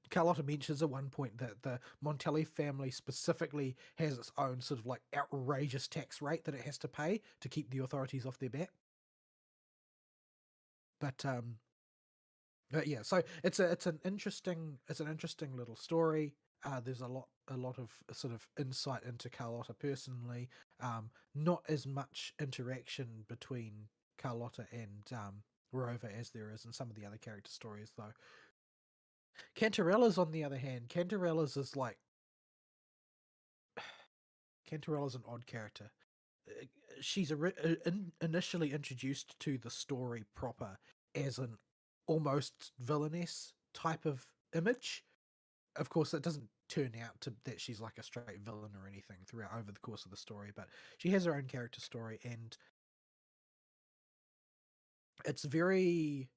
Carlotta mentions at one point that the Montelli family specifically has its own sort of like outrageous tax rate that it has to pay to keep the authorities off their back. But yeah, so it's an interesting little story. There's a lot of sort of insight into Carlotta personally. Not as much interaction between Carlotta and Rover as there is in some of the other character stories, though. Cantarella's, on the other hand, Cantarella's an odd character. She's initially introduced to the story proper as an almost villainess type of image. Of course, it doesn't turn out that she's like a straight villain or anything throughout over the course of the story, but she has her own character story, and it's very,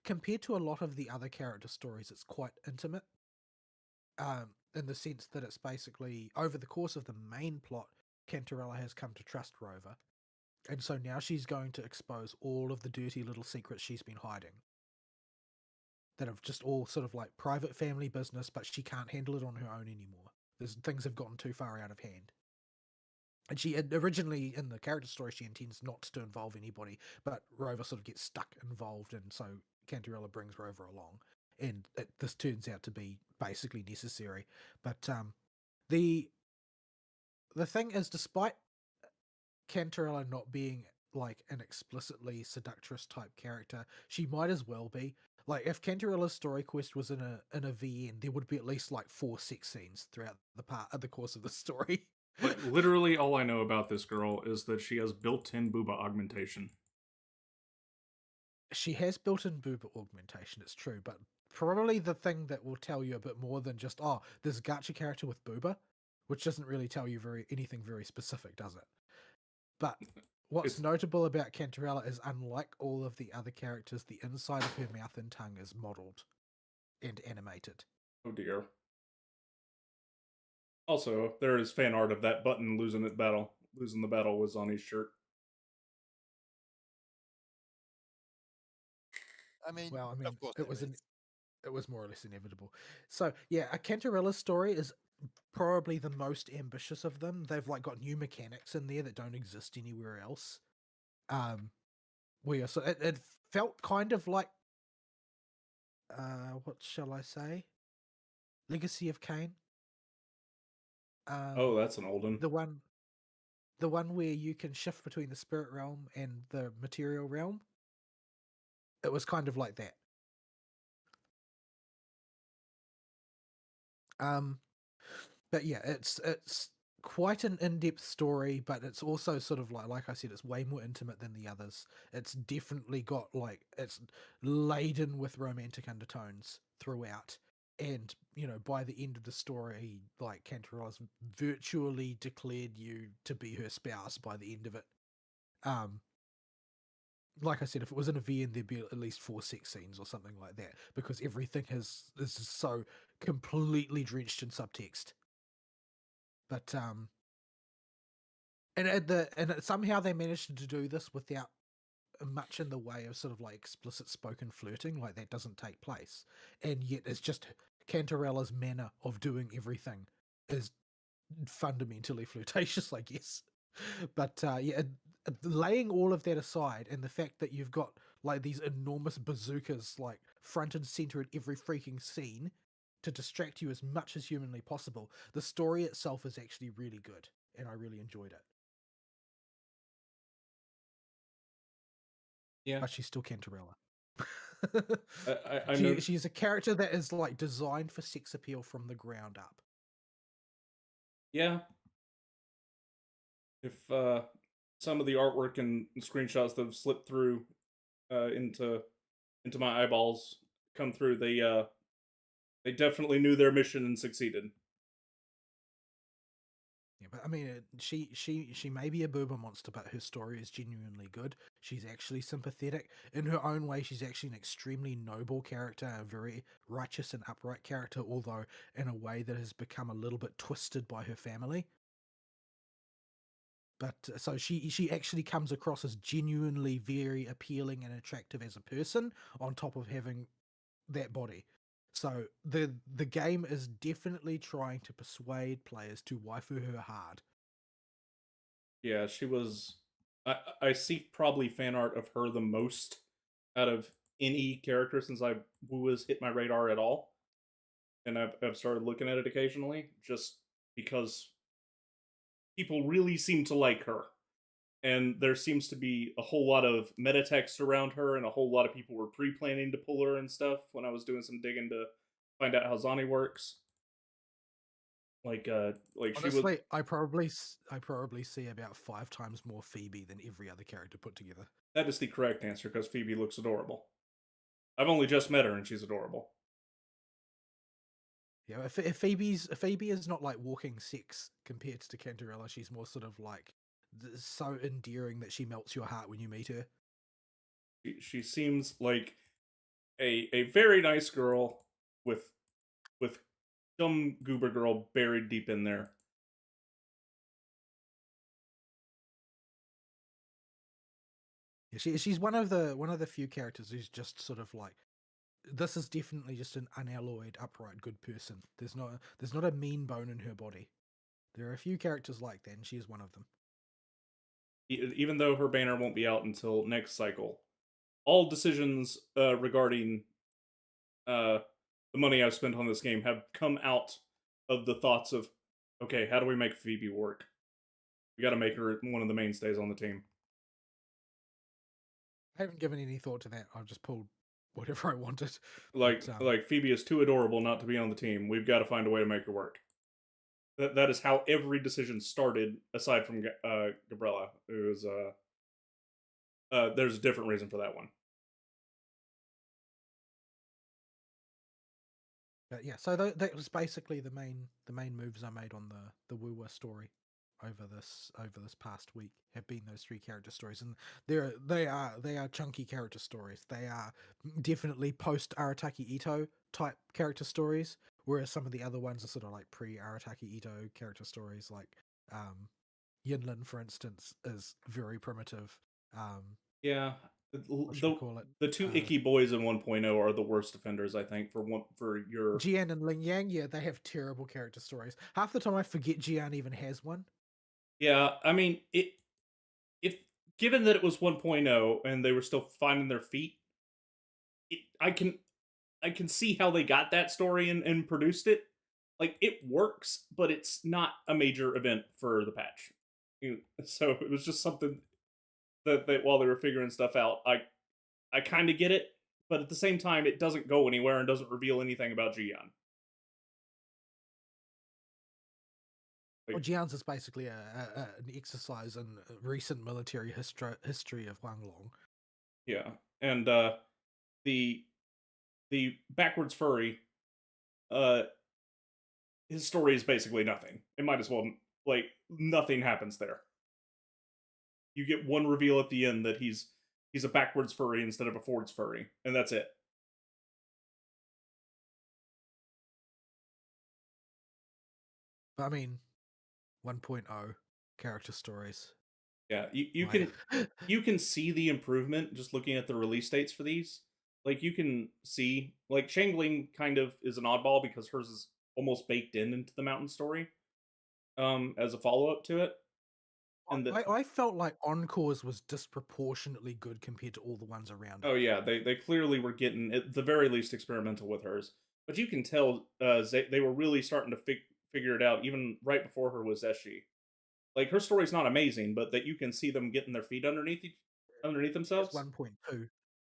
compared to a lot of the other character stories, it's quite intimate. In the sense that it's basically over the course of the main plot, Cantarella has come to trust Rover, and so now she's going to expose all of the dirty little secrets she's been hiding, that have just all sort of like private family business, but she can't handle it on her own anymore. Things have gotten too far out of hand. And she originally, in the character story, she intends not to involve anybody, but Rover sort of gets stuck involved, and so Cantarella brings Rover along, and this turns out to be basically necessary. But the thing is, despite Cantarella not being like an explicitly seductress type character, she might as well be. Like, if Cantarella's story quest was in a VN, there would be at least like 4 sex scenes throughout the course of the story.
Like, literally all I know about this girl is that she has built-in booba augmentation.
She has built-in booba augmentation, it's true, but probably the thing that will tell you a bit more than just, oh, there's a gacha character with booba, which doesn't really tell you anything very specific, does it? But what's notable about Cantarella is, unlike all of the other characters, the inside of her mouth and tongue is modelled and animated.
Oh dear. Also, there is fan art of that button losing the battle was on his shirt.
I mean,
Well, I mean,
of course
it
there
was
is.
it was more or less inevitable. So yeah, a Cantarella's story is probably the most ambitious of them. They've like got new mechanics in there that don't exist anywhere else. Where so it felt kind of like what shall I say? Legacy of Kain.
Oh, that's an old one.
The one where you can shift between the spirit realm and the material realm. It was kind of like that. But yeah, it's quite an in-depth story, but it's also sort of like I said, it's way more intimate than the others. It's definitely got like it's laden with romantic undertones throughout. And by the end of the story, like Cantarella's virtually declared you to be her spouse by the end of it. Like I said, if it was in a VN, there'd be at least 4 sex scenes or something like that, because everything is so completely drenched in subtext. But somehow they managed to do this without much in the way of sort of like explicit spoken flirting. Like that doesn't take place, and yet it's just Cantarella's manner of doing everything is fundamentally flirtatious, I guess. But laying all of that aside, and the fact that you've got like these enormous bazookas like front and center in every freaking scene to distract you as much as humanly possible, the story itself is actually really good, and I really enjoyed it.
Yeah,
But she's still Cantarella.
I know.
She's a character that is like designed for sex appeal from the ground up.
Yeah, if some of the artwork and screenshots that have slipped through into my eyeballs come through, they definitely knew their mission and succeeded.
Yeah, but I mean, she may be a boober monster, but her story is genuinely good. She's actually sympathetic in her own way. She's actually an extremely noble character, a very righteous and upright character, although in a way that has become a little bit twisted by her family. But so she actually comes across as genuinely very appealing and attractive as a person, on top of having that body. So the game is definitely trying to persuade players to waifu her hard.
Yeah, she was. I see probably fan art of her the most out of any character since Wu has hit my radar at all, and I've started looking at it occasionally just because people really seem to like her, and there seems to be a whole lot of meta text around her, and a whole lot of people were pre-planning to pull her and stuff. When I was doing some digging to find out how Zani works, like she was.
Honestly, I probably see about 5 times more Phoebe than every other character put together.
That is the correct answer because Phoebe looks adorable. I've only just met her and she's adorable.
Yeah, if Phoebe is not like walking sex compared to Cantarella, she's more sort of like so endearing that she melts your heart when you meet her.
She seems like a very nice girl with with some goober girl buried deep in there.
Yeah, she's one of the few characters who's just sort of like, this is definitely just an unalloyed, upright, good person. There's not a mean bone in her body. There are a few characters like that, and she is one of them.
Even though her banner won't be out until next cycle, all decisions regarding uh, the money I've spent on this game have come out of the thoughts of, okay, how do we make Phoebe work? We got to make her one of the mainstays on the team.
I haven't given any thought to that. I've just pulled whatever I wanted.
Like Phoebe is too adorable not to be on the team. We've got to find a way to make her work. That is how every decision started, aside from Gabriella. It was there's a different reason for that one.
But yeah, so that was basically the main moves I made on the Woowa story over this past week have been those 3 character stories, and they are chunky character stories. They are definitely post Arataki Ito type character stories, whereas some of the other ones are sort of like pre Arataki Ito character stories, like Yinlin, for instance, is very primitive.
Yeah,
what should we
The
call it?
the two icky boys in 1.0 are the worst offenders, I think, for your.
Jian and Ling Yang, yeah, they have terrible character stories. Half the time I forget Jian even has one.
Yeah, I mean, if given that it was 1.0 and they were still finding their feet, I can see how they got that story and produced it. Like it works, but it's not a major event for the patch. So it was just something that while they were figuring stuff out, I kind of get it, but at the same time, it doesn't go anywhere and doesn't reveal anything about Jian.
Well,
Like,
Jian's is basically an exercise in recent military history of Huanglong.
yeah, and the the backwards furry, uh, his story is basically nothing. It might as well like nothing happens there. You get one reveal at the end that he's a backwards furry instead of a forwards furry, and that's it.
But I mean, 1.0 character stories.
Yeah, you
Like,
can see the improvement just looking at the release dates for these. Like you can see like Shangling kind of is an oddball because hers is almost baked into the mountain story as a follow-up to it. And
I felt like Encore's was disproportionately good compared to all the ones around it.
oh yeah, they clearly were getting at the very least experimental with hers. But you can tell they were really starting to figure it out even right before her was Eshi. Like her story's not amazing, but that you can see them getting their feet underneath
It's
themselves.
1.2.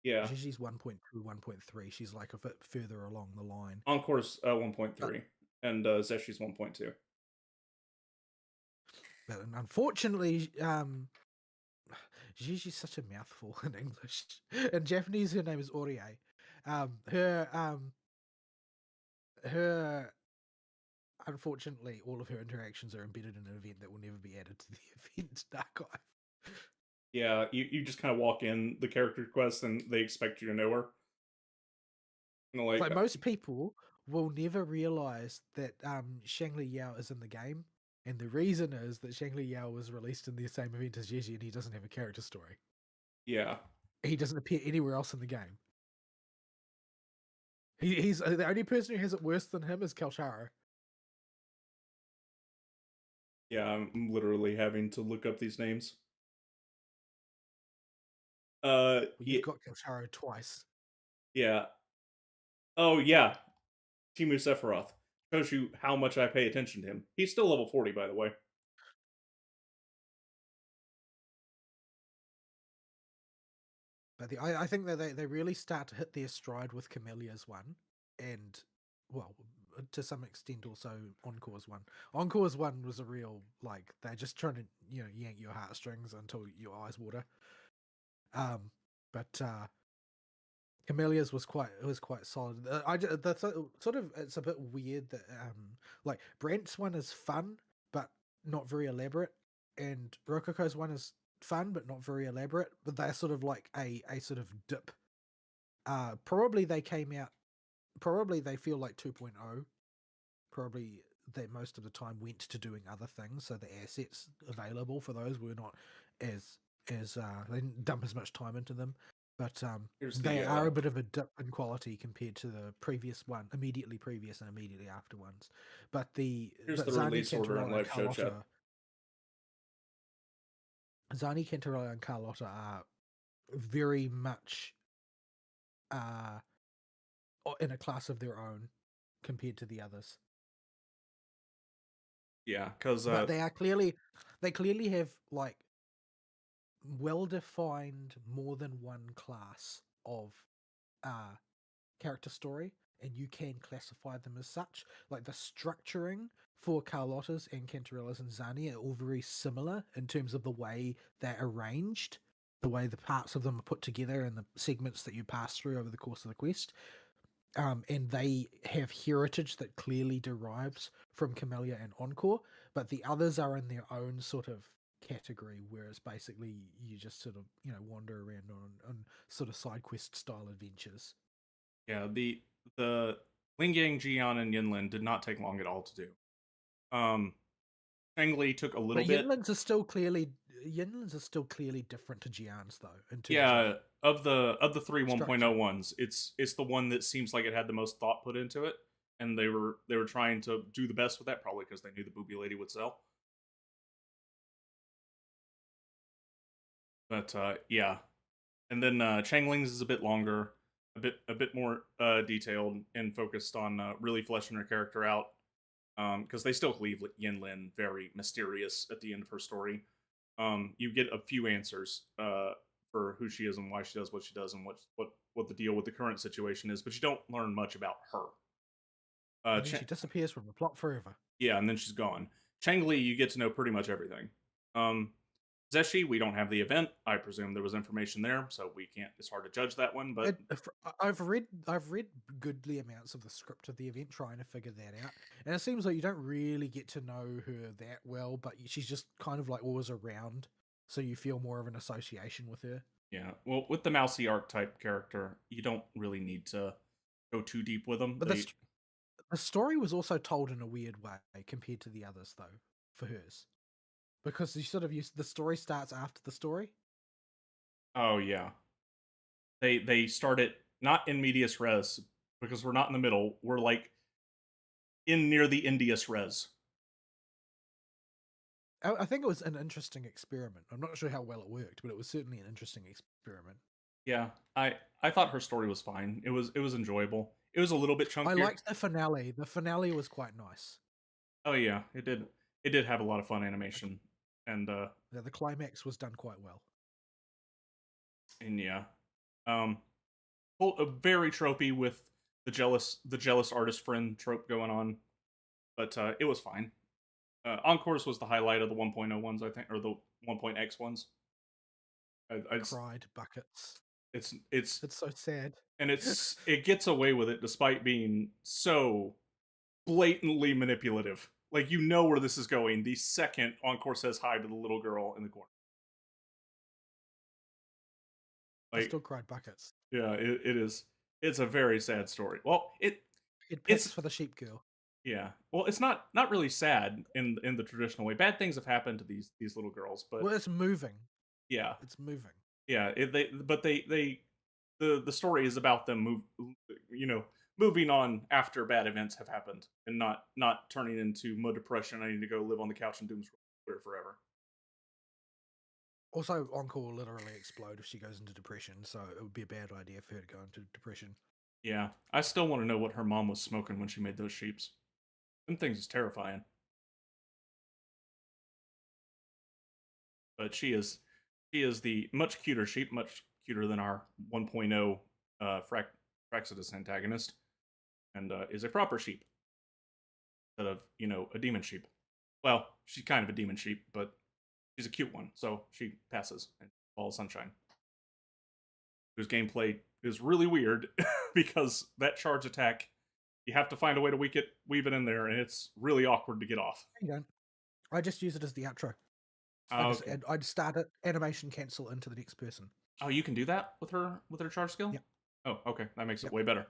Yeah,
Gigi's 1.2, 1.3. She's like a bit further along the line.
Encore's
But,
1.3 and Zeshi's 1.2.
but unfortunately, Gigi's such a mouthful in English. In Japanese, her name is Orie. Her unfortunately, all of her interactions are embedded in an event that will never be added to the event archive.
Yeah, you just kind of walk in the character quest and they expect you to know her.
Like most people will never realize that Shangli Yao is in the game, and the reason is that Shangli Yao was released in the same event as Gigi, and he doesn't have a character story.
yeah,
He doesn't appear anywhere else in the game. He's the only person who has it worse than him is Kalshara.
yeah. I'm literally having to look up these names.
Well,
Yeah,
you've got Kalshara twice.
yeah. Oh yeah, Timu Sephiroth shows you how much I pay attention to him. He's still level 40, by the way.
But I think that they really start to hit their stride with Camellia's one, and well, to some extent also Encore's one. Encore's one was a real like they're just trying to yank your heartstrings until your eyes water. But Camellia's was quite solid. That's sort of it's a bit weird that like Brent's one is fun but not very elaborate, and Rococo's one is fun but not very elaborate. But they're sort of like a sort of dip. Probably they came out. Probably they feel like 2.0. Probably they most of the time went to doing other things, so the assets available for those were not as they didn't dump as much time into them. But
Here's
they
the
are a bit of a dip in quality compared to the previous one, immediately previous and immediately after ones. But
here's the
Zani,
release order in
Cantarella, and
live show chat.
Zani, Cantarella, and Carlotta are very much in a class of their own compared to the others.
Yeah, because
But they clearly have like well-defined more than one class of character story, and you can classify them as such. Like the structuring for Carlotta's and Cantarella's and Zani are all very similar in terms of the way they're arranged, the way the parts of them are put together, and the segments that you pass through over the course of the quest. And they have heritage that clearly derives from Camellia and Encore, but the others are in their own sort of category, whereas basically you just sort of wander around on sort of side quest style adventures.
yeah, the Lingyang, Jian, and Yinlin did not take long at all to do. Um, Changli took a little
But
bit.
Yinlin's are still clearly different to Jian's though in terms
Yeah, of the three
structure.
1.0 ones, it's the one that seems like it had the most thought put into it, and they were trying to do the best with that, probably because they knew the booby lady would sell. But yeah, and then Changling's is a bit longer, a bit more detailed and focused on really fleshing her character out. Because they still leave Yinlin very mysterious at the end of her story. You get a few answers for who she is and why she does what she does and what the deal with the current situation is, but you don't learn much about her.
And then she disappears from the plot forever.
Yeah, and then she's gone. Changli, you get to know pretty much everything. Zeshi, we don't have the event. I presume there was information there, so we can't. It's hard to judge that one. But
I've read goodly amounts of the script of the event, trying to figure that out, and it seems like you don't really get to know her that well. But she's just kind of like always around, so you feel more of an association with her.
yeah, well, with the mousy archetype character, you don't really need to go too deep with them.
But the story was also told in a weird way compared to the others, though, for hers, because you sort of use the story starts after the story.
Oh yeah, they start it not in medias res because we're not in the middle. We're like in near the Indius res.
I think it was an interesting experiment. I'm not sure how well it worked, but it was certainly an interesting experiment.
Yeah, I thought her story was fine. It was enjoyable. It was a little bit chunkier.
I liked the finale. The finale was quite nice.
Oh yeah, it did have a lot of fun animation, and
the climax was done quite well.
And yeah, very tropey with the jealous artist friend trope going on, but it was fine. Encores was the highlight of the 1.0 ones, I think, or the 1.x ones.
I cried buckets.
It's
so sad,
and it gets away with it despite being so blatantly manipulative. Like, you know where this is going the second Encore says hi to the little girl in the corner.
I still cried buckets.
Yeah, it is. It's a very sad story. Well,
it's for the sheep girl.
Yeah. Well, it's not really sad in the traditional way. Bad things have happened to these little girls, but
it's moving.
Yeah,
it's moving.
Yeah, the story is about them moving on after bad events have happened, and not turning into mud depression. I need to go live on the couch and doom scroll forever.
Also, Encore will literally explode if she goes into depression, so it would be a bad idea for her to go into depression.
Yeah, I still want to know what her mom was smoking when she made those sheeps. Them things is terrifying. But she is the much cuter sheep, much cuter than our 1.0 Fraxidus antagonist, and is a proper sheep instead of a demon sheep. Well, she's kind of a demon sheep, but she's a cute one, so she passes and all sunshine. Whose gameplay is really weird because that charge attack, you have to find a way to weave it in there, and it's really awkward to get off.
You don't. I just use it as the outro. I'd start it, animation cancel into the next person.
Oh, you can do that with her charge skill?
Yeah.
Oh, okay. That makes it way better.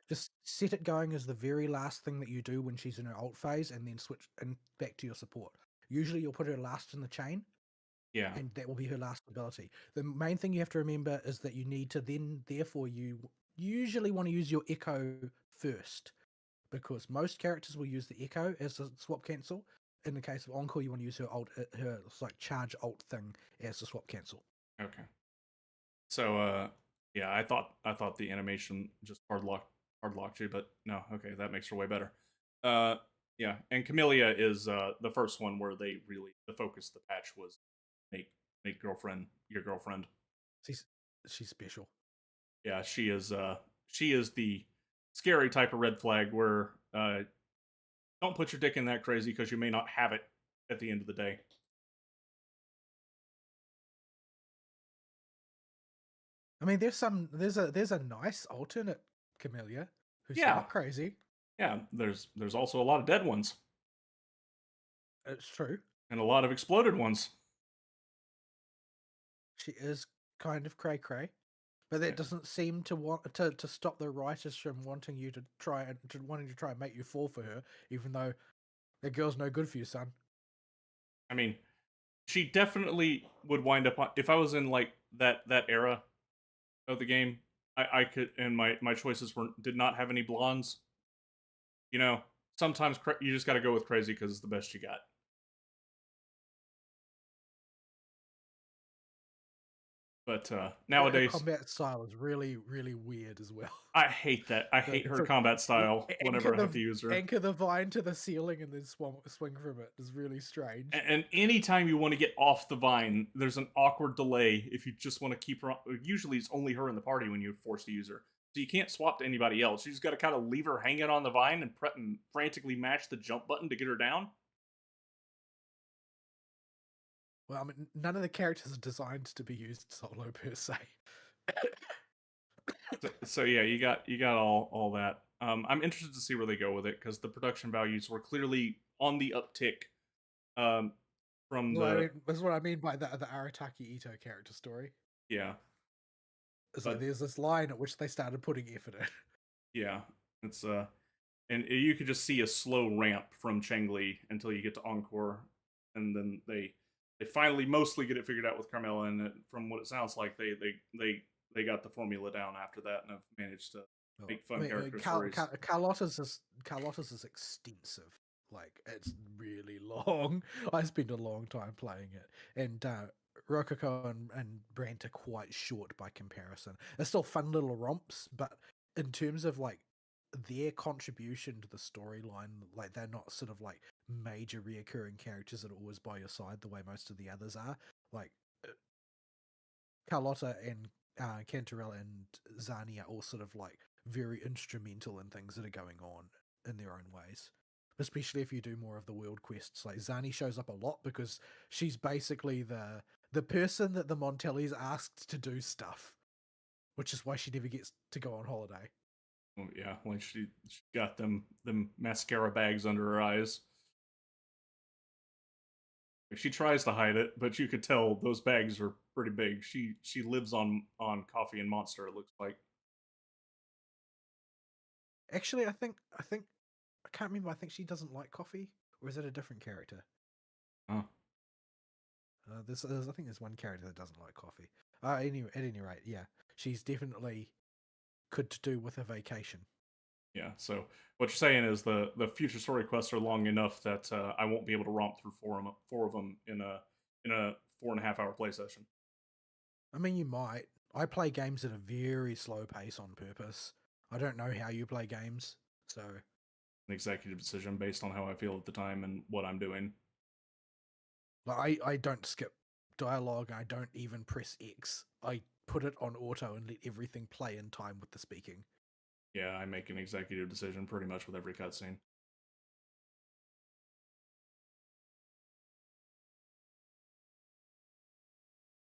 Just set it going as the very last thing that you do when she's in her ult phase, and then switch and back to your support. Usually you'll put her last in the chain.
Yeah.
And that will be her last ability. The main thing you have to remember is that you need to therefore you usually want to use your echo first, because most characters will use the echo as a swap cancel. In the case of Encore, you want to use her like charge ult thing as a swap cancel.
Okay. So yeah, I thought the animation just hard locked you, but no, okay, that makes her way better. Yeah, and Camellia is the first one where the focus of the patch was make girlfriend your girlfriend.
She's special.
Yeah, she is the scary type of red flag where don't put your dick in that crazy because you may not have it at the end of the day.
I mean, there's a nice alternate Camellia who's not crazy.
Yeah, there's also a lot of dead ones.
It's true.
And a lot of exploded ones.
She is kind of cray-cray, but that doesn't seem to want to stop the writers from wanting to try and make you fall for her, even though that girl's no good for you, son.
I mean, she definitely would wind up on, if I was in like that era of the game. I could, and my choices were did not have any blondes. You know, sometimes you just got to go with crazy because it's the best you got. But
Her
nowadays,
combat style is really, really weird as well.
I hate that. I hate her combat style whenever I have to use her.
Anchor the vine to the ceiling and then swing from it is really strange.
And anytime you want to get off the vine, there's an awkward delay if you just want to keep her on. Usually it's only her in the party when you're forced to use her. So you can't swap to anybody else. You just got to kind of leave her hanging on the vine and frantically mash the jump button to get her down.
Well, I mean, none of the characters are designed to be used solo per se.
So yeah, you got all that. I'm interested to see where they go with it because the production values were clearly on the uptick. From
That's what I mean by the Arataki Ito character story.
Yeah.
So there's this line at which they started putting effort in.
Yeah, it's and you could just see a slow ramp from Chengli until you get to Encore, and then they finally mostly get it figured out with Carmela, and from what it sounds like, they got the formula down after that and have managed to make fun character stories.
Carlotta's is extensive. Like, it's really long. I spent a long time playing it, and Rococo and Brant are quite short by comparison. They're still fun little romps, but in terms of like their contribution to the storyline, like they're not sort of like major reoccurring characters that are always by your side the way most of the others are. Like Carlotta and Cantarella and Zani are all sort of like very instrumental in things that are going on in their own ways. Especially if you do more of the world quests. Like Zani shows up a lot because she's basically the person that the Montellis asked to do stuff, which is why she never gets to go on holiday.
Oh, yeah, like she got them mascara bags under her eyes. She tries to hide it, but you could tell those bags are pretty big. She lives on coffee and Monster. It looks like.
Actually, I think I can't remember. I think she doesn't like coffee, or is it a different character?
Huh.
I think there's one character that doesn't like coffee. At any rate, yeah, she's definitely could do with a vacation.
Yeah. So what you're saying is the future story quests are long enough that I won't be able to romp through four of them in a 4.5 hour play session.
I mean, you might. I play games at a very slow pace on purpose. I don't know how you play games, so
an executive decision based on how I feel at the time and what I'm doing.
Like I don't skip dialogue. I don't even press X. I put it on auto and let everything play in time with the speaking.
Yeah, I make an executive decision pretty much with every cutscene.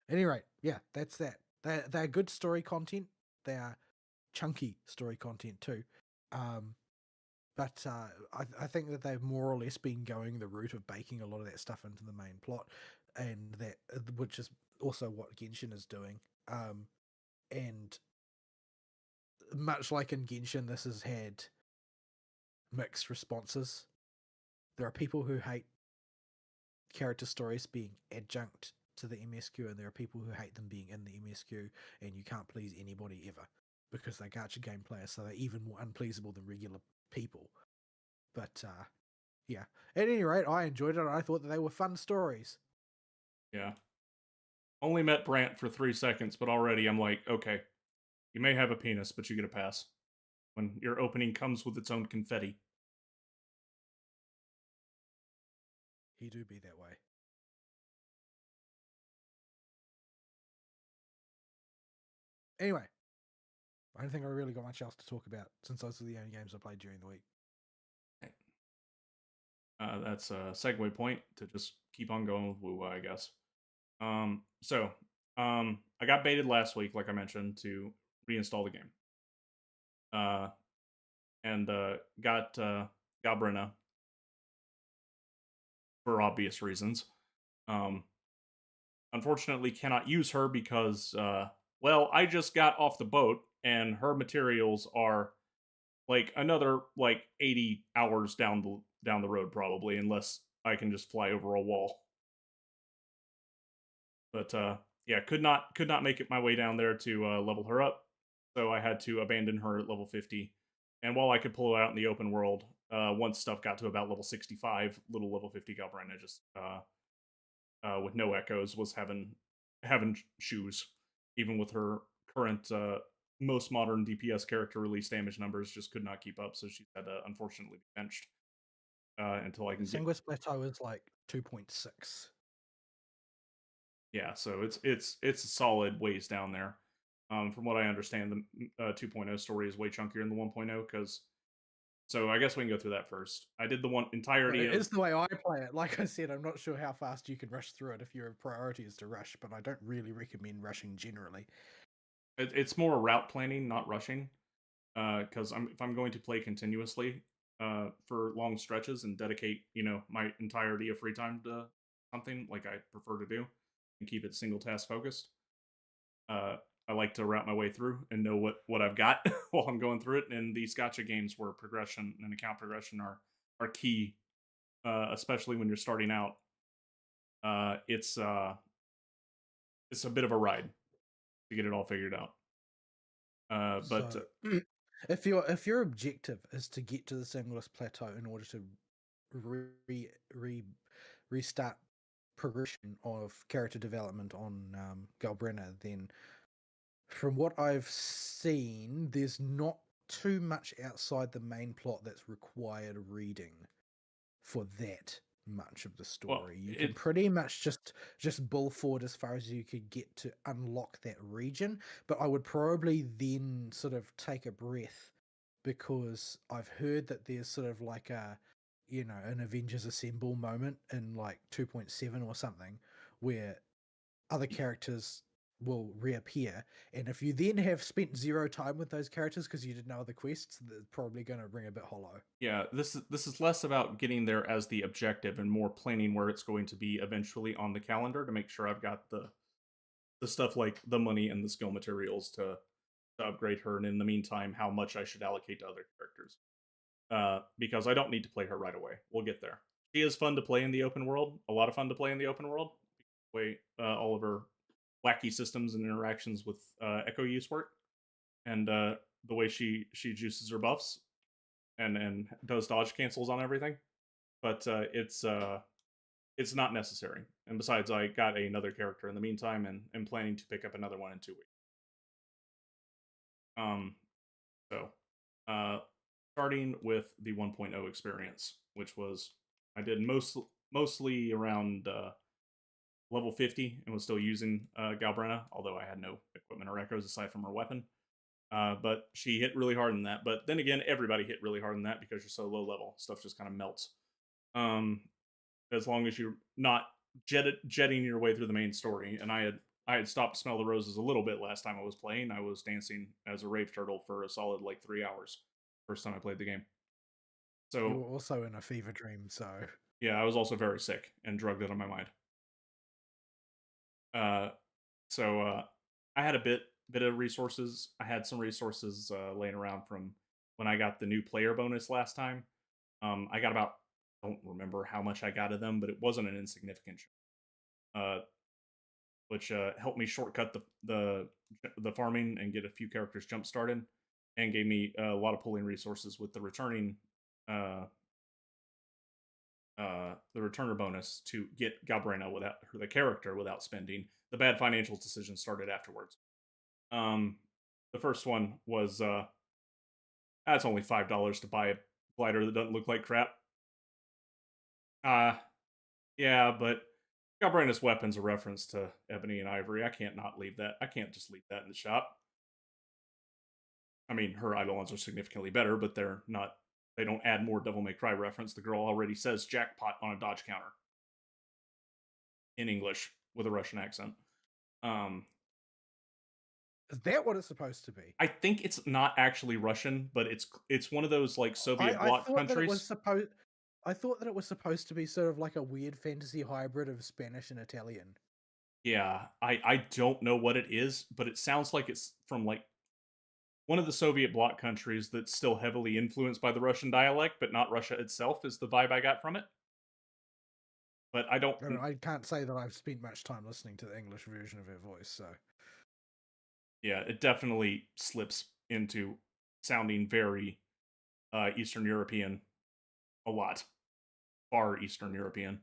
At any rate, yeah, that's that. They're good story content. They are chunky story content too. But I think that they've more or less been going the route of baking a lot of that stuff into the main plot, and that which is also what Genshin is doing. And much like in Genshin, this has had mixed responses. There are people who hate character stories being adjunct to the MSQ, and there are people who hate them being in the MSQ, and you can't please anybody ever because they're gacha game players, so they're even more unpleasable than regular people. But yeah, at any rate, I enjoyed it. I thought that they were fun stories.
Yeah. Only met Brant for 3 seconds, but already I'm like, okay, you may have a penis, but you get a pass. When your opening comes with its own confetti.
He do be that way. Anyway, I don't think I really got much else to talk about since those are the only games I played during the week.
That's a segue point to just keep on going with WoW, I guess. I got baited last week, like I mentioned, to reinstall the game. And got Brenna for obvious reasons. Unfortunately, cannot use her because, well, I just got off the boat and her materials are like another like 80 hours down the road probably, unless I can just fly over a wall. But yeah, could not make it my way down there to level her up, so I had to abandon her at level 50. And while I could pull it out in the open world, once stuff got to about level 65, little level 50 Galbrina just with no echoes was having shoes, even with her current most modern DPS character release damage numbers, just could not keep up. So she had to unfortunately be benched until I
The
can get.
Sanguis plateau is like 2.6.
Yeah, so it's a solid ways down there. From what I understand, the 2.0 story is way chunkier than the 1.0 because. So I guess we can go through that first. I did the one
But
entirety
it
of.
is the way I play it. Like I said, I'm not sure how fast you can rush through it if your priority is to rush, but I don't really recommend rushing generally.
It's more route planning, not rushing. Because if I'm going to play continuously for long stretches and dedicate my entirety of free time to something like I prefer to do and keep it single task focused, uh, I like to route my way through and know what I've got while I'm going through it. And these gotcha games where progression and account progression are key, especially when you're starting out. Uh, it's uh, it's a bit of a ride to get it all figured out. But
So if your objective is to get to the Sanguis plateau in order to restart progression of character development on Galbrina, then from what I've seen, there's not too much outside the main plot that's required reading for that much of the
well,
story. You can
it
pretty much just bull forward as far as you could get to unlock that region, but I would probably then sort of take a breath because I've heard that there's sort of like an Avengers Assemble moment in like 2.7 or something where other characters will reappear, and if you then have spent zero time with those characters because you did no other quests, they're probably going to ring a bit hollow.
Yeah, this is less about getting there as the objective and more planning where it's going to be eventually on the calendar to make sure I've got the stuff like the money and the skill materials to upgrade her, and in the meantime, how much I should allocate to other characters. Because I don't need to play her right away. We'll get there. She is fun to play in the open world. A lot of fun to play in the open world. The way all of her wacky systems and interactions with echo use work, and the way she juices her buffs and does dodge cancels on everything. But it's not necessary. And besides, I got another character in the meantime, and am planning to pick up another one in 2 weeks. Um, so uh, starting with the 1.0 experience, which was I did mostly around level 50 and was still using Galbrina, although I had no equipment or echoes aside from her weapon. But she hit really hard in that. But then again, everybody hit really hard in that because you're so low level. Stuff just kind of melts. Um, as long as you're not jetting your way through the main story. And I had stopped to smell the roses a little bit last time I was playing. I was dancing as a rave turtle for a solid like 3 hours. First time I played the game.
You
So
were also in a fever dream, so
yeah, I was also very sick and drugged out of my mind. Uh, so I had a bit of resources. I had some resources laying around from when I got the new player bonus last time. I got about I don't remember how much I got of them, but it wasn't an insignificant which helped me shortcut the farming and get a few characters jump started, and gave me a lot of pulling resources with uh, the returner bonus to get Galbrina without the character without spending. The bad financial decisions started afterwards. Um, the first one was that's only $5 to buy a glider that doesn't look like crap. Uh yeah, but Galbrina's weapon's a reference to Ebony and Ivory. I can't not leave that. I can't just leave that in the shop. I mean, her Eidolons are significantly better, but they're not. They don't add more Devil May Cry reference. The girl already says jackpot on a dodge counter in English with a Russian accent. Um,
is that what it's supposed to be?
I think it's not actually Russian, but it's one of those like Soviet
I
bloc
thought that it was
countries.
supposed. I thought that it was supposed to be sort of like a weird fantasy hybrid of Spanish and Italian.
Yeah, I don't know what it is, but it sounds like it's from like one of the Soviet bloc countries that's still heavily influenced by the Russian dialect, but not Russia itself. Is the vibe I got from it. but I don't.
I mean, I can't say that I've spent much time listening to the English version of her voice, so
Yeah, it definitely slips into sounding very Eastern European a lot, far Eastern European.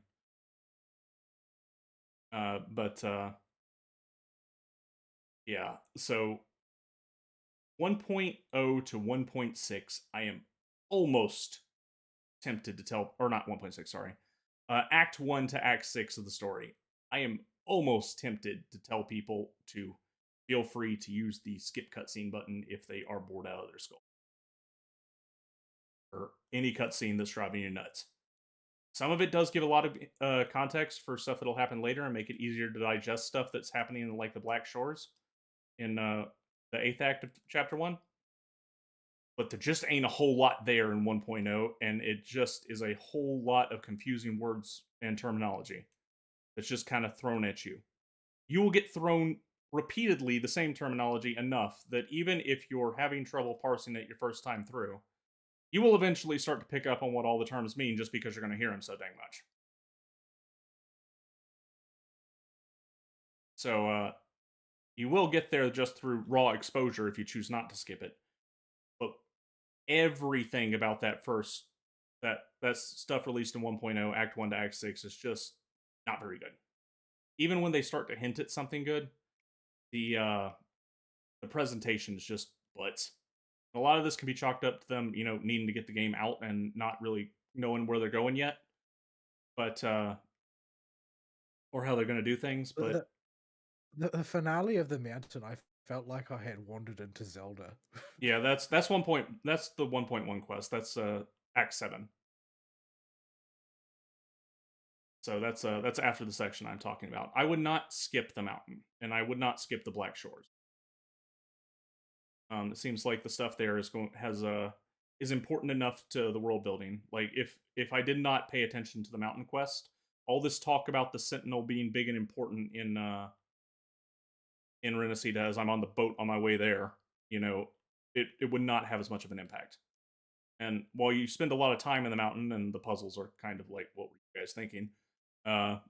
But yeah, so 1.0 to 1.6, I am almost tempted to tell, or not 1.6, sorry. Act 1 to Act 6 of the story. I am almost tempted to tell people to feel free to use the skip cutscene button if they are bored out of their skull. Or any cutscene that's driving you nuts. Some of it does give a lot of context for stuff that'll happen later and make it easier to digest stuff that's happening in like the Black Shores in the 8th act of Chapter 1. But there just ain't a whole lot there in 1.0, and it just is a whole lot of confusing words and terminology that's just kind of thrown at you. You will get thrown repeatedly the same terminology enough that even if you're having trouble parsing it your first time through, you will eventually start to pick up on what all the terms mean just because you're going to hear them so dang much. So you will get there just through raw exposure if you choose not to skip it. But everything about that stuff released in 1.0, Act 1 to Act 6 is just not very good. Even when they start to hint at something good, the presentation is just butts. A lot of this can be chalked up to them, needing to get the game out and not really knowing where they're going yet, but or how they're going to do things. But
the finale of the mountain, I felt like I had wandered into Zelda.
yeah, that's 1 point. That's the 1.1 quest. That's Act 7. So that's after the section I'm talking about. I would not skip the mountain, and I would not skip the Black Shores. It seems like the stuff there is important enough to the world building. Like if I did not pay attention to the mountain quest, all this talk about the Sentinel being big and important in Renacida as I'm on the boat on my way there, it would not have as much of an impact. And while you spend a lot of time in the mountain and the puzzles are kind of like, what were you guys thinking? I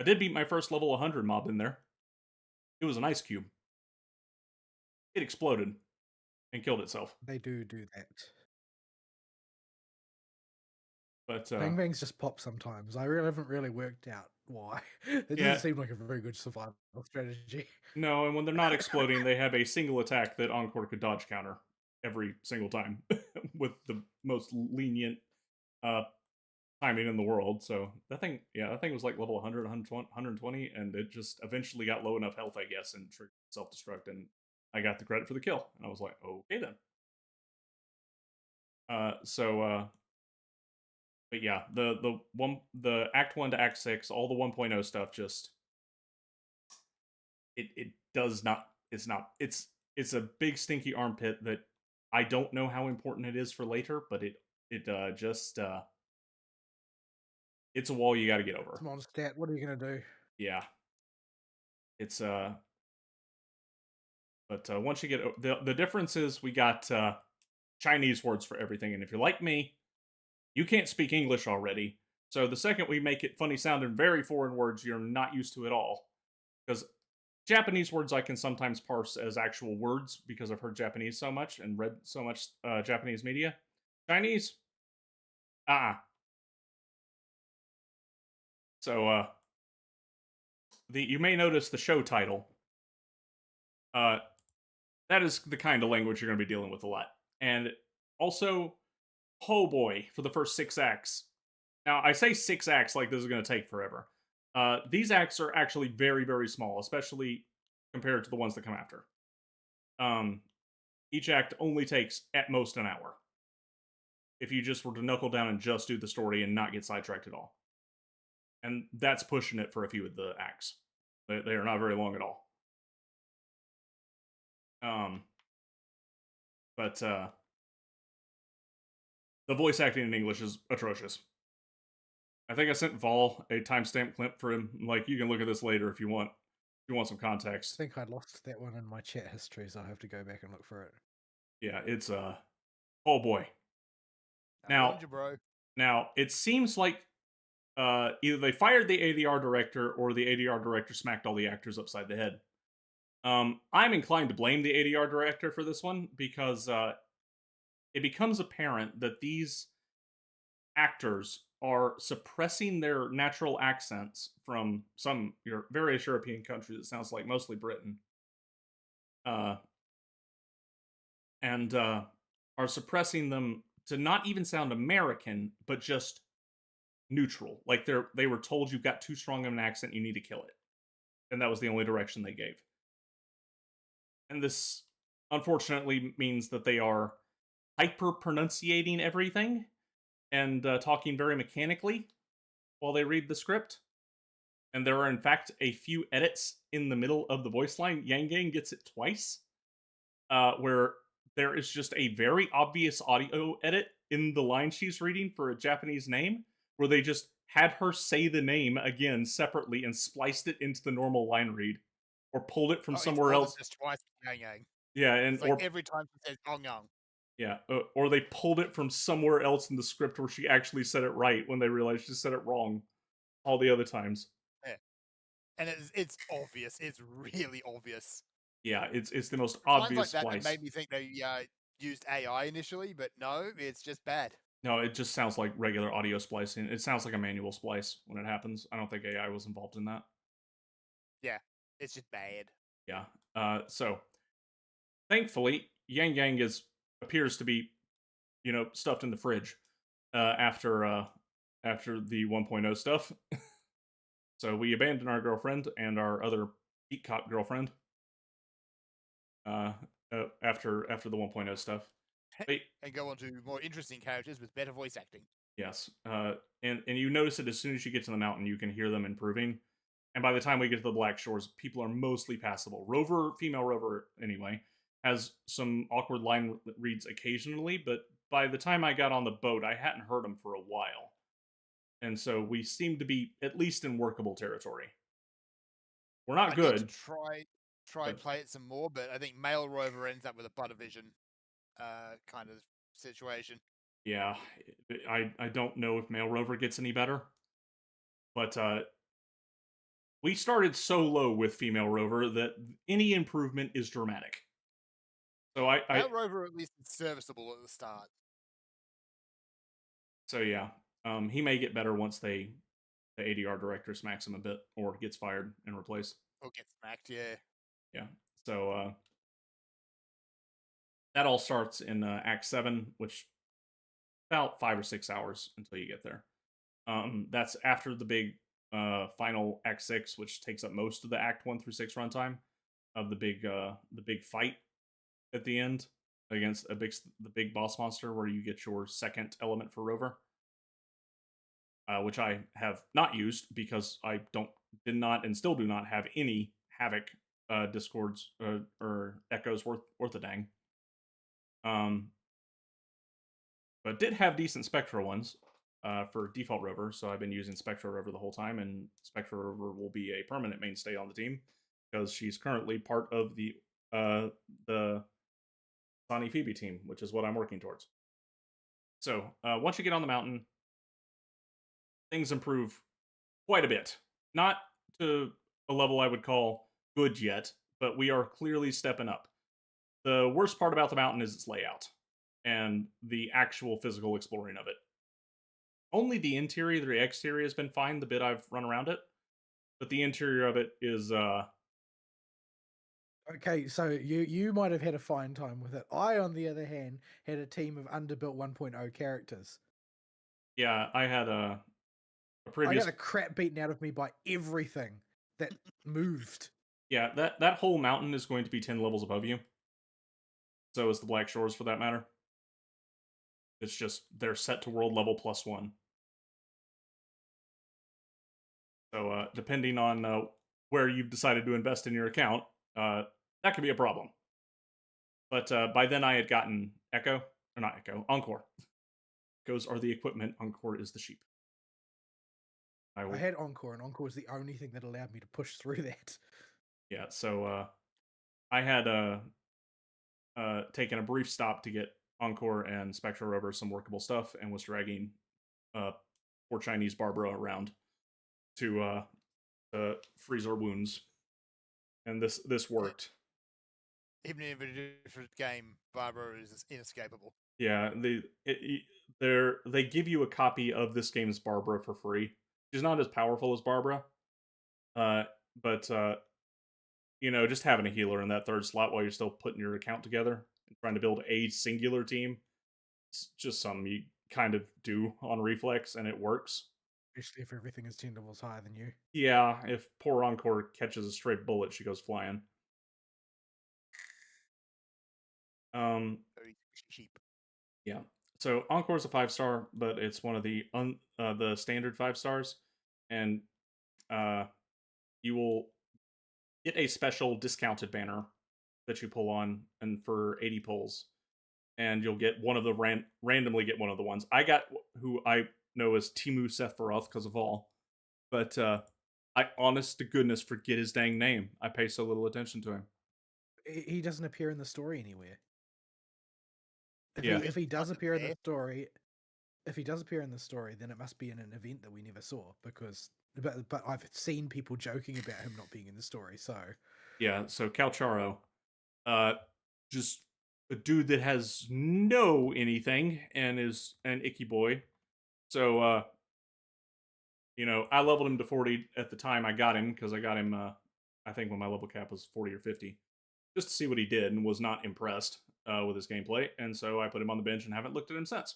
did beat my first level 100 mob in there. It was an ice cube. It exploded and killed itself.
They do that.
But
Bang bangs just pop sometimes. I haven't really worked out why. It doesn't
yeah,
seem like a very good survival strategy.
no, and when they're not exploding, they have a single attack that Encore could dodge counter every single time with the most lenient timing in the world. So that thing was like level 100, 120, and it just eventually got low enough health, I guess, and triggered self-destruct, and I got the credit for the kill. And I was like, okay then. But yeah, the Act 1 to Act 6, all the 1.0 stuff just it does not it's a big stinky armpit that I don't know how important it is for later, but it just it's a wall you got to get over.
Come on, stat. What are you gonna do?
Yeah, it's but once you get the difference is we got Chinese words for everything, and if you're like me, you can't speak English already. So the second we make it funny sounding very foreign words you're not used to at all, because Japanese words I can sometimes parse as actual words because I've heard Japanese so much and read so much Japanese media. Chinese, So you may notice the show title. That is the kind of language you're going to be dealing with a lot, and also, oh boy, for the first 6 acts. Now I say 6 acts like this is going to take forever. These acts are actually very, very small, especially compared to the ones that come after. Each act only takes at most an hour. If you just were to knuckle down and just do the story and not get sidetracked at all. And that's pushing it for a few of the acts. They are not very long at all. But the voice acting in English is atrocious. I think I sent Vol a timestamp clip for him. Like, you can look at this later if you want. If you want some context.
I think I lost that one in my chat history, so I have to go back and look for it.
Yeah, it's oh boy.
I warned you, bro.
Now it seems like either they fired the ADR director or the ADR director smacked all the actors upside the head. I'm inclined to blame the ADR director for this one because it becomes apparent that these actors are suppressing their natural accents from some various European countries. It sounds like mostly Britain, uh, and are suppressing them to not even sound American, but just neutral. Like they were told you've got too strong of an accent, you need to kill it, and that was the only direction they gave. And this unfortunately means that they are hyper pronunciating everything and talking very mechanically while they read the script. And there are, in fact, a few edits in the middle of the voice line. Yang Gang gets it twice, where there is just a very obvious audio edit in the line she's reading for a Japanese name, where they just had her say the name again separately and spliced it into the normal line read, or pulled it from
It's
somewhere
more than
else.
just twice yang yang.
Yeah, and
It's like every time she says ong ong.
yeah, or they pulled it from somewhere else in the script where she actually said it right when they realized she said it wrong all the other times.
Yeah. And it's obvious. It's really obvious.
Yeah, it's the most
It's lines
obvious
like that
splice.
made me think they used AI initially, but no, it's just bad.
No, it just sounds like regular audio splicing. It sounds like a manual splice when it happens. I don't think AI was involved in that.
Yeah, it's just bad.
Yeah. So thankfully, Yang Yang appears to be, stuffed in the fridge after the 1.0 stuff. So we abandoned our girlfriend and our other geek cop girlfriend uh, after the 1.0 stuff. But,
And go on to more interesting characters with better voice acting.
yes, and you notice it as soon as you get to the mountain, you can hear them improving. And by the time we get to the Black Shores, people are mostly passable. Rover, female Rover, anyway, has some awkward line reads occasionally, but by the time I got on the boat, I hadn't heard them for a while. And so we seem to be at least in workable territory. We're not good.
Need to try play it some more, but I think male Rover ends up with a butter vision kind of situation.
Yeah, I don't know if male Rover gets any better, but we started so low with female Rover that any improvement is dramatic. So
Male Rover at least is serviceable at the start.
So yeah, he may get better once the ADR director smacks him a bit or gets fired and replaced.
Or gets smacked, yeah.
Yeah. So that all starts in Act 7, which about 5 or 6 hours until you get there. That's after the big final Act 6, which takes up most of the Act 1 through 6 runtime of the big fight at the end against the big boss monster, where you get your second element for Rover, which I have not used because I did not and still do not have any Havoc discords or echoes worth a dang. But did have decent Spectra ones for default Rover, so I've been using Spectra Rover the whole time, and Spectra Rover will be a permanent mainstay on the team because she's currently part of the Sonny Phoebe team, which is what I'm working towards. So once you get on the mountain, things improve quite a bit. Not to a level I would call good yet, but we are clearly stepping up. The worst part about the mountain is its layout and the actual physical exploring of it. Only the interior, the exterior has been fine, the bit I've run around it. But the interior of it is
Okay, so you might have had a fine time with it. I, on the other hand, had a team of underbuilt 1.0 characters.
Yeah, I had a
I
previous.
got the crap beaten out of me by everything that moved.
Yeah, that whole mountain is going to be 10 levels above you. So is the Black Shores, for that matter. It's just they're set to world level +1. So depending on where you've decided to invest in your account, that could be a problem. But by then I had gotten Encore. Echoes are the equipment, Encore is the sheep.
I had Encore, and Encore was the only thing that allowed me to push through that.
Yeah, so I had taken a brief stop to get Encore and Spectra Rover some workable stuff, and was dragging poor Chinese Barbara around to freeze our wounds, and this worked.
Even in a different game, Barbara is inescapable.
Yeah, they give you a copy of this game's Barbara for free. She's not as powerful as Barbara, uh, but just having a healer in that third slot while you're still putting your account together and trying to build a singular team, it's just something you kind of do on reflex, and it works.
Especially if everything is 10 levels higher than you.
Yeah, if poor Encore catches a straight bullet, she goes flying.
Very cheap.
Yeah. So Encore's a 5-star, but it's one of the standard 5-stars, and you will get a special discounted banner that you pull on, and for 80 pulls, and you'll get one of the randomly get one of the ones. I got who I know as Timu Sephiroth because of all, but I honest to goodness forget his dang name. I pay so little attention to him.
He doesn't appear in the story anywhere.
Yeah.
If he does
Not
appear in
fair.
the story, if he does appear in the story, then it must be in an event that we never saw. Because, but I've seen people joking about him not being in the story. So
Yeah. So Calcharo, just a dude that has no anything and is an icky boy. So I leveled him to 40 at the time I got him, because I got him I think when my level cap was 40 or 50, just to see what he did, and was not impressed with his gameplay, and so I put him on the bench and haven't looked at him since.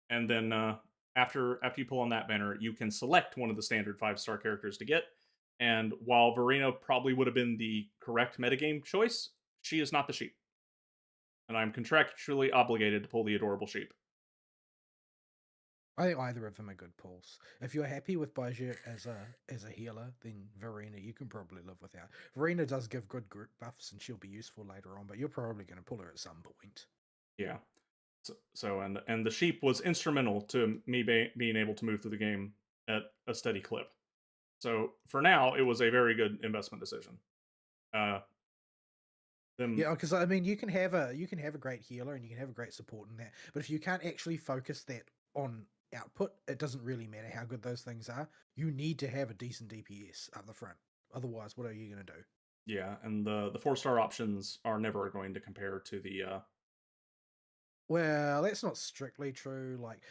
And then after you pull on that banner, you can select one of the standard 5-star characters to get. And while Verena probably would have been the correct metagame choice, she is not the sheep. And I'm contractually obligated to pull the adorable sheep.
I think either of them are good pulls. If you're happy with Bajir as a healer, then Verena you can probably live without. Verena does give good group buffs and she'll be useful later on, but you're probably going to pull her at some point.
Yeah. So and the sheep was instrumental to me being able to move through the game at a steady clip. So for now, it was a very good investment decision.
Yeah, because I mean, you can have a great healer and you can have a great support in that, but if you can't actually focus that on output, it doesn't really matter how good those things are. You need to have a decent DPS up the front. Otherwise, what are you going to do?
Yeah, and the 4-star options are never going to compare to the
Well, that's not strictly true. Like,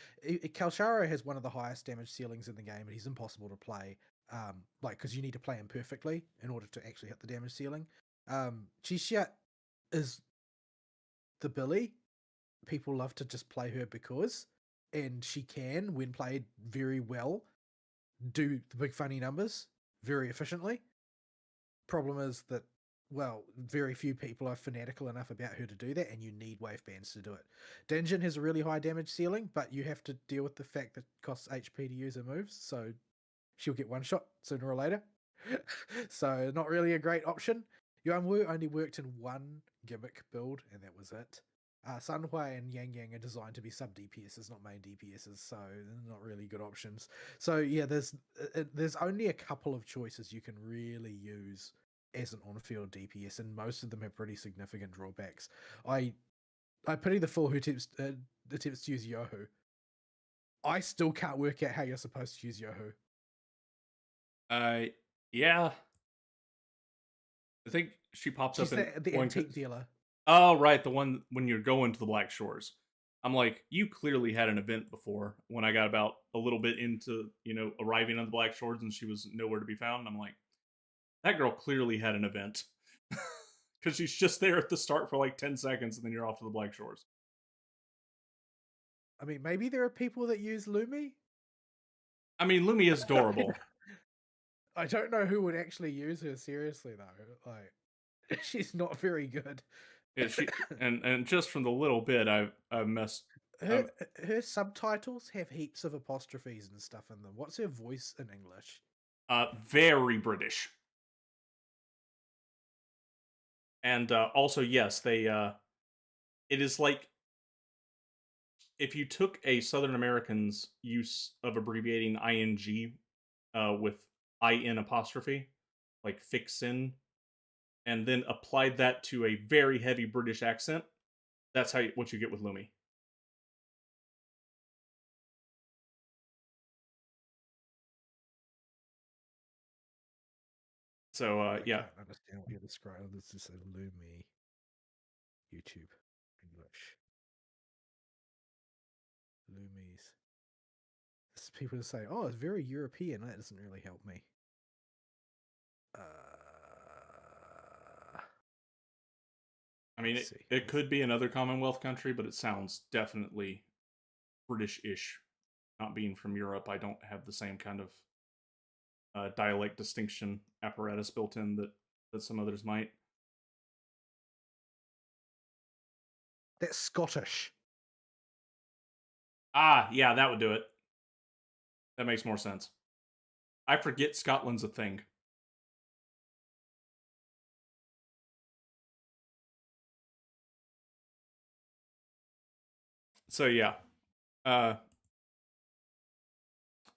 Kalsharo has one of the highest damage ceilings in the game, but he's impossible to play. Because you need to play him perfectly in order to actually hit the damage ceiling. Chisha is the Billy. People love to just play her because, and she can, when played very well, do the big funny numbers very efficiently. Problem is that, well, very few people are fanatical enough about her to do that, and you need wave bands to do it. Dinjin has a really high damage ceiling, but you have to deal with the fact that it costs HP to use her moves, so she'll get one shot sooner or later. So not really a great option. Yuanwu only worked in one gimmick build, and that was it. Sunhui and Yang Yang are designed to be sub DPSs, not main DPSs, so they're not really good options. So yeah, there's only a couple of choices you can really use as an on-field DPS, and most of them have pretty significant drawbacks. I pity the fool who attempts to use Yohu. I still can't work out how you're supposed to use Yohu.
Yeah. I think she popped
She's
up in
the antique dealer.
Oh, right, the one when you're going to the Black Shores. I'm like, you clearly had an event before. When I got about a little bit into, arriving on the Black Shores and she was nowhere to be found, I'm like, that girl clearly had an event. Because she's just there at the start for like 10 seconds and then you're off to the Black Shores.
I mean, maybe there are people that use Lumi.
I mean, Lumi is adorable.
I don't know who would actually use her seriously though. Like, she's not very good.
Yeah, and just from the little bit I've messed.
Her subtitles have heaps of apostrophes and stuff in them. What's her voice in English?
Very British. And also, yes, they. It is like if you took a Southern American's use of abbreviating ing with in apostrophe, like fixin, and then applied that to a very heavy British accent. That's what you get with Lumi. So
I
yeah,
can't understand what you're describing. This is a Lumi YouTube English. Loomies. This people say, "Oh, it's very European." That doesn't really help me.
I mean,
Let's see.
it could be another Commonwealth country, but it sounds definitely British-ish. Not being from Europe, I don't have the same kind of dialect distinction apparatus built in that some others might.
That's Scottish.
Ah, yeah, that would do it. That makes more sense. I forget Scotland's a thing. So yeah,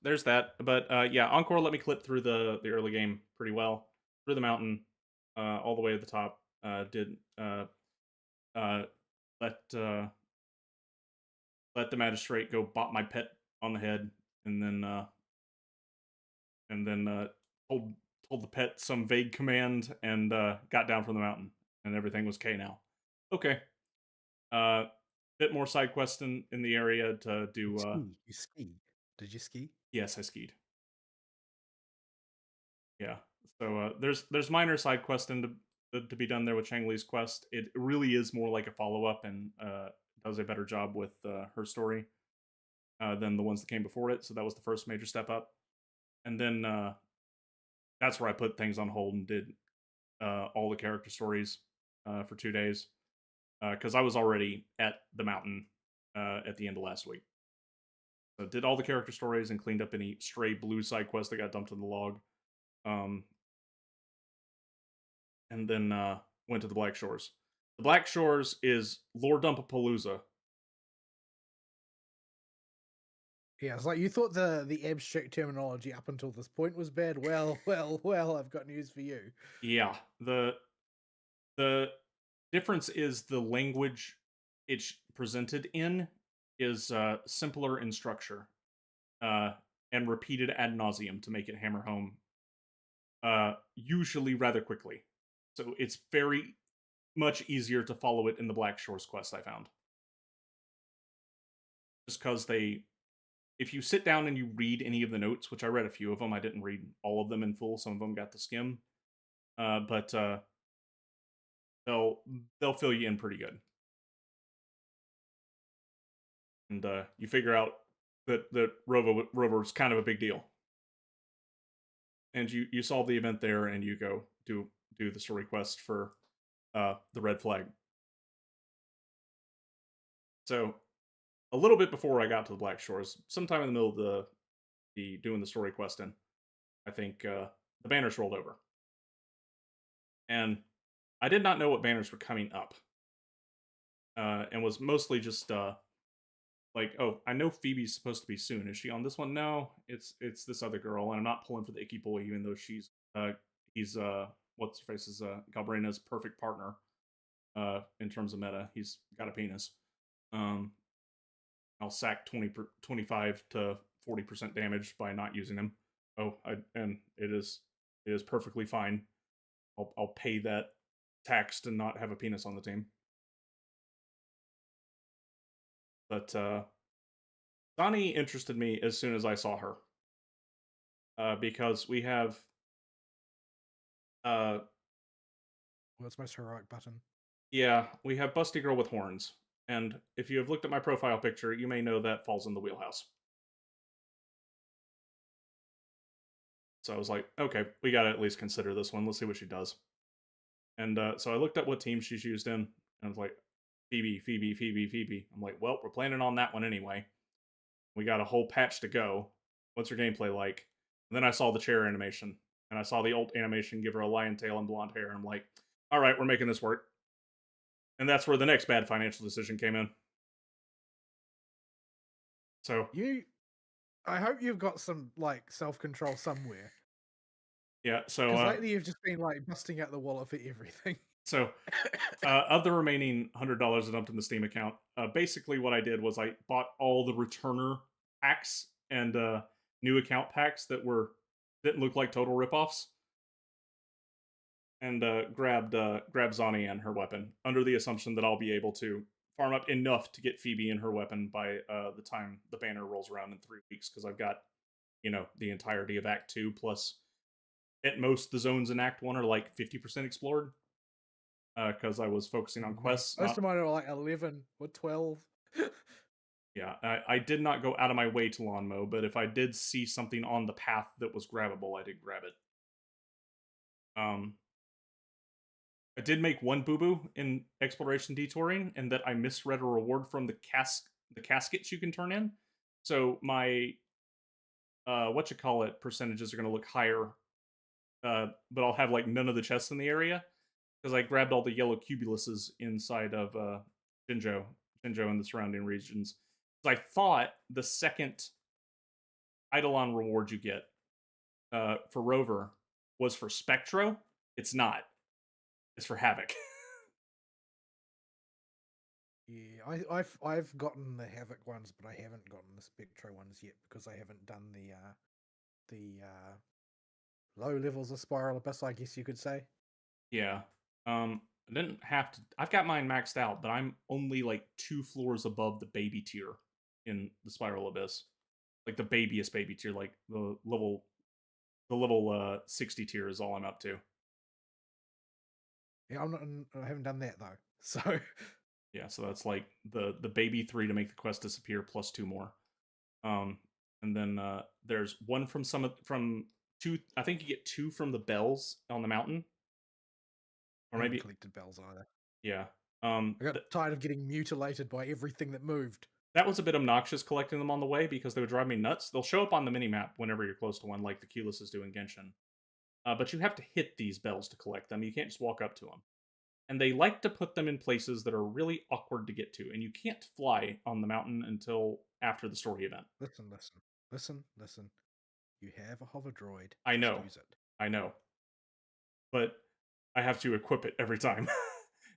there's that. But yeah, Encore let me clip through the early game pretty well, through the mountain, all the way to the top. Did uh, let let the magistrate go bop my pet on the head, and then told the pet some vague command, and got down from the mountain, and everything was K now. Okay. Bit more side quest in the area to do.
You ski. Did you ski?
Yes, I skied. Yeah. So there's minor side quest to be done there with Chang Li's quest. It really is more like a follow up, and does a better job with her story than the ones that came before it. So that was the first major step up, and then that's where I put things on hold and did all the character stories for 2 days because I was already at the mountain at the end of last week. So did all the character stories and cleaned up any stray blue side quests that got dumped in the log. Um, and then went to the Black Shores. The Black Shores is Lord Dumpapalooza.
Yeah, it's like you thought the abstract terminology up until this point was bad. Well, I've got news for you.
Yeah, the difference is the language it's presented in is simpler in structure and repeated ad nauseum to make it hammer home. Usually rather quickly, so it's very much easier to follow it in the Black Shores quest. I found just because if you sit down and you read any of the notes, which I read a few of them, I didn't read all of them in full. Some of them got the skim, but they'll fill you in pretty good, and you figure out that Rover's kind of a big deal, and you solve the event there, and you go do the story quest for the red flag. So a little bit before I got to the Black Shores, sometime in the middle of the doing the story quest in, I think the banners rolled over, and I did not know what banners were coming up, and was mostly just like, oh, I know Phoebe's supposed to be soon. Is she on this one? No, it's this other girl, and I'm not pulling for the icky boy, even though he's what's her face is Galbrina's perfect partner in terms of meta. He's got a penis. I'll sack 25 to 40% damage by not using him. And it is perfectly fine. I'll pay that tax to not have a penis on the team. But Donnie interested me as soon as I saw her. Because we have
What's most heroic button?
yeah, we have Busty Girl with horns. And if you have looked at my profile picture, you may know that falls in the wheelhouse. So I was like, okay, we gotta at least consider this one. Let's see what she does. And so I looked up what team she's used in, and I was like, Phoebe. I'm like, well, we're planning on that one anyway. We got a whole patch to go. What's her gameplay like? And then I saw the chair animation, and I saw the old animation give her a lion tail and blonde hair, and I'm like, all right, we're making this work. And that's where the next bad financial decision came in. So
I hope you've got some like self-control somewhere.
yeah, so
because lately you've just been like busting out the wallet for everything.
So of the remaining $100 I dumped in the Steam account, basically what I did was I bought all the returner packs and new account packs that didn't look like total ripoffs. and grabbed Zani and her weapon under the assumption that I'll be able to farm up enough to get Phoebe and her weapon by the time the banner rolls around in 3 weeks, because I've got the entirety of Act 2 plus at most the zones in Act 1 are like 50% explored because I was focusing on quests.
Most of mine are like 11 or 12.
Yeah, I did not go out of my way to lawn mow, but if I did see something on the path that was grabbable, I did grab it. I did make one boo-boo in exploration detouring, and that I misread a reward from the caskets you can turn in. So my percentages are going to look higher, but I'll have like none of the chests in the area because I grabbed all the yellow cubuluses inside of Jinzhou and the surrounding regions. So I thought the second Eidolon reward you get for Rover was for Spectro. It's not. It's for Havoc.
Yeah, I've gotten the Havoc ones, but I haven't gotten the Spectro ones yet because I haven't done the low levels of Spiral Abyss, I guess you could say.
Yeah. I didn't have to. I've got mine maxed out, but I'm only like 2 floors above the baby tier in the Spiral Abyss, like the babyest baby tier, like the level 60 tier is all I'm up to.
Yeah, I haven't done that though. So
yeah, so that's like the baby 3 to make the quest disappear plus 2 more. And then there's one from from 2. I think you get 2 from the bells on the mountain, or
I
maybe
haven't collected bells either.
Yeah.
I got tired of getting mutilated by everything that moved.
That was a bit obnoxious collecting them on the way because they would drive me nuts. They'll show up on the minimap whenever you're close to one, like the Keyless do in Genshin. But you have to hit these bells to collect them. You can't just walk up to them. And they like to put them in places that are really awkward to get to. And you can't fly on the mountain until after the story event.
Listen. You have a hover droid.
I know.
Just use it.
I know. But I have to equip it every time.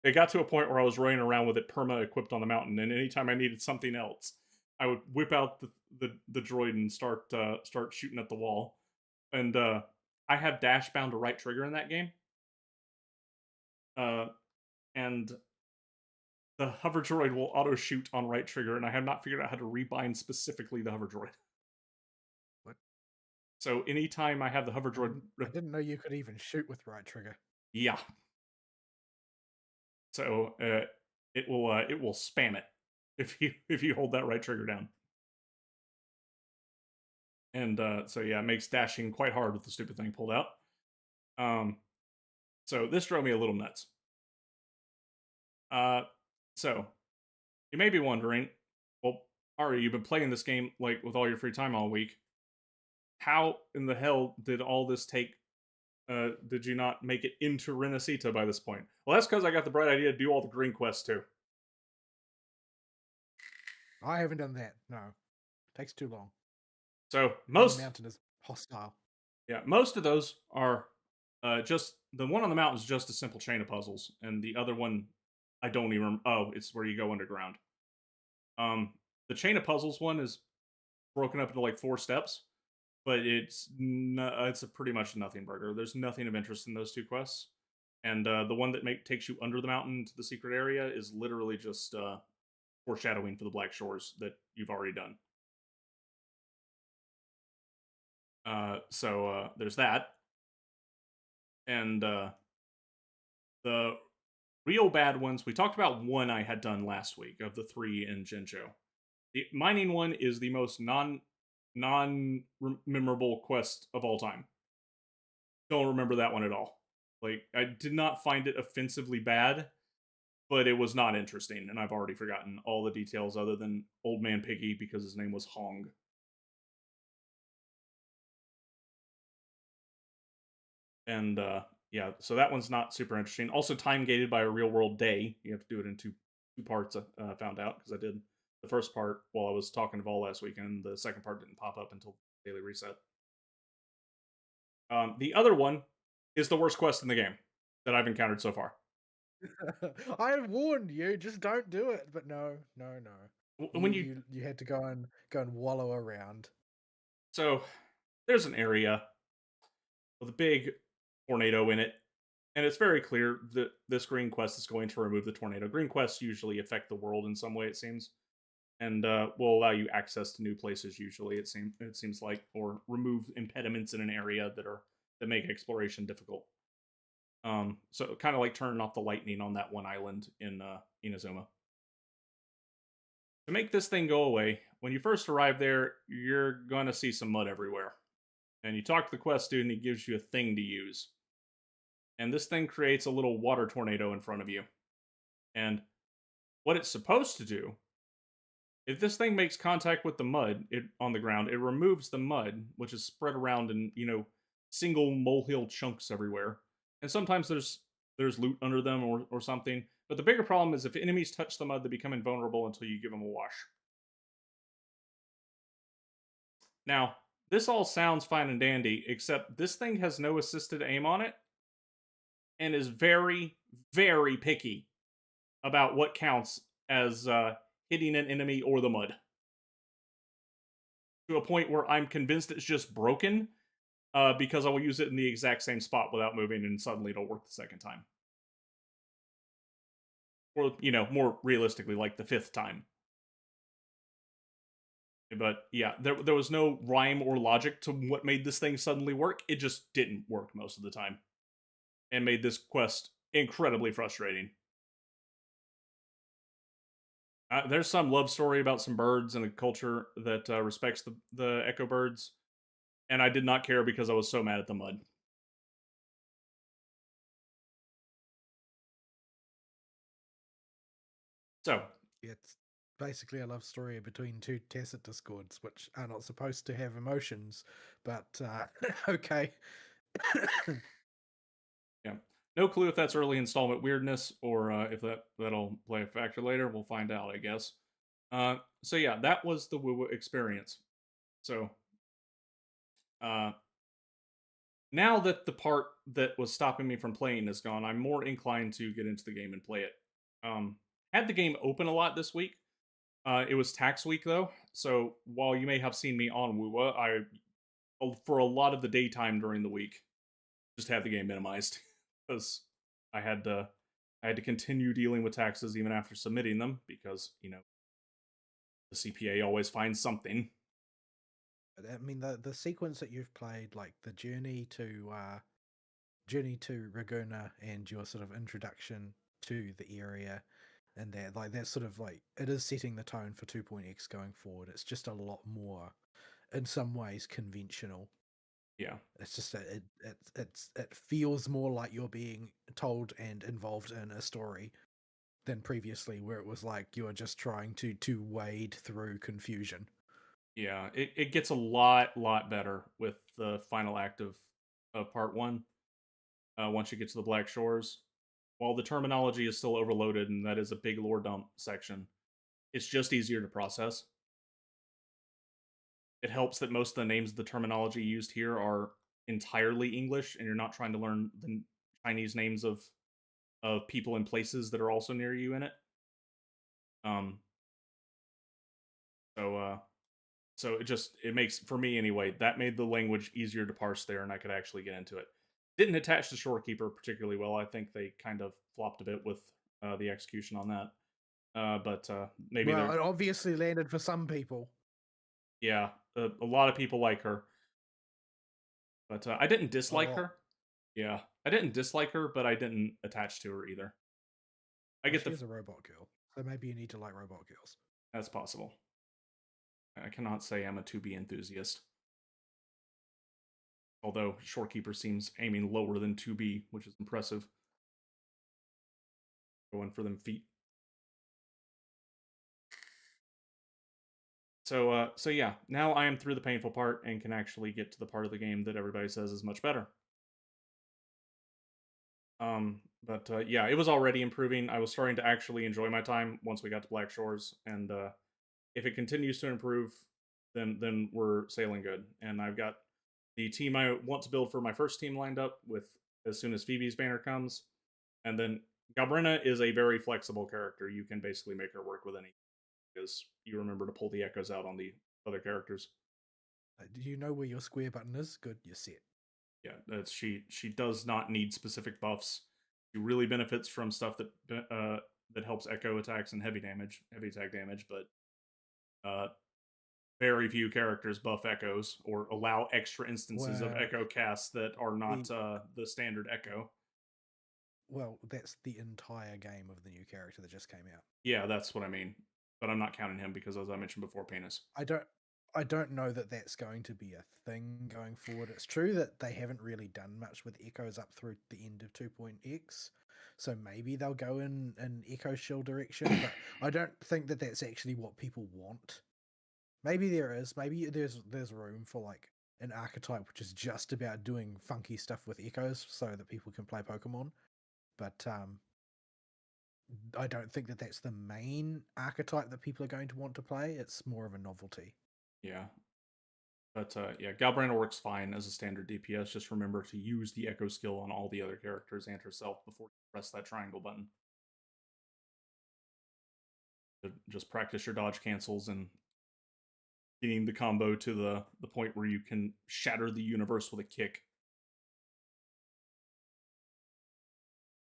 It got to a point where I was running around with it perma-equipped on the mountain, and anytime I needed something else, I would whip out the droid and start shooting at the wall. And I have dash bound to right trigger in that game. And the hover droid will auto shoot on right trigger, and I have not figured out how to rebind specifically the hover droid.
What?
So anytime I have the hover droid,
I didn't know you could even shoot with right trigger.
Yeah. So it will spam it if you hold that right trigger down. And so yeah, it makes dashing quite hard with the stupid thing pulled out. So this drove me a little nuts. So you may be wondering, well, Ari, you've been playing this game like with all your free time all week. How in the hell did all this take? Did you not make it into Renacita by this point? Well, that's because I got the bright idea to do all the green quests too.
I haven't done that. No, it takes too long.
So
The
most
mountain is hostile.
Yeah, most of those are just the one on the mountain is just a simple chain of puzzles, and the other one I don't even. Oh, it's where you go underground. The chain of puzzles one is broken up into like 4 steps, but it's a pretty much nothing burger. There's nothing of interest in those 2 quests, and the one that takes you under the mountain to the secret area is literally just foreshadowing for the Black Shores that you've already done. So there's that. And the real bad ones, we talked about one I had done last week of the 3 in Jinzhou. The mining one is the most non-memorable quest of all time. Don't remember that one at all. Like, I did not find it offensively bad, but it was not interesting, and I've already forgotten all the details other than Old Man Piggy because his name was Hong. And yeah, so that one's not super interesting. Also, time gated by a real world day. You have to do it in two parts. Found out because I did the first part while I was talking to Vol last week, and the second part didn't pop up until daily reset. The other one is the worst quest in the game that I've encountered so far.
I have warned you, just don't do it. But no.
When
you had to go and wallow around.
So there's an area with a big tornado in it, And it's very clear that this green quest is going to remove the tornado. Green quests usually affect the world in some way, it seems, and will allow you access to new places. Usually, it seems like, or remove impediments in an area that make exploration difficult. So kind of like turning off the lightning on that one island in Inazuma. To make this thing go away, when you first arrive there, you're gonna see some mud everywhere. And you talk to the quest student, he gives you a thing to use. And this thing creates a little water tornado in front of you. And what it's supposed to do, if this thing makes contact with the mud on the ground, it removes the mud, which is spread around in, single molehill chunks everywhere. And sometimes there's loot under them or something. But the bigger problem is if enemies touch the mud, they become invulnerable until you give them a wash. Now, this all sounds fine and dandy, except this thing has no assisted aim on it and is very, very picky about what counts as hitting an enemy or the mud. To a point where I'm convinced it's just broken because I will use it in the exact same spot without moving and suddenly it'll work the second time. Or, more realistically, like the fifth time. But yeah, there was no rhyme or logic to what made this thing suddenly work. It just didn't work most of the time. And made this quest incredibly frustrating. There's some love story about some birds and a culture that respects the echo birds. And I did not care because I was so mad at the mud. So,
It's basically a love story between two tacit discords, which are not supposed to have emotions, but okay.
yeah. No clue if that's early installment weirdness or if that'll play a factor later. We'll find out, I guess. So yeah, that was the woo experience. So, now that the part that was stopping me from playing is gone, I'm more inclined to get into the game and play it. Had the game open a lot this week. It was tax week though, so while you may have seen me on Woowa, for a lot of the daytime during the week, just had the game minimized because I had to continue dealing with taxes even after submitting them because the CPA always finds something.
I mean, the sequence that you've played, like the journey to Raguna and your sort of introduction to the area, and that's sort of like it is setting the tone for 2.x going forward. It's just a lot more, in some ways, conventional.
Yeah,
It's just that it feels more like you're being told and involved in a story than previously, where it was like you were just trying to wade through confusion.
yeah, it gets a lot better with the final act of part one. Once you get to the Black Shores, while the terminology is still overloaded and that is a big lore dump section, it's just easier to process. It helps that most of the names of the terminology used here are entirely English, and you're not trying to learn the Chinese names of people and places that are also near you in it. Um. So it makes, for me anyway, that made the language easier to parse there, and I could actually get into it. Didn't attach to Shorekeeper particularly well. I think they kind of flopped a bit with the execution on that. But maybe
Well,
they're
it obviously landed for some people.
yeah, a lot of people like her, but I didn't dislike her. Yeah, I didn't dislike her, but I didn't attach to her either. I get
She's a robot girl, so maybe you need to like robot girls.
That's possible. I cannot say I'm a 2B enthusiast. Although Shorekeeper seems aiming lower than 2B, which is impressive. Going for them feet. So yeah, now I am through the painful part and can actually get to the part of the game that everybody says is much better. But yeah, it was already improving. I was starting to actually enjoy my time once we got to Black Shores, and if it continues to improve, then we're sailing good. And I've got the team I want to build for my first team lined up with as soon as Phoebe's banner comes, and then Galbrina is a very flexible character. You can basically make her work with any, because you remember to pull the echoes out on the other characters.
Do you know where your square button is? Good, you're set.
Yeah, that's she does not need specific buffs. She really benefits from stuff that helps echo attacks and heavy attack damage, but very few characters buff echoes or allow extra instances of
Well,
echo casts that are not
the
the standard echo.
well, that's the entire game of the new character that just came out.
Yeah, that's what I mean. But I'm not counting him because, as I mentioned before, penis.
I don't know that that's going to be a thing going forward. It's true that they haven't really done much with echoes up through the end of 2.x, so maybe they'll go in an echo shell direction, but I don't think that that's actually what people want. Maybe there is. Maybe there's room for like an archetype which is just about doing funky stuff with echoes so that people can play Pokemon. But I don't think that that's the main archetype that people are going to want to play. It's more of a novelty.
Yeah. But yeah, Galbrandor works fine as a standard DPS. Just remember to use the echo skill on all the other characters and herself before you press that triangle button. Just practice your dodge cancels and getting the combo to the point where you can shatter the universe with a kick.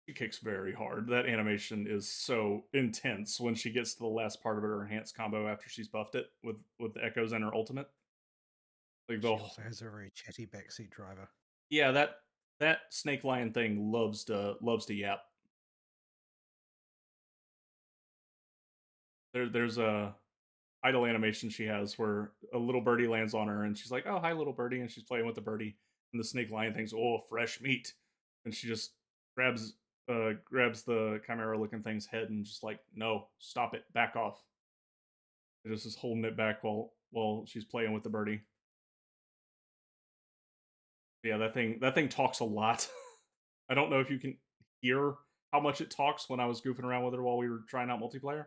She kicks very hard. That animation is so intense when she gets to the last part of her enhanced combo after she's buffed it with the echoes and her ultimate. Like
She also has a very chatty backseat driver.
yeah, that snake lion thing loves to yap. There's a idle animation she has where a little birdie lands on her and she's like, "Oh, hi, little birdie," and she's playing with the birdie, and the snake lion thinks, "Oh, fresh meat," and she just grabs the chimera looking thing's head and just like, "No, stop it, back off." It just is holding it back while she's playing with the birdie. Yeah, that thing talks a lot. I don't know if you can hear how much it talks when I was goofing around with her while we were trying out multiplayer.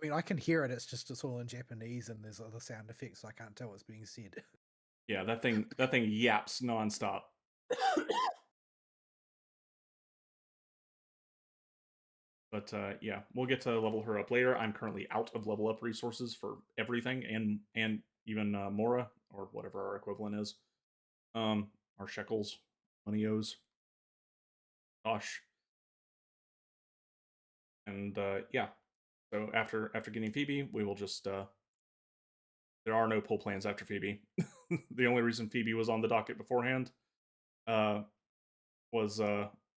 I mean, I can hear it. It's all in Japanese, and there's other sound effects. So I can't tell what's being said.
Yeah, that thing yaps nonstop. But yeah, we'll get to level her up later. I'm currently out of level up resources for everything, and even Mora or whatever our equivalent is. Our shekels, monios, gosh, and yeah. So after getting Phoebe, we will just there are no pull plans after Phoebe. The only reason Phoebe was on the docket beforehand uh, was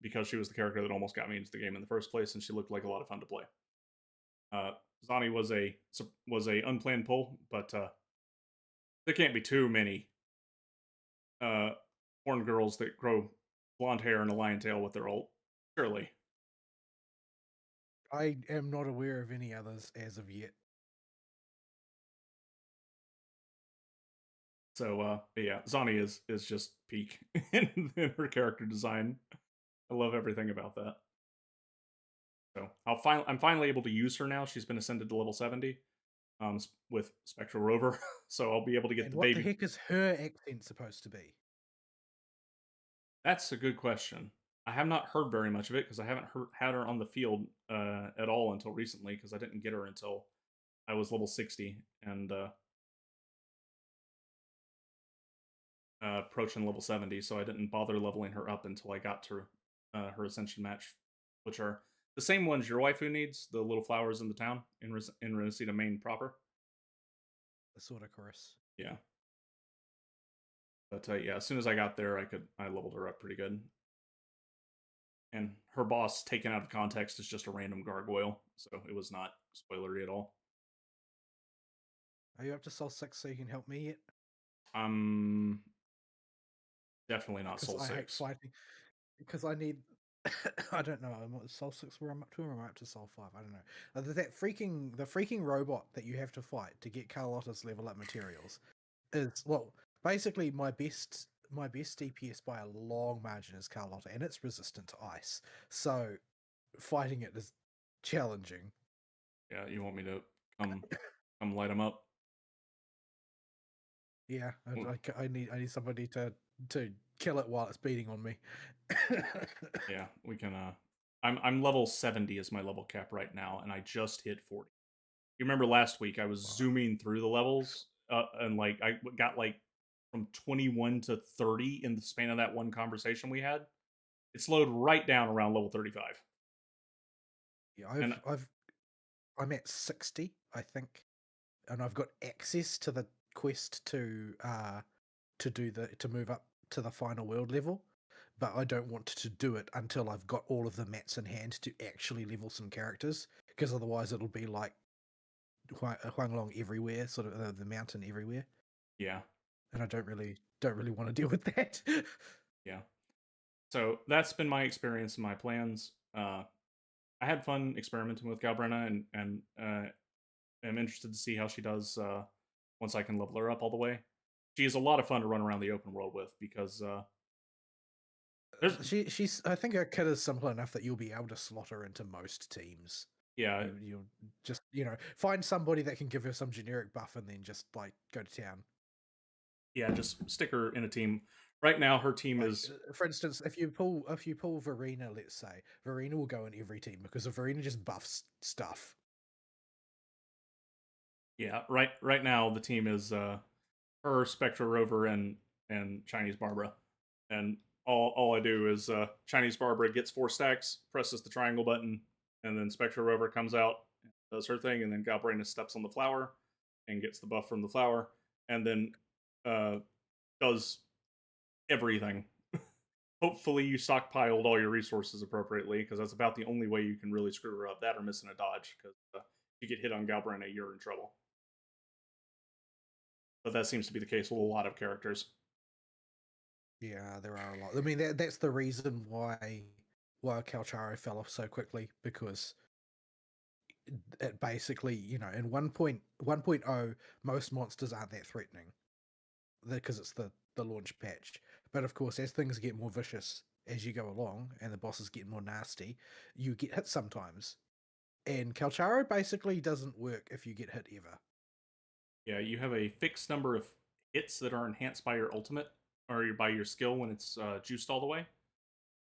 because she was the character that almost got me into the game in the first place, and she looked like a lot of fun to play. Zani was a unplanned pull, but there can't be too many horned girls that grow blonde hair and a lion tail with their ult. Surely.
I am not aware of any others as of yet.
So yeah, Zani is just peak in her character design. I love everything about that. So I'm finally able to use her now. She's been ascended to level 70 with Spectral Rover, so I'll be able to get
And
the
what
baby.
the heck is her accent supposed to be?
That's a good question. I have not heard very much of it because I haven't had her on the field at all until recently because I didn't get her until I was level 60 and approaching level 70, so I didn't bother leveling her up until I got to her ascension match, which are the same ones your waifu needs, the little flowers in the town in Renacida Main proper.
The sort of chorus.
Yeah. But yeah, as soon as I got there, I leveled her up pretty good. And her boss, taken out of context, is just a random gargoyle, so it was not spoilery at all.
Are you up to Soul 6 so you can help me yet?
Definitely not Soul
I
6.
hate fighting. Because I need. I don't know. I'm at Soul 6 where I'm up to, or am I up to Soul 5? I don't know. The freaking robot that you have to fight to get Carlotta's level up materials is, well, basically my best DPS by a long margin is Carlotta, and it's resistant to ice. So fighting it is challenging.
Yeah, you want me to come light him up?
Yeah, I need somebody to kill it while it's beating on me.
Yeah, we can. I'm level 70 is my level cap right now, and I just hit 40. You remember last week I was zooming through the levels, and like I got like from 21 to 30 in the span of that one conversation we had. It slowed right down around level 35.
Yeah,
And
I'm at 60, I think, and I've got access to the quest to move up to the final world level, but I don't want to do it until I've got all of the mats in hand to actually level some characters, because otherwise it'll be like Huanglong everywhere, sort of the mountain everywhere.
yeah,
And I don't really want to deal with that.
yeah. So that's been my experience and my plans. I had fun experimenting with Galbrenna, and am interested to see how she does once I can level her up all the way. She is a lot of fun to run around the open world with because there's
she's I think her kit is simple enough that you'll be able to slot her into most teams.
yeah,
You'll just find somebody that can give her some generic buff and then just like go to town.
yeah, just stick her in a team. Right now, her team
Like,
is,
for instance, if you pull Verena, let's say, Verena will go in every team because Verena just buffs stuff.
yeah, right now the team is her, Spectra Rover, and Chinese Barbara, and all I do is Chinese Barbara gets 4 stacks, presses the triangle button, and then Spectra Rover comes out, does her thing, and then Galbraina steps on the flower and gets the buff from the flower, and then does everything. Hopefully, you stockpiled all your resources appropriately, because that's about the only way you can really screw her up. That or missing a dodge, because if you get hit on Galbraina, you're in trouble. But that seems to be the case with a lot of characters.
Yeah, there are a lot. I mean, that's the reason why Calcharo fell off so quickly, because it basically, in 1.0, most monsters aren't that threatening because it's the launch patch. But of course, as things get more vicious as you go along and the bosses get more nasty, you get hit sometimes. And Calcharo basically doesn't work if you get hit ever.
Yeah, you have a fixed number of hits that are enhanced by your ultimate or by your skill when it's juiced all the way.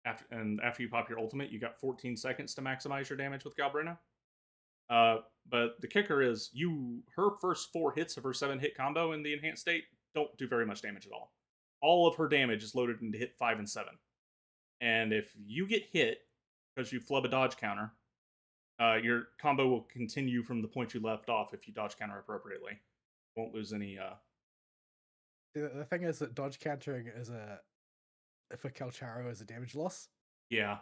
After you pop your ultimate, you got 14 seconds to maximize your damage with Galbrina. But the kicker is her first 4 hits of her 7-hit combo in the enhanced state don't do very much damage at all. All of her damage is loaded into hit 5 and 7. And if you get hit because you flub a dodge counter, your combo will continue from the point you left off if you dodge counter appropriately. Won't lose any.
The thing is that dodge countering for Calcharo is a damage loss.
Yeah.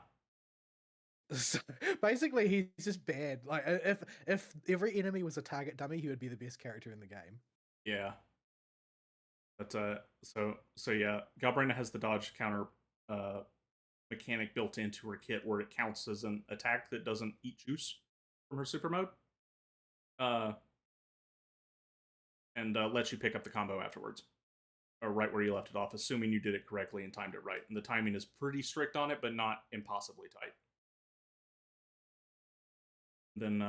So basically, he's just bad. Like, if every enemy was a target dummy, he would be the best character in the game.
Yeah. But so yeah, Galbrina has the dodge counter mechanic built into her kit where it counts as an attack that doesn't eat juice from her super mode. And lets you pick up the combo afterwards, or right where you left it off, assuming you did it correctly and timed it right. And the timing is pretty strict on it, but not impossibly tight. Then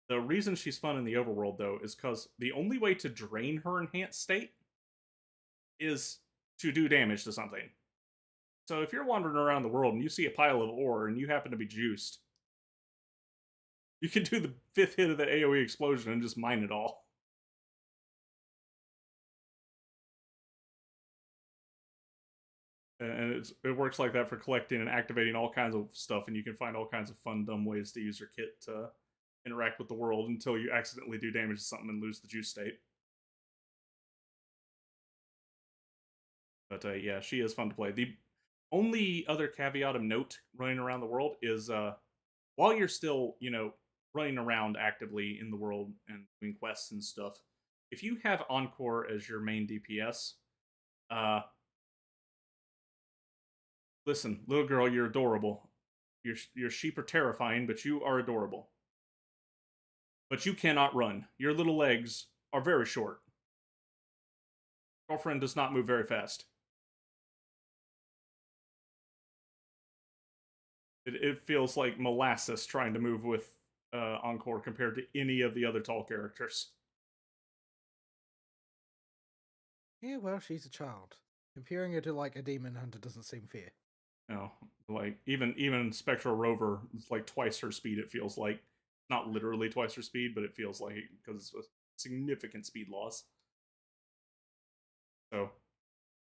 the reason she's fun in the overworld, though, is because the only way to drain her enhanced state is to do damage to something. So if you're wandering around the world and you see a pile of ore and you happen to be juiced, you can do the 5th hit of the AoE explosion and just mine it all. And it works like that for collecting and activating all kinds of stuff, and you can find all kinds of fun, dumb ways to use your kit to interact with the world until you accidentally do damage to something and lose the juice state. But yeah, she is fun to play. The only other caveat of note running around the world is while you're still, running around actively in the world and doing quests and stuff, if you have Encore as your main DPS, listen, little girl, you're adorable. Your sheep are terrifying, but you are adorable. But you cannot run. Your little legs are very short. Girlfriend does not move very fast. It feels like molasses trying to move with Encore compared to any of the other tall characters.
Yeah, well, she's a child. Comparing her to like a demon hunter doesn't seem fair.
No, like even Spectral Rover is like twice her speed. It feels like not literally twice her speed, but it feels like it because it's a significant speed loss. So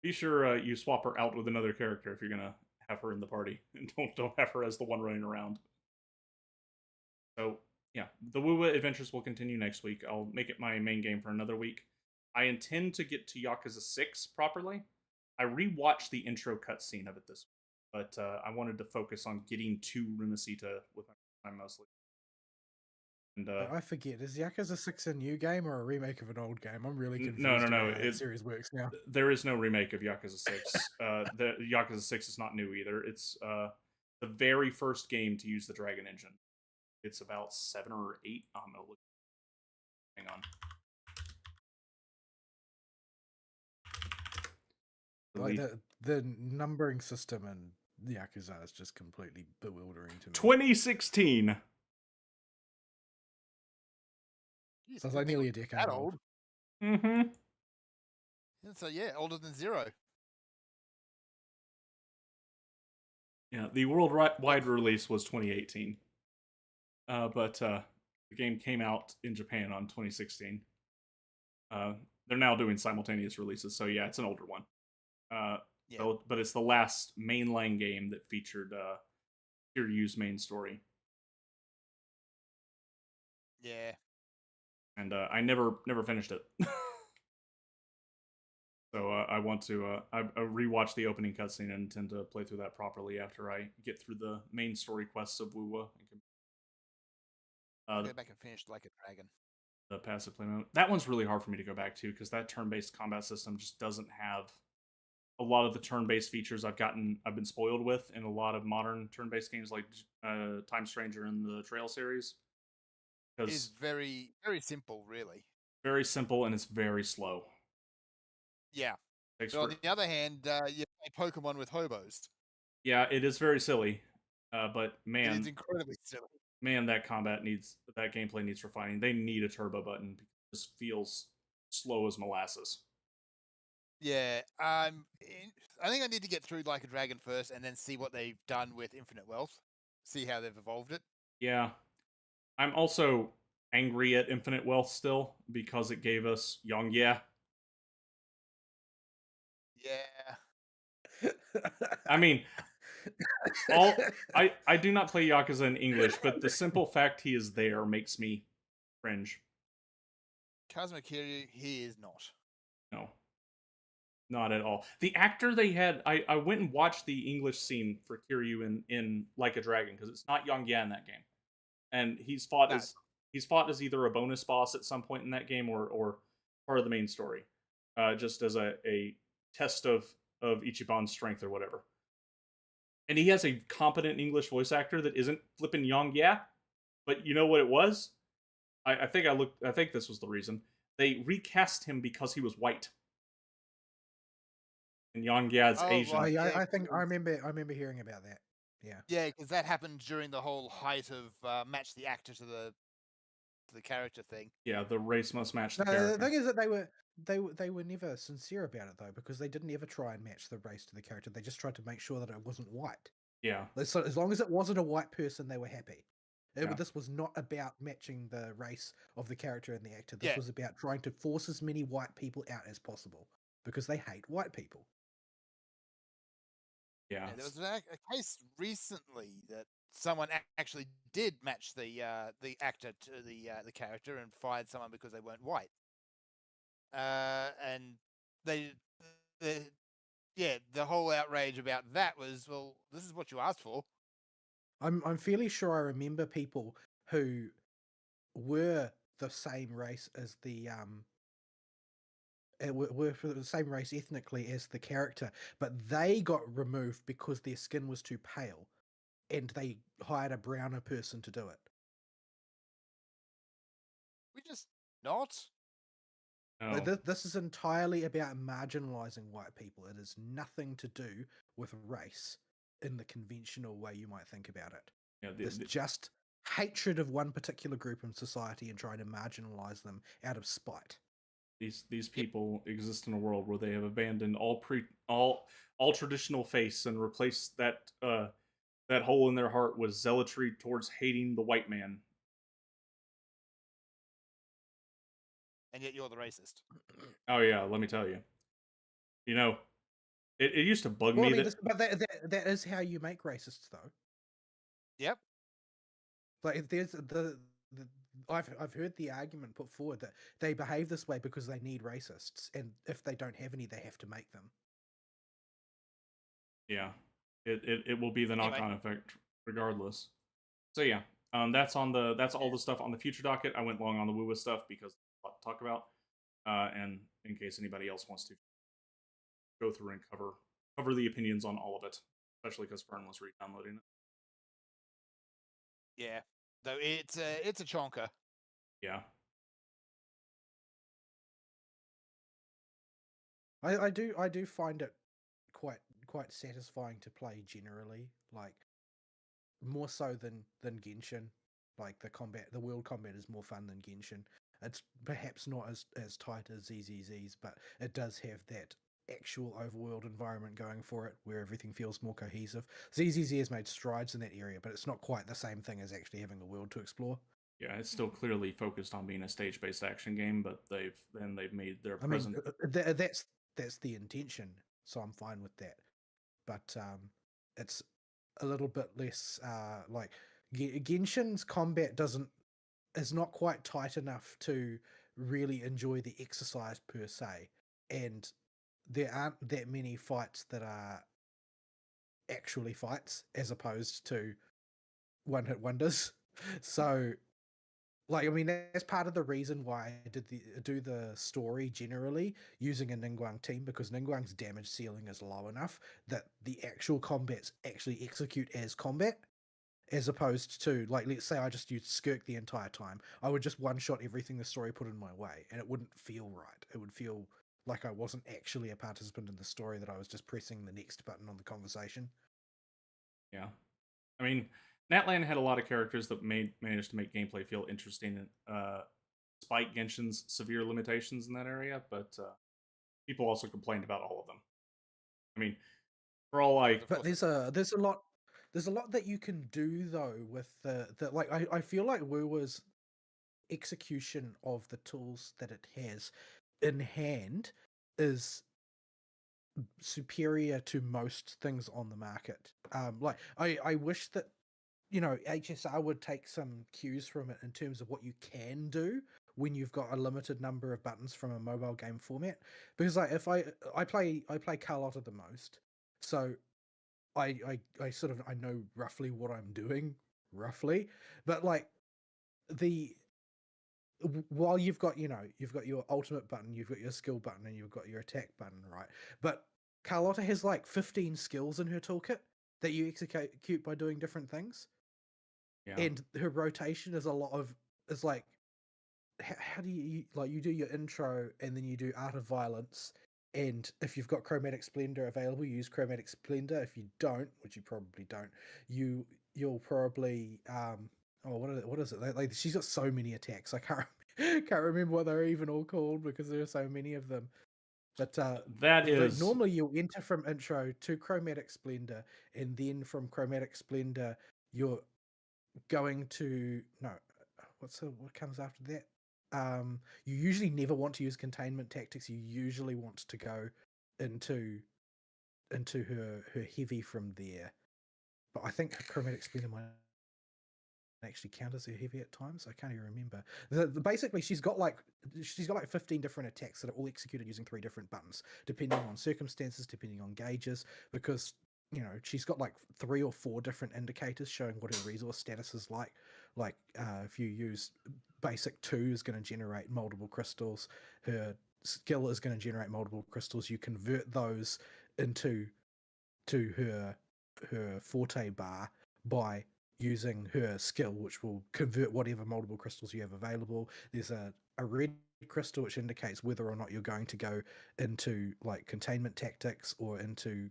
be sure you swap her out with another character if you're gonna have her in the party, and don't have her as the one running around. So yeah, the Wuwa adventures will continue next week. I'll make it my main game for another week. I intend to get to Yakuza 6 properly. I rewatched the intro cutscene of it this week, but I wanted to focus on getting to Rumacita with my time mostly. And
I forget, is Yakuza 6 a new game or a remake of an old game? I'm really confused
no.
about how that series works now.
There is no remake of Yakuza 6. The Yakuza 6 is not new either. It's the very first game to use the Dragon Engine. It's about 7 or 8. I'm gonna look. Hang on.
Like the numbering system in Yakuza is just completely bewildering to me.
2016.
Jeez,
So it's like nearly a decade
that
old.
Mm-hmm.
So yeah, older than 0.
Yeah, the worldwide release was 2018. But the game came out in Japan on 2016. They're now doing simultaneous releases, so yeah, it's an older one.
Yeah.
So, but it's the last mainline game that featured Kiryu's main story.
Yeah.
And I never finished it. So I want to I rewatch the opening cutscene and intend to play through that properly after I get through the main story quests of Wuwa.
Go back and finish Like a Dragon.
The passive play mode. That one's really hard for me to go back to because that turn-based combat system just doesn't have a lot of the turn-based features I've been spoiled with in a lot of modern turn-based games like Time Stranger and the Trail series.
It's very, very simple, really.
Very simple, and it's very slow.
Yeah. But on the other hand, you play Pokemon with hobos.
Yeah, it is very silly, but man,
it is incredibly silly.
Man, that gameplay needs refining. They need a turbo button because it just feels slow as molasses.
Yeah, I think I need to get through Like a Dragon first, and then see what they've done with Infinite Wealth. See how they've evolved it.
Yeah, I'm also angry at Infinite Wealth still because it gave us Yongye.
Yeah.
I mean, I do not play Yakuza in English, but the simple fact he is there makes me cringe.
Kazuma Kiryu, he is not.
No. Not at all. The actor they had, I went and watched the English scene for Kiryu in Like a Dragon because it's not Yongye in that game, and he's fought as either a bonus boss at some point in that game or part of the main story, just as a test of Ichiban's strength or whatever. And he has a competent English voice actor that isn't flipping Yongye, but you know what it was? I think this was the reason they recast him because he was white. And Yongye's Asian.
Well, yeah, I think I remember hearing about that. Yeah.
Yeah, because that happened during the whole height of match the actor to the character thing.
Yeah, the race must match the character.
The thing is that they were never sincere about it though, because they didn't ever try and match the race to the character. They just tried to make sure that it wasn't white.
Yeah.
So as long as it wasn't a white person, they were happy.
Yeah.
This was not about matching the race of the character and the actor. This was about trying to force as many white people out as possible because they hate white people.
Yeah.
There was a case recently that someone actually did match the actor to the character and fired someone because they weren't white. And the whole outrage about that was, well, this is what you asked for.
I'm fairly sure I remember people who were the same race as the were for the same race ethnically as the character, but they got removed because their skin was too pale, and they hired a browner person to do it.
We just not.
No.
This is entirely about marginalizing white people. It is nothing to do with race in the conventional way you might think about it.
Yeah,
It's just hatred of one particular group in society and trying to marginalize them out of spite.
These people exist in a world where they have abandoned all traditional faiths and replaced that hole in their heart with zealotry towards hating the white man.
And yet you're the racist.
Oh yeah, let me tell you. You know, it used to bug
Well, I
me
mean,
that
but that is how you make racists, though.
Yep.
Like, if there's the I've heard the argument put forward that they behave this way because they need racists, and if they don't have any, they have to make them.
yeah, it will be the
Anyway.
knock-on effect regardless. So yeah, that's all the stuff on the future docket. I went long on the Woo stuff because there's a lot to talk about. And in case anybody else wants to go through and cover the opinions on all of it, especially because Fern was re-downloading it.
Yeah. Though it's a chonker.
Yeah.
I do find it quite satisfying to play generally, like more so than Genshin. Like the world combat is more fun than Genshin. It's perhaps not as tight as ZZZ's, but it does have that actual overworld environment going for it, where everything feels more cohesive. ZZZ has made strides in that area, but it's not quite the same thing as actually having a world to explore.
Yeah, it's still clearly focused on being a stage-based action game, but they've made their
I mean,
present.
that's the intention, so I'm fine with that. But it's a little bit less like Genshin's combat is not quite tight enough to really enjoy the exercise per se, and there aren't that many fights that are actually fights as opposed to one-hit wonders. So, like, I mean, that's part of the reason why I do the story generally using a Ningguang team, because Ningguang's damage ceiling is low enough that the actual combats actually execute as combat, as opposed to, like, let's say I just used Skirk the entire time. I would just one-shot everything the story put in my way, and it wouldn't feel right. It would feel like I wasn't actually a participant in the story, that I was just pressing the next button on the conversation.
Yeah, I mean, Natlan had a lot of characters that managed to make gameplay feel interesting, despite Genshin's severe limitations in that area. But people also complained about all of them. I mean, for all I
But there's a lot that you can do though with the like I feel like Wuwa's execution of the tools that it has in hand is superior to most things on the market. Like I wish that, you know, HSR would take some cues from it in terms of what you can do when you've got a limited number of buttons from a mobile game format. Because like if I play Carlotta the most, so I sort of I know roughly what I'm doing, roughly, but like the while you've got, you know, you've got your ultimate button, you've got your skill button, and you've got your attack button, right? But Carlotta has like 15 skills in her toolkit that you execute by doing different things,
yeah
and her rotation is a lot of is like how do you like you do your intro and then you do Art of Violence, and if you've got Chromatic Splendor available, you use Chromatic Splendor. If you don't, which you probably don't, you'll probably oh what is it like she's got so many attacks I can't remember what they're even all called because there are so many of them. But
that is
normally you'll enter from intro to Chromatic Splendor, and then from Chromatic Splendor you're going to no what comes after that. You usually never want to use containment tactics. You usually want to go into her heavy from there. But I think her Chromatic Splendor might actually count as her heavy at times. I can't even remember. Basically, she's got like 15 different attacks that are all executed using 3 different buttons, depending on circumstances, depending on gauges, because, you know, she's got like 3 or 4 different indicators showing what her resource status is like. Like if you use basic 2 is going to generate multiple crystals. Her skill is going to generate multiple crystals. You convert those into her forte bar by using her skill, which will convert whatever multiple crystals you have available. There's a red crystal which indicates whether or not you're going to go into like containment tactics or into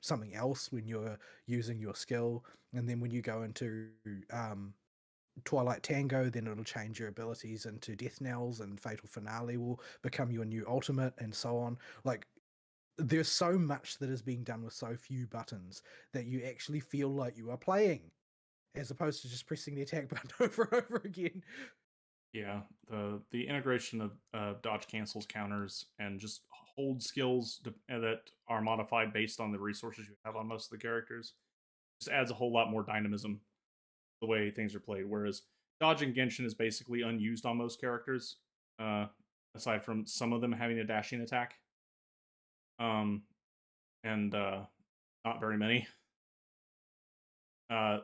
something else when you're using your skill. And then when you go into Twilight Tango, then it'll change your abilities into Death Knells, and Fatal Finale will become your new ultimate, and so on. Like, there's so much that is being done with so few buttons that you actually feel like you are playing, as opposed to just pressing the attack button over and over again.
Yeah, the integration of dodge cancels counters and just hold skills that are modified based on the resources you have on most of the characters just adds a whole lot more dynamism the way things are played. Whereas dodge in Genshin is basically unused on most characters, uh, aside from some of them having a dashing attack, um, and not very many.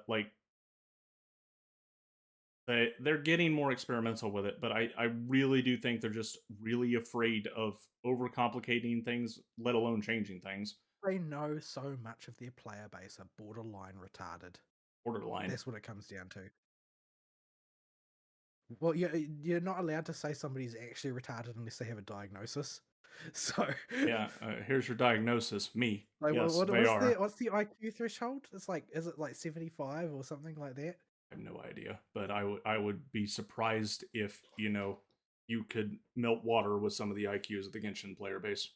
Like they're getting more experimental with it, but I really do think they're just really afraid of overcomplicating things, let alone changing things.
They know so much of their player base are borderline retarded.
Borderline.
That's what it comes down to. Well, you're not allowed to say somebody's actually retarded unless they have a diagnosis. So,
Yeah, here's your diagnosis. Me.
like,
Yes, they are.
what's the IQ threshold? It's like, is it like 75 or something like that?
I have no idea, but I would be surprised if you could melt water with some of the IQs of the Genshin player base.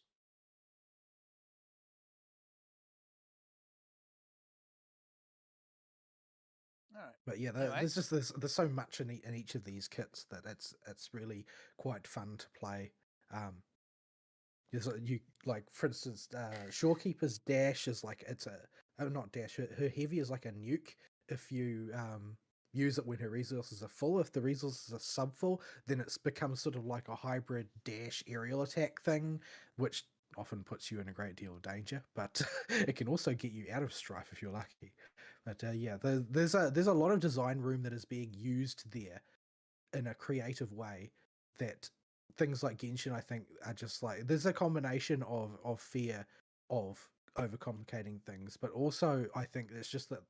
All right.
But yeah,
Anyway,
there's so much in each of these kits that it's really quite fun to play. You like, for instance, Shorekeeper's dash is like it's a not dash. Her heavy is like a nuke. If you use it when her resources are full, if the resources are sub full, then it's becomes sort of like a hybrid dash aerial attack thing, which often puts you in a great deal of danger. But it can also get you out of strife if you're lucky. But yeah, there's a lot of design room that is being used there in a creative way that things like Genshin, I think, are just like there's a combination of fear of overcomplicating things, but also I think it's just that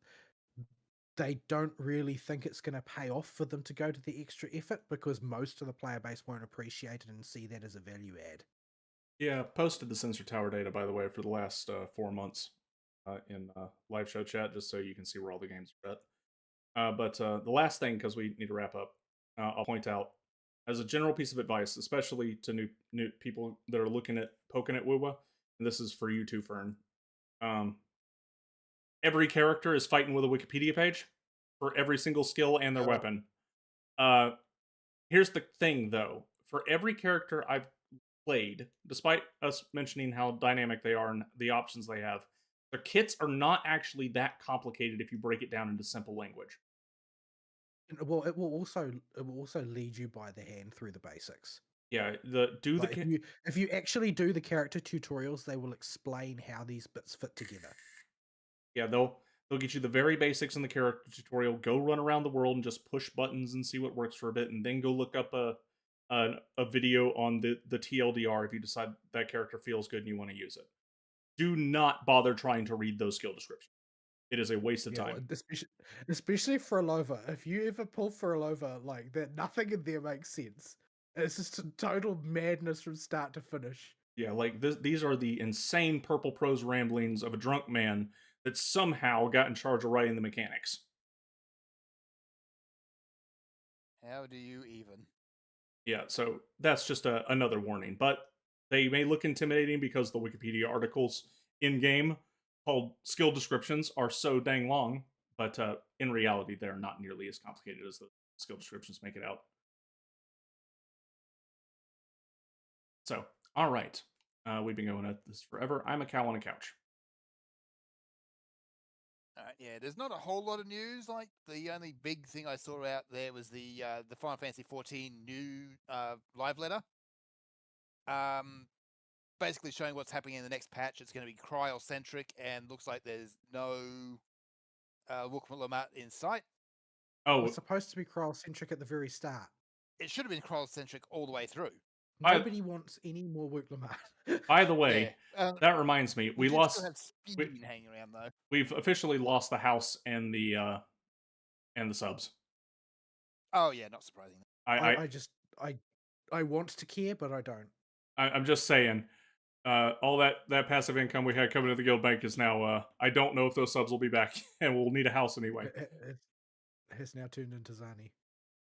they don't really think it's going to pay off for them to go to the extra effort because most of the player base won't appreciate it and see that as a value add.
Yeah, posted the sensor tower data by the way for the last 4 months in live show chat, just so you can see where all the games are at. But the last thing, because we need to wrap up, I'll point out as a general piece of advice, especially to new people that are looking at poking at WoWa, and this is for you too, Fern. Um, every character is fighting with a Wikipedia page for every single skill and their weapon. Uh, here's the thing, though: for every character I've played, despite us mentioning how dynamic they are and the options they have, their kits are not actually that complicated if you break it down into simple language.
Well, it will also lead you by the hand through the basics.
Yeah,
Like if you actually do the character tutorials, they will explain how these bits fit together.
yeah, they'll get you the very basics in the character tutorial. Go run around the world and just push buttons and see what works for a bit, and then go look up a video on the TLDR if you decide that character feels good and you want to use it. Do not bother trying to read those skill descriptions. It is a waste of time.
Especially for a Lova. If you ever pull for a Lova, like that, nothing in there makes sense. It's just a total madness from start to finish.
Yeah, like these are the insane purple prose ramblings of a drunk man that somehow got in charge of writing the mechanics.
how do you even?
Yeah, so that's just another warning. But they may look intimidating because the Wikipedia articles in game called skill descriptions are so dang long. But in reality, they're not nearly as complicated as the skill descriptions make it out. So, all right. We've been going at this forever. I'm a cow on a couch.
Yeah, there's not a whole lot of news. Like the only big thing I saw out there was the Final Fantasy 14 new live letter. Basically showing what's happening in the next patch. It's going to be cryocentric, and looks like there's no Wukmalamut in sight.
It was
Oh,
supposed to be cryocentric at the very start.
It should have been cryocentric all the way through.
Nobody wants any more Wukmalamut.
by the way,
Yeah,
that reminds me, we
did
lost.
still have Spin hanging around though.
We've officially lost the house and the subs.
Oh yeah, not surprising.
I want to care, but I don't.
I'm just saying, all that passive income we had coming to the guild bank is now. I don't know if those subs will be back, and we'll need a house anyway.
It has now turned into Zani.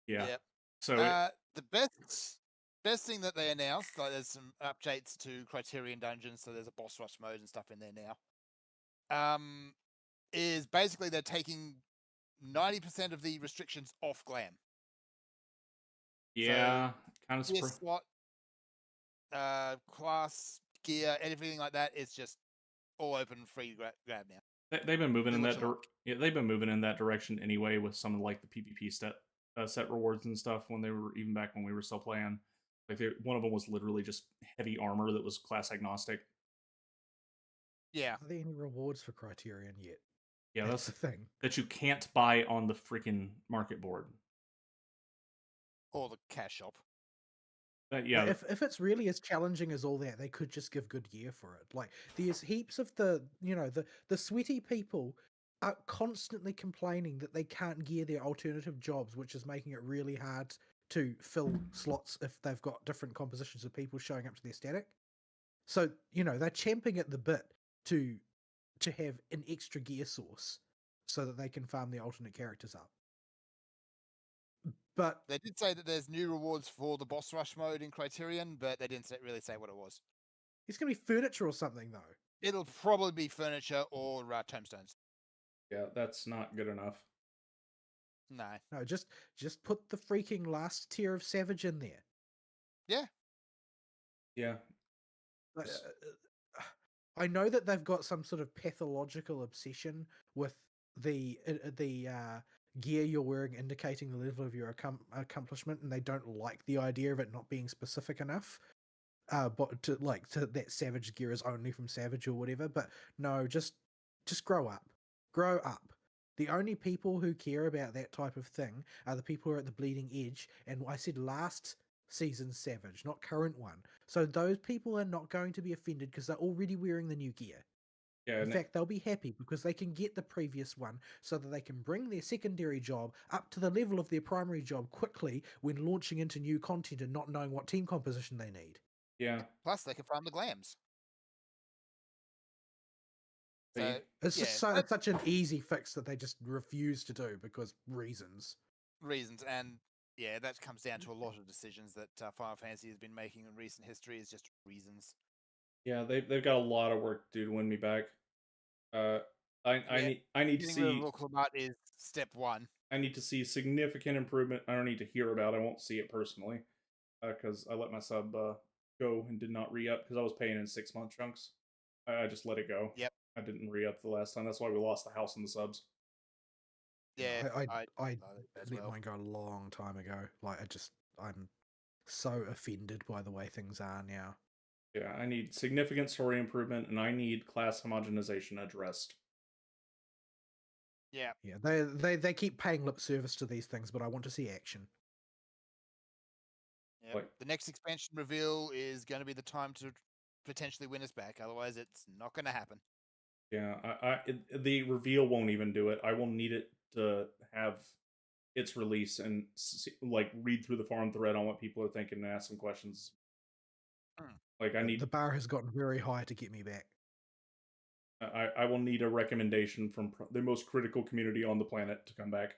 Yeah.
Yep.
So
the best thing that they announced, like there's some updates to Criterion Dungeons, so there's a boss rush mode and stuff in there now. Is basically they're taking 90% of the restrictions off Glam.
Yeah, kind of.
Gear slot, class, gear, anything like that is just all open, free grab now.
They've been moving
Do
in
what
that
you like.
yeah, they've been moving in that direction anyway with some of like the PvP set rewards and stuff when they were even back when we were still playing. Like one of them was literally just heavy armor that was class agnostic.
Yeah,
Are there any rewards for Criterion yet?
Yeah,
That's the thing.
that you can't buy on the freaking market board.
or the cash shop.
Yeah,
Like, if it's really as challenging as all that, they could just give good gear for it. Like there's heaps of the sweaty people are constantly complaining that they can't gear their alternative jobs, which is making it really hard to fill slots if they've got different compositions of people showing up to their static. So, they're champing at the bit to have an extra gear source so that they can farm their alternate characters up. But
They did say that there's new rewards for the boss rush mode in Criterion, but they didn't really say what it was.
it's going to be furniture or something, though.
It'll probably be furniture or tombstones.
yeah, that's not good enough.
No.
No, just put the freaking last tier of Savage in there.
Yeah.
Yeah,
I know that they've got some sort of pathological obsession with the gear you're wearing indicating the level of your accomplishment, and they don't like the idea of it not being specific enough. But to that Savage gear is only from Savage or whatever. But no, just grow up. Grow up. The only people who care about that type of thing are the people who are at the bleeding edge. And I said last season's Savage, not current one. So those people are not going to be offended because they're already wearing the new gear.
yeah.
In fact, they'll be happy because they can get the previous one so that they can bring their secondary job up to the level of their primary job quickly when launching into new content and not knowing what team composition they need.
Yeah.
Plus, they can farm the glams. So,
It's
yeah,
just it's such an easy fix that they just refuse to do because reasons.
And yeah, that comes down to a lot of decisions that Final Fantasy has been making in recent history. Is just reasons.
Yeah, they've got a lot of work to do to win me back. I need to
Getting rid of
see
Looklamut is step one.
I need to see significant improvement. I don't need to hear about it. I won't see it personally because I let my sub go and did not re-up because I was paying in 6-month chunks. I just let it go.
Yep.
I didn't re-up the last time. That's why we lost the house and the subs.
Yeah,
I
as
let
well.
mine go a long time ago. Like I'm so offended by the way things are now.
Yeah, I need significant story improvement and I need class homogenization addressed.
Yeah.
Yeah, they keep paying lip service to these things, but I want to see action.
Yep.
Like,
the next expansion reveal is going to be the time to potentially win us back. Otherwise, it's not going to happen.
Yeah, the reveal won't even do it. I will need it to have its release and like read through the forum thread on what people are thinking and ask some questions. Like I need
the bar has gotten very high to get me back.
I will need a recommendation from the most critical community on the planet to come back.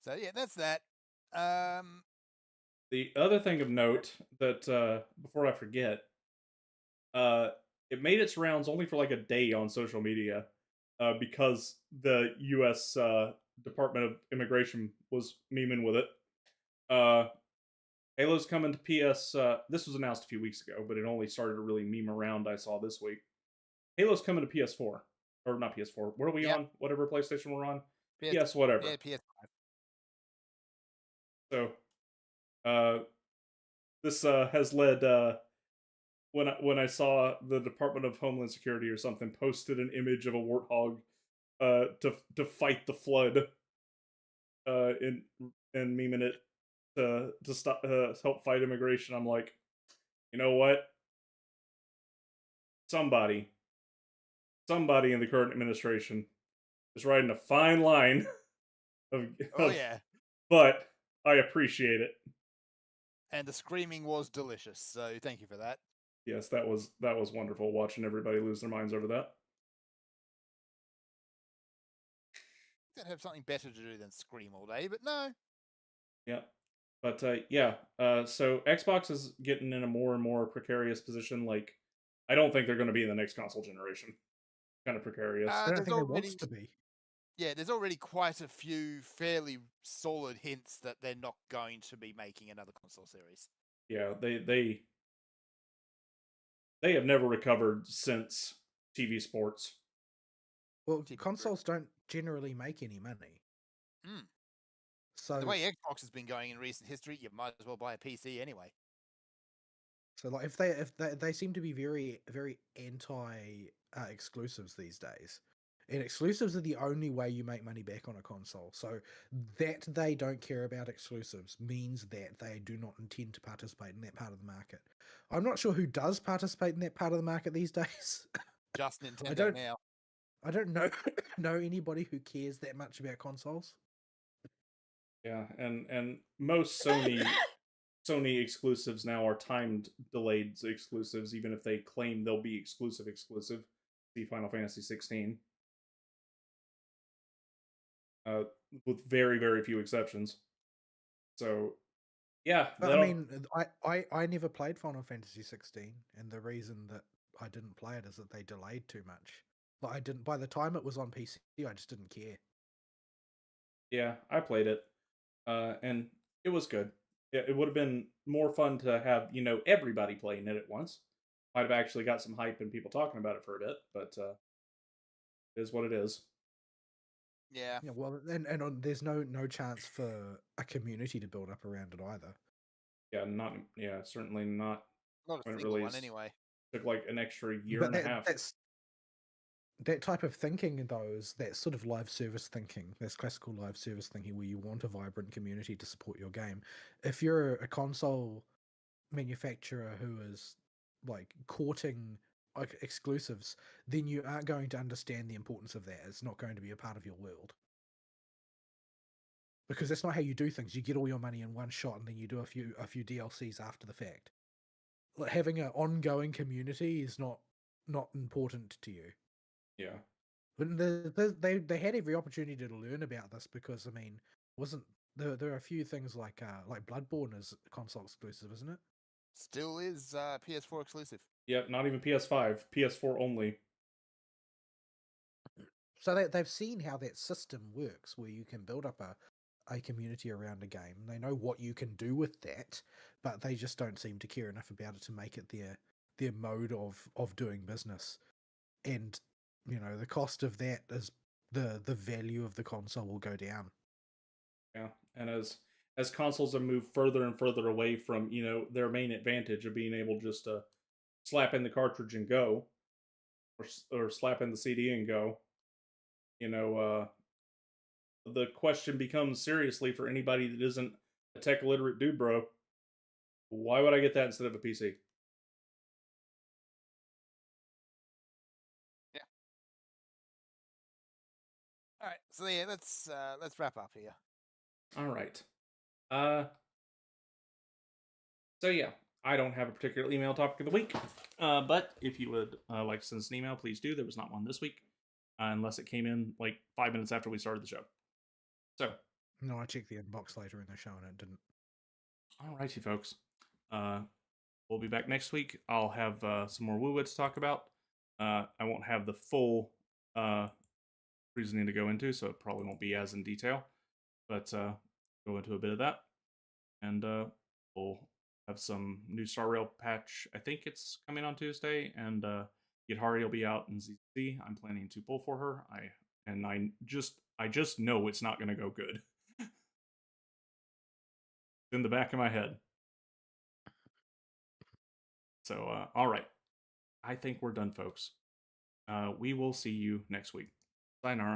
So yeah, that's that.
The other thing of note that before I forget, it made its rounds only for like a day on social media because the U.S. Department of Immigration was memeing with it. Halo's coming to PS. This was announced a few weeks ago, but it only started to really meme around. I saw this week. Halo's coming to PS4 or not PS4. What are we on? Whatever PlayStation we're on. PS whatever.
Yeah, PS5.
So, this has led. When I saw the Department of Homeland Security or something posted an image of a warthog, to fight the flood, and memeing it to stop help fight immigration. I'm like, you know what? Somebody in the current administration is riding a fine line
yeah.
But I appreciate it.
And the screaming was delicious, so thank you for that.
Yes, that was wonderful watching everybody lose their minds over that.
They'd have something better to do than scream all day, but no.
Yeah. But yeah, so Xbox is getting in a more and more precarious position. Like, I don't think they're going to be in the next console generation. Kind of precarious.
I don't think it wants to be.
Yeah, there's already quite a few fairly solid hints that they're not going to be making another console series.
Yeah, they have never recovered since TV sports.
Well,
TV
consoles don't generally make any money.
Mm.
So
The way Xbox has been going in recent history, you might as well buy a PC anyway.
So like if they seem to be very anti exclusives these days. And exclusives are the only way you make money back on a console. So that they don't care about exclusives means that they do not intend to participate in that part of the market. I'm not sure who does participate in that part of the market these days.
Just Nintendo
don't-
now.
I don't know know anybody who cares that much about consoles.
Yeah, and most Sony exclusives now are timed delayed exclusives, even if they claim they'll be exclusive. See Final Fantasy 16. With very few exceptions. So yeah,
But I mean, I never played Final Fantasy 16, and the reason that I didn't play it is that they delayed too much. Like I didn't. By the time it was on PC, I just didn't care.
yeah, I played it, and it was good. It would have been more fun to have everybody playing it at once. Might have actually got some hype and people talking about it for a bit, but it is what it is.
Yeah.
Yeah, well, there's no chance for a community to build up around it either.
Yeah, certainly not
Not a
when it
single one
released.
anyway.
Took like an extra year
But
and a half.
that's that type of thinking, though, is that sort of live service thinking. That's classical live service thinking, where you want a vibrant community to support your game. If you're a console manufacturer who is like courting like exclusives, then you aren't going to understand the importance of that. It's not going to be a part of your world. Because that's not how you do things. You get all your money in one shot and then you do a few DLCs after the fact. Like having an ongoing community is not important to you.
Yeah.
But they had every opportunity to learn about this because I mean, wasn't there are a few things like Bloodborne is console exclusive, isn't it?
Still is PS4 exclusive.
Yep, not even PS5, PS4 only.
So they've seen how that system works, where you can build up a community around a game. They know what you can do with that, but they just don't seem to care enough about it to make it their mode of doing business. And the cost of that is the value of the console will go down.
Yeah, and as consoles have moved further and further away from their main advantage of being able just to slap in the cartridge and go, or slap in the CD and go, you know, the question becomes seriously for anybody that isn't a tech illiterate dude, bro. Why would I get that instead of a PC?
Yeah. All right. So yeah, let's wrap up here.
All right. So yeah, I don't have a particular email topic of the week, but if you would like to send us an email, please do. There was not one this week, unless it came in like 5 minutes after we started the show. So,
No, I checked the inbox later in the show and it didn't.
alrighty, folks. We'll be back next week. I'll have some more woo-wit to talk about. I won't have the full reasoning to go into, so it probably won't be as in detail, but go into a bit of that, and we'll have some new Star Rail patch. I think it's coming on Tuesday, and Yadhari will be out in ZC. I'm planning to pull for her. I just know it's not going to go good. It's in the back of my head. So, all right. I think we're done, folks. We will see you next week. Sayonara.